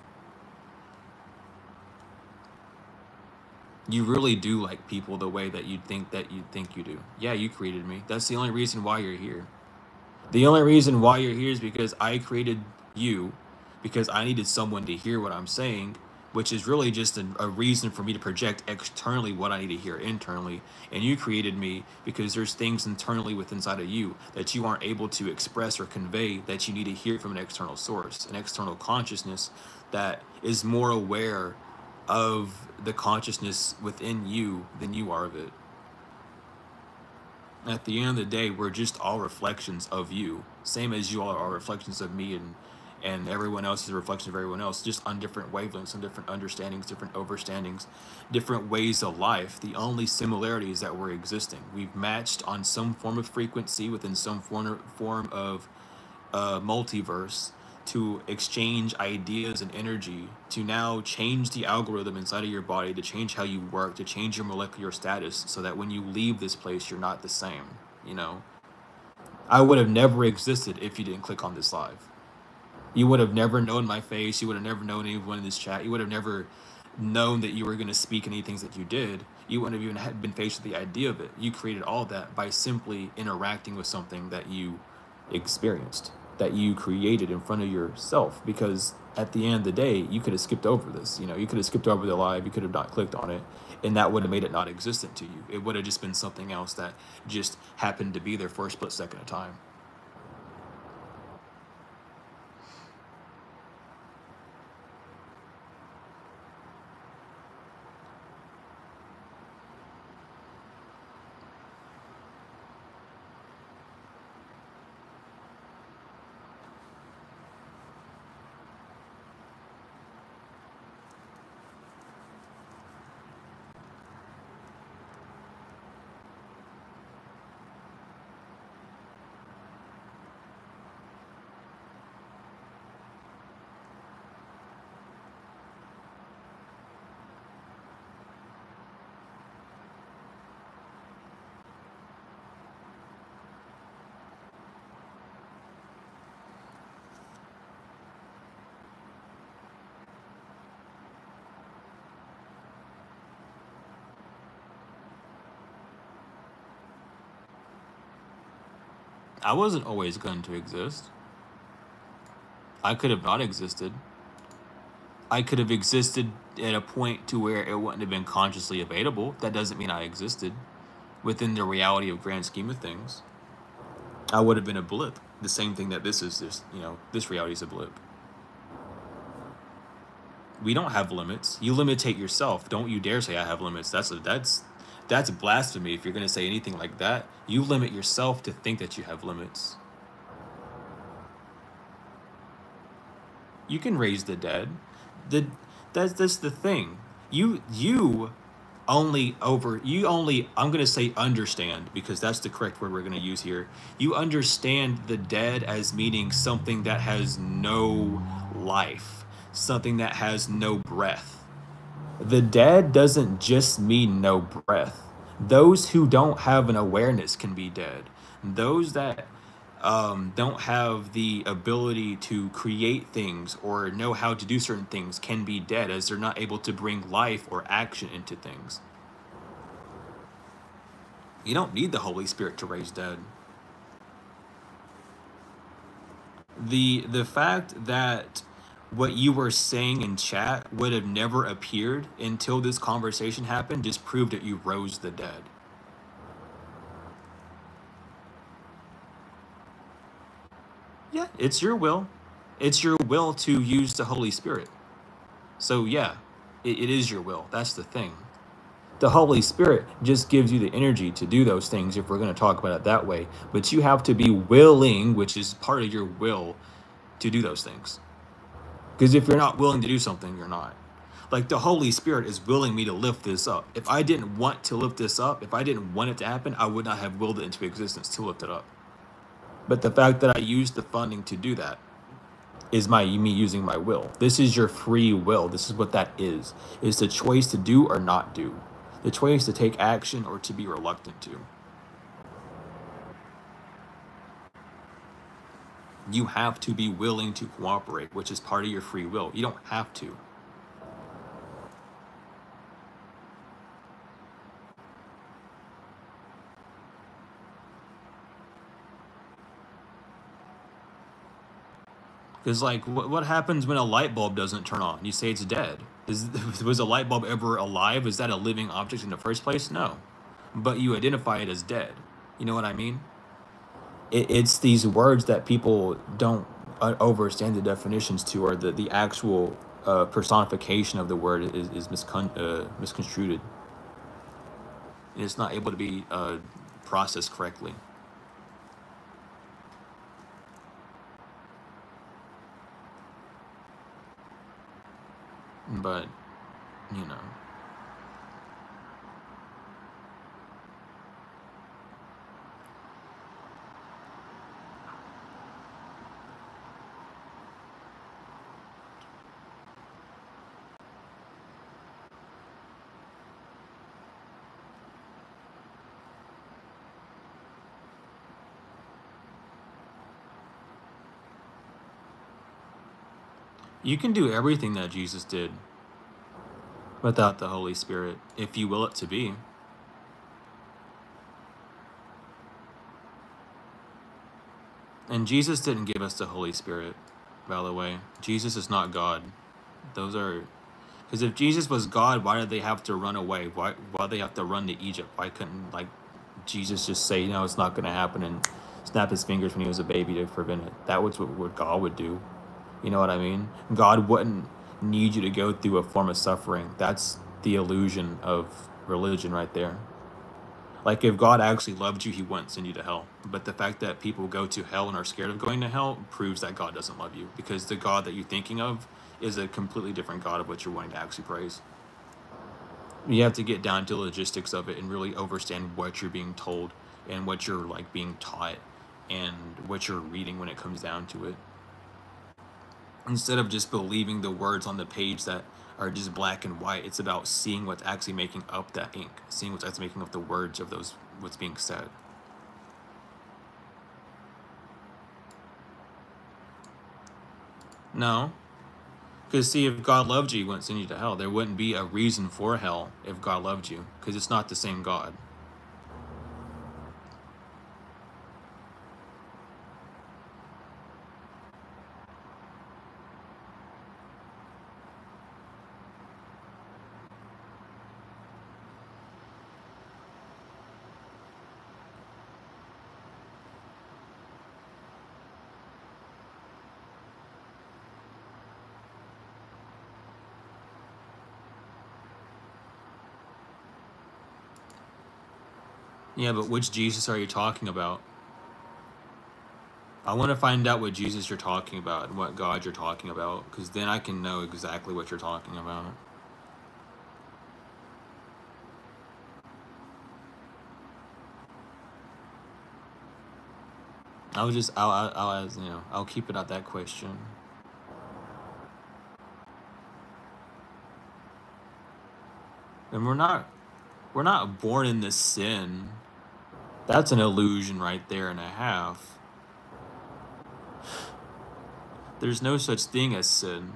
You really do like people the way that you think you do. Yeah, you created me. That's the only reason why you're here. The only reason why you're here is because I created you, because I needed someone to hear what I'm saying, which is really just a reason for me to project externally what I need to hear internally. And you created me because there's things internally within inside of you that you aren't able to express or convey that you need to hear from an external source, an external consciousness that is more aware of the consciousness within you than you are of it. At the end of the day, we're just all reflections of you, same as you all are reflections of me, and everyone else is a reflection of everyone else, just on different wavelengths and different understandings, different overstandings, different ways of life. The only similarity is that we're existing. We've matched on some form of frequency within some form of multiverse to exchange ideas and energy to now change the algorithm inside of your body, to change how you work, to change your molecular status so that when you leave this place you're not the same. you know I would have never existed if you didn't click on this live. You would have never known my face. You would have never known anyone in this chat. You would have never known that you were going to speak any things that you did. You wouldn't have even been faced with the idea of it. You created all that by simply interacting with something that you experienced, that you created in front of yourself. Because at the end of the day, you could have skipped over this. You could have skipped over the live. You could have not clicked on it, and that would have made it not existent to you. It would have just been something else that just happened to be there for a split second of time. I wasn't always going to exist. I could have not existed. I could have existed at a point to where it wouldn't have been consciously available. That doesn't mean I existed within the reality of grand scheme of things. I would have been a blip. The same thing that this is. This, you know, this reality is a blip. We don't have limits. You limitate yourself. Don't you dare say I have limits. That's blasphemy. If you're gonna say anything like that, you limit yourself to think that you have limits. You can raise the dead. That's the thing. You only I'm gonna say understand, because that's the correct word we're gonna use here. You understand the dead as meaning something that has no life, something that has no breath. The dead doesn't just mean no breath. Those who don't have an awareness can be dead. Those that don't have the ability to create things or know how to do certain things can be dead, as they're not able to bring life or action into things. You don't need the Holy Spirit to raise dead. The fact that what you were saying in chat would have never appeared until this conversation happened just proved that you rose the dead. Yeah, it's your will. It's your will to use the Holy Spirit. So yeah, it is your will. That's the thing. The Holy Spirit just gives you the energy to do those things, if we're going to talk about it that way. But you have to be willing, which is part of your will, to do those things. Because if you're not willing to do something, you're not. Like, the Holy Spirit is willing me to lift this up. If I didn't want to lift this up, if I didn't want it to happen, I would not have willed it into existence to lift it up. But the fact that I used the funding to do that is me using my will. This is your free will. This is what that is. It's the choice to do or not do. The choice to take action or to be reluctant to. You have to be willing to cooperate, which is part of your free will. You don't have to. Because, like, what happens when a light bulb doesn't turn on? You say it's dead. Was a light bulb ever alive? Is that a living object in the first place? No. But you identify it as dead. You know what I mean? It's these words that people don't understand the definitions to, or the actual personification of the word is misconstrued. And it's not able to be processed correctly. But, you know. You can do everything that Jesus did without the Holy Spirit, if you will it to be. And Jesus didn't give us the Holy Spirit, by the way. Jesus is not God. Those are... Because if Jesus was God, why did they have to run away? Why did they have to run to Egypt? Why couldn't, like, Jesus just say, no, it's not going to happen, and snap his fingers when he was a baby to prevent it? That was what God would do. You know what I mean? God wouldn't need you to go through a form of suffering. That's the illusion of religion right there. Like, if God actually loved you, he wouldn't send you to hell. But the fact that people go to hell and are scared of going to hell proves that God doesn't love you, because the God that you're thinking of is a completely different God of what you're wanting to actually praise. You have to get down to the logistics of it and really understand what you're being told and what you're, like, being taught and what you're reading when it comes down to it. Instead of just believing the words on the page that are just black and white, it's about seeing what's actually making up that ink, seeing what's actually making up the words of those, what's being said. No. Because, see, if God loved you, he wouldn't send you to hell. There wouldn't be a reason for hell if God loved you, because it's not the same God. Yeah, but which Jesus are you talking about? I want to find out what Jesus you're talking about and what God you're talking about, because then I can know exactly what you're talking about. I'll keep it at that question. And we're not born in this sin. That's an illusion right there and a half. There's no such thing as sin.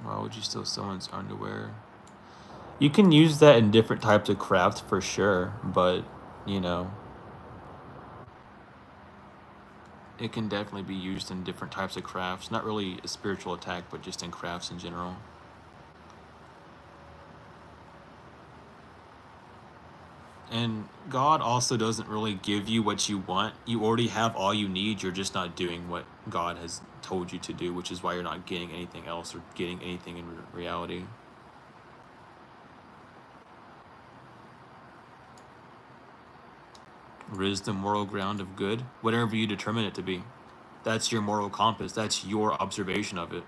Why would you steal someone's underwear? You can use that in different types of crafts for sure, but you know, it can definitely be used in different types of crafts. Not really a spiritual attack, but just in crafts in general. And God also doesn't really give you what you want. You already have all you need. You're just not doing what God has told you to do, which is why you're not getting anything else or getting anything in reality. Wisdom, moral ground of good, whatever you determine it to be. That's your moral compass. That's your observation of it.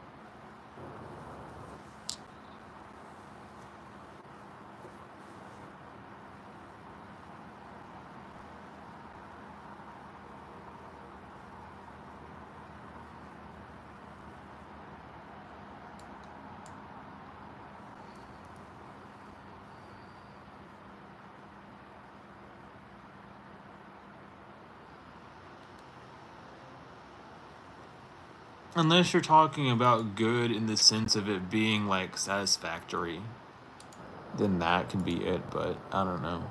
Unless you're talking about good in the sense of it being like satisfactory, then that can be it, but I don't know.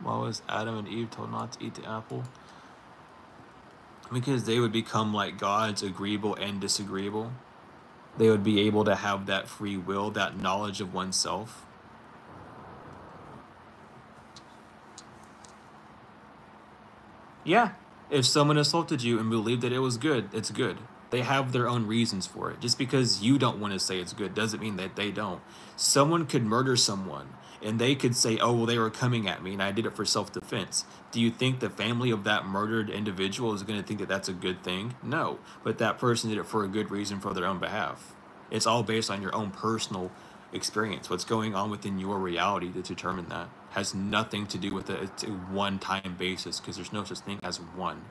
Why was Adam and Eve told not to eat the apple? Because they would become like gods, agreeable and disagreeable. They would be able to have that free will, that knowledge of oneself. Yeah, if someone assaulted you and believed that it was good, it's good. They have their own reasons for it. Just because you don't want to say it's good doesn't mean that they don't. Someone could murder someone and they could say, oh, well, they were coming at me and I did it for self defense. Do you think the family of that murdered individual is going to think that that's a good thing? No, but that person did it for a good reason for their own behalf. It's all based on your own personal experience. What's going on within your reality to determine that has nothing to do with a one-time basis, because there's no such thing as one.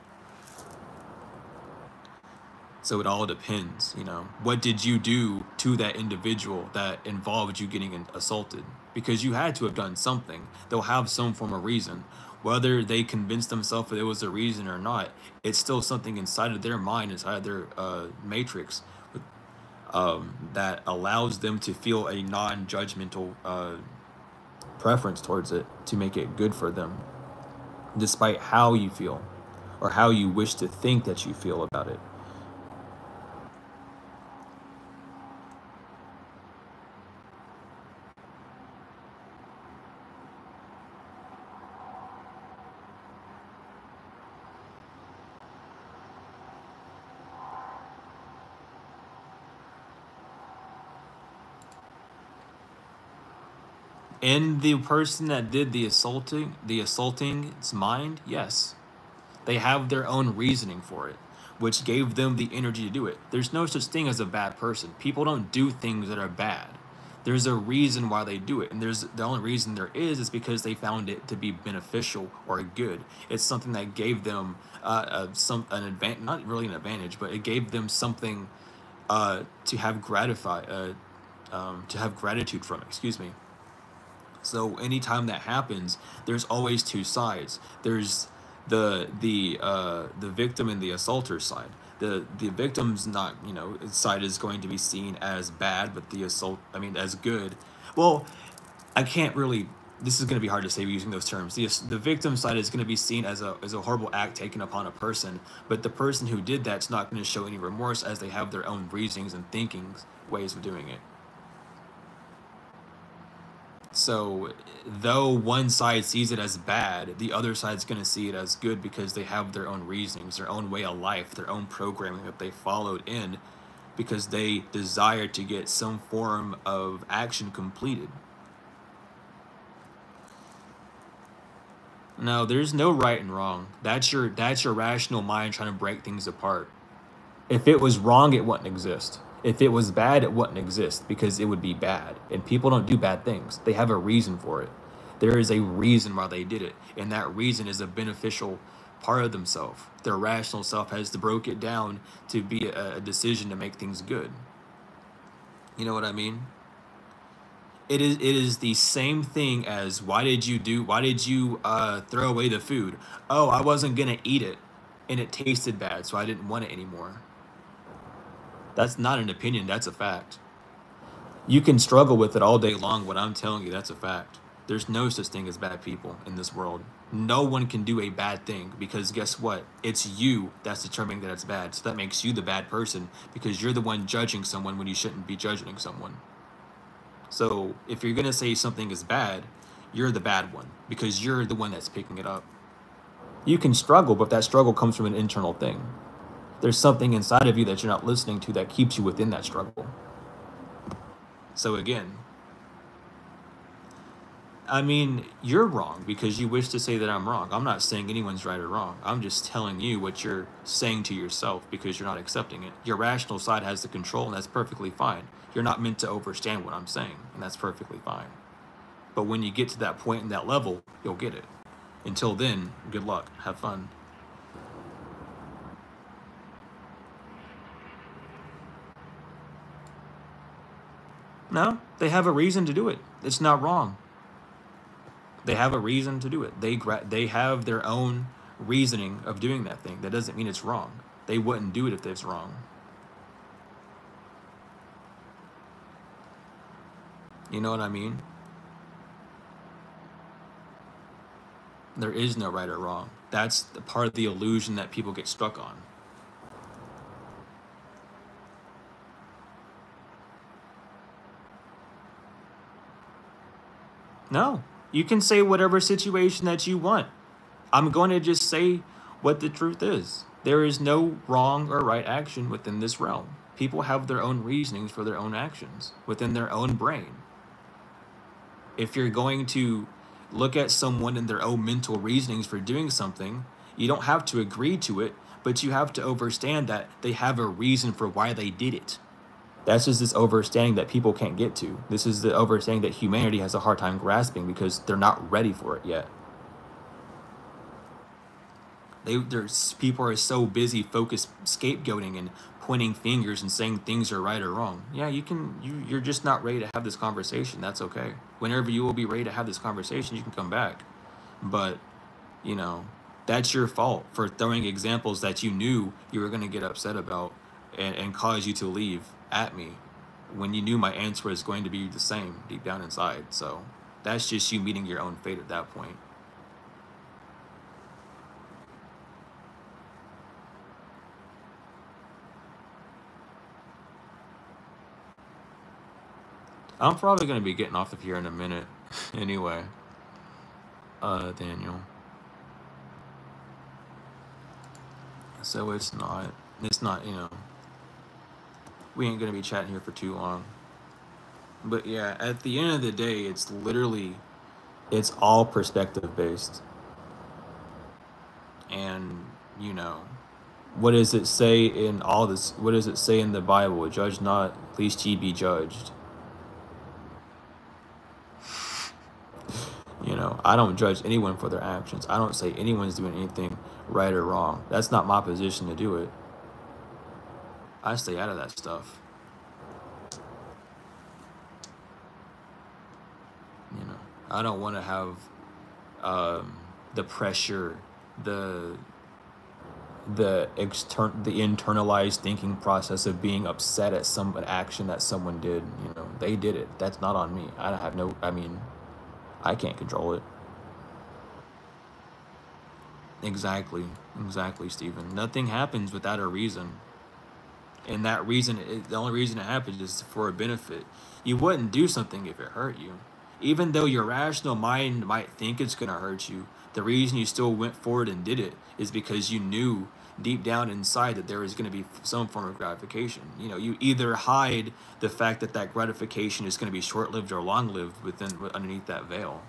So it all depends, you know. What did you do to that individual that involved you getting assaulted? Because you had to have done something. They'll have some form of reason. Whether they convinced themselves that it was a reason or not, it's still something inside of their mind, inside of their matrix, that allows them to feel a non-judgmental preference towards it to make it good for them, despite how you feel or how you wish to think that you feel about it. In the person that did the assaulting's mind, yes, they have their own reasoning for it, which gave them the energy to do it. There's no such thing as a bad person. People don't do things that are bad. There's a reason why they do it, and there's the only reason there is because they found it to be beneficial or good. It's something that gave them an advantage, not really an advantage, but it gave them something to have to have gratitude from. Excuse me. So anytime that happens, there's always two sides. There's the victim and the assaulter side. the victim's not, you know, side is going to be seen as bad, but the assault, I mean, as good. Well, I can't really. This is going to be hard to say using those terms. The victim side is going to be seen as a horrible act taken upon a person, but the person who did that's not going to show any remorse, as they have their own reasonings and thinkings, ways of doing it. So, though one side sees it as bad, the other side's going to see it as good because they have their own reasonings, their own way of life, their own programming that they followed in because they desire to get some form of action completed. No, there's no right and wrong. That's your rational mind trying to break things apart. If it was wrong, it wouldn't exist. If it was bad, it wouldn't exist because it would be bad. And people don't do bad things. They have a reason for it. There is a reason why they did it, and that reason is a beneficial part of themselves. Their rational self has to broke it down to be a decision to make things good. You know what I mean? It is the same thing as why did you throw away the food? Oh, I wasn't gonna eat it, and it tasted bad, so I didn't want it anymore. That's not an opinion, that's a fact. You can struggle with it all day long. What I'm telling you, that's a fact. There's no such thing as bad people in this world. No one can do a bad thing because guess what? It's you that's determining that it's bad. So that makes you the bad person because you're the one judging someone when you shouldn't be judging someone. So if you're going to say something is bad, you're the bad one because you're the one that's picking it up. You can struggle, but that struggle comes from an internal thing. There's something inside of you that you're not listening to that keeps you within that struggle. So again, I mean, you're wrong because you wish to say that I'm wrong. I'm not saying anyone's right or wrong. I'm just telling you what you're saying to yourself because you're not accepting it. Your rational side has the control, and that's perfectly fine. You're not meant to understand what I'm saying, and that's perfectly fine. But when you get to that point and that level, you'll get it. Until then, good luck. Have fun. No, they have a reason to do it. It's not wrong. They have a reason to do it. They have their own reasoning of doing that thing. That doesn't mean it's wrong. They wouldn't do it if it's wrong. You know what I mean? There is no right or wrong. That's the part of the illusion that people get stuck on. No, you can say whatever situation that you want. I'm going to just say what the truth is. There is no wrong or right action within this realm. People have their own reasonings for their own actions within their own brain. If you're going to look at someone and their own mental reasonings for doing something, you don't have to agree to it, but you have to understand that they have a reason for why they did it. That's just this understanding that people can't get to. This is the understanding that humanity has a hard time grasping because they're not ready for it yet. There's people are so busy focused scapegoating and pointing fingers and saying things are right or wrong. Yeah, you're just not ready to have this conversation. That's okay. Whenever you will be ready to have this conversation, you can come back. But, you know, that's your fault for throwing examples that you knew you were going to get upset about and cause you to leave at me when you knew my answer was going to be the same deep down inside. So that's just you meeting your own fate at that point. I'm probably going to be getting off of here in a minute anyway, Daniel. So it's not, you know, we ain't going to be chatting here for too long. But yeah, at the end of the day, it's all perspective based. And, you know, what does it say in all this? What does it say in the Bible? Judge not, lest ye be judged. You know, I don't judge anyone for their actions. I don't say anyone's doing anything right or wrong. That's not my position to do it. I stay out of that stuff. You know, I don't want to have the pressure, the the internalized thinking process of being upset at an action that someone did. You know, they did it. That's not on me. I have no. I mean, I can't control it. Exactly. Exactly, Stephen. Nothing happens without a reason. And that reason, the only reason it happens is for a benefit. You wouldn't do something if it hurt you. Even though your rational mind might think it's going to hurt you, the reason you still went forward and did it is because you knew deep down inside that there was going to be some form of gratification. You know, you either hide the fact that that gratification is going to be short-lived or long-lived underneath that veil.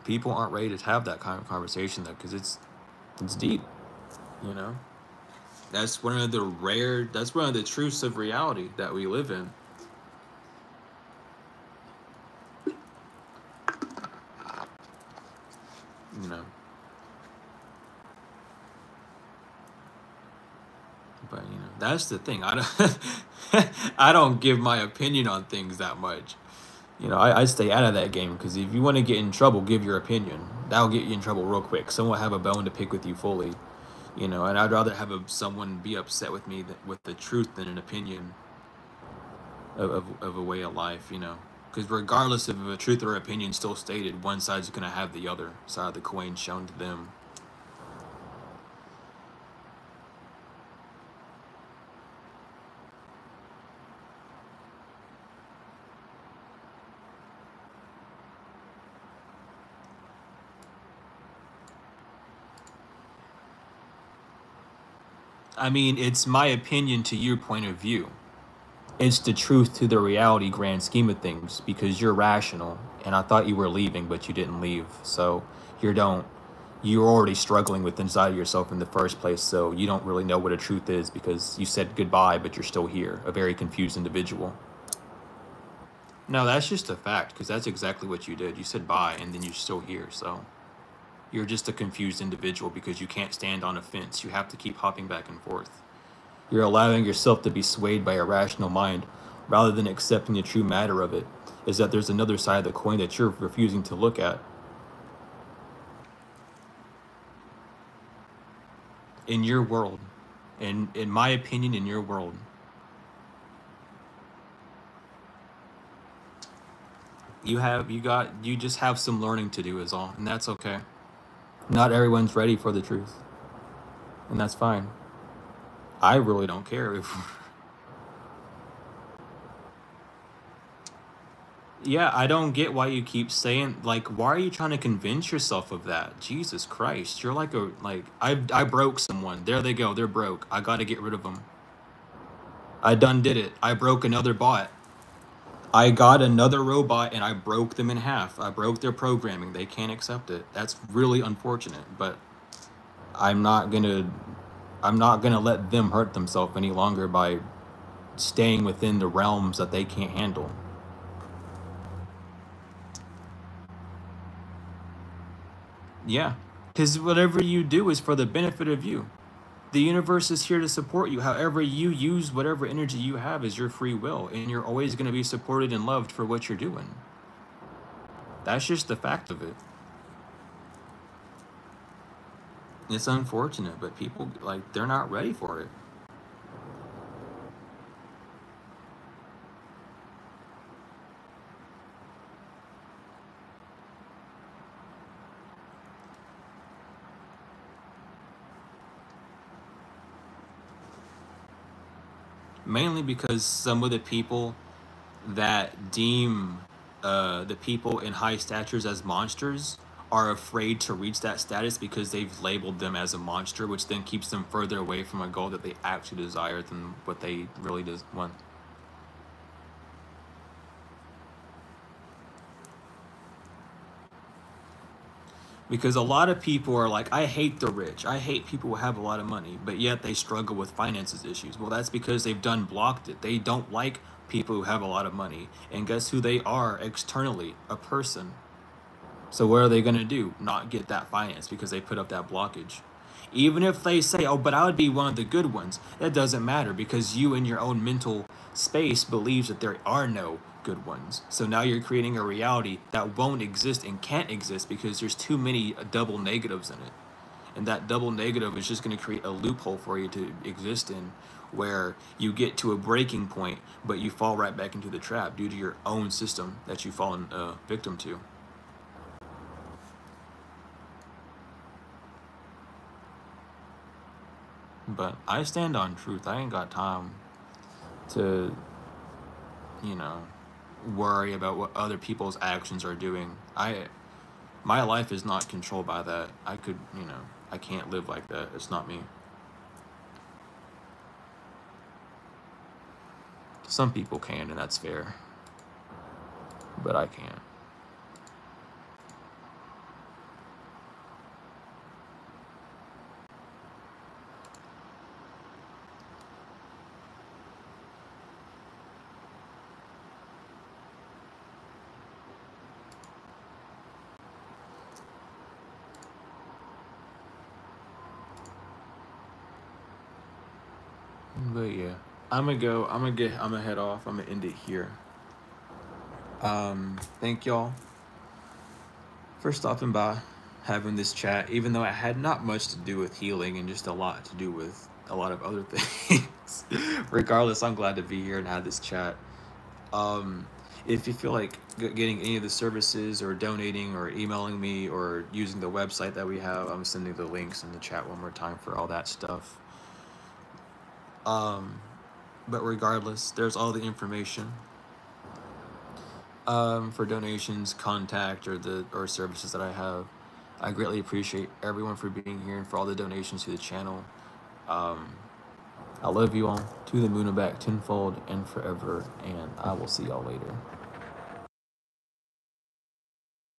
People aren't ready to have that kind of conversation though, because it's deep, you know. That's one of the truths of reality that we live in. You know. But you know, that's the thing. I don't give my opinion on things that much. You know, I stay out of that game, because if you want to get in trouble, give your opinion. That'll get you in trouble real quick. Someone will have a bone to pick with you fully. You know, and I'd rather have someone be upset with me with the truth than an opinion of a way of life, you know. Because regardless of a truth or opinion still stated, one side's going to have the other side of the coin shown to them. I mean, it's my opinion to your point of view. It's the truth to the reality grand scheme of things, because you're rational, and I thought you were leaving, but you didn't leave. So you're already struggling with inside of yourself in the first place, so you don't really know what a truth is, because you said goodbye, but you're still here, a very confused individual. No, that's just a fact, because that's exactly what you did. You said bye, and then you're still here, so you're just a confused individual because you can't stand on a fence. You have to keep hopping back and forth. You're allowing yourself to be swayed by a rational mind rather than accepting the true matter of it, is that there's another side of the coin that you're refusing to look at. In your world, in my opinion, in your world, you just have some learning to do is all, and that's okay. Not everyone's ready for the truth, and that's fine. I really don't care if yeah, I don't get why you keep saying, like, why are you trying to convince yourself of that? Jesus Christ, you're like I broke someone. There they go, they're broke. I got to get rid of them. I done did it. I broke another bot. I got another robot and I broke them in half. I broke their programming. They can't accept it. That's really unfortunate, but I'm not gonna let them hurt themselves any longer by staying within the realms that they can't handle. Yeah, because whatever you do is for the benefit of you. The universe is here to support you. However, you use whatever energy you have is your free will, and you're always going to be supported and loved for what you're doing. That's just the fact of it. It's unfortunate, but people, like, they're not ready for it. Mainly because some of the people that deem the people in high statures as monsters are afraid to reach that status because they've labeled them as a monster, which then keeps them further away from a goal that they actually desire than what they really want. Because a lot of people are like, I hate the rich. I hate people who have a lot of money, but yet they struggle with finances issues. Well, that's because they've done blocked it. They don't like people who have a lot of money. And guess who they are externally? A person. So what are they going to do? Not get that finance because they put up that blockage. Even if they say, oh, but I would be one of the good ones, that doesn't matter because you in your own mental space believes that there are no good ones. So now you're creating a reality that won't exist and can't exist because there's too many double negatives in it. And that double negative is just going to create a loophole for you to exist in, where you get to a breaking point, but you fall right back into the trap due to your own system that you've fallen victim to. But I stand on truth. I ain't got time to, you know, worry about what other people's actions are doing. My life is not controlled by that. I could, I can't live like that. It's not me. Some people can, and that's fair. But I can't. But yeah, I'm gonna head off. I'm gonna end it here. Thank y'all for stopping by, having this chat, even though it had not much to do with healing and just a lot to do with a lot of other things. Regardless, I'm glad to be here and have this chat. If you feel like getting any of the services or donating or emailing me or using the website that we have, I'm sending the links in the chat one more time for all that stuff. But regardless, there's all the information for donations, contact, or services that I have. I greatly appreciate everyone for being here and for all the donations to the channel. I love you all, to the moon and back tenfold and forever, and I will see y'all later.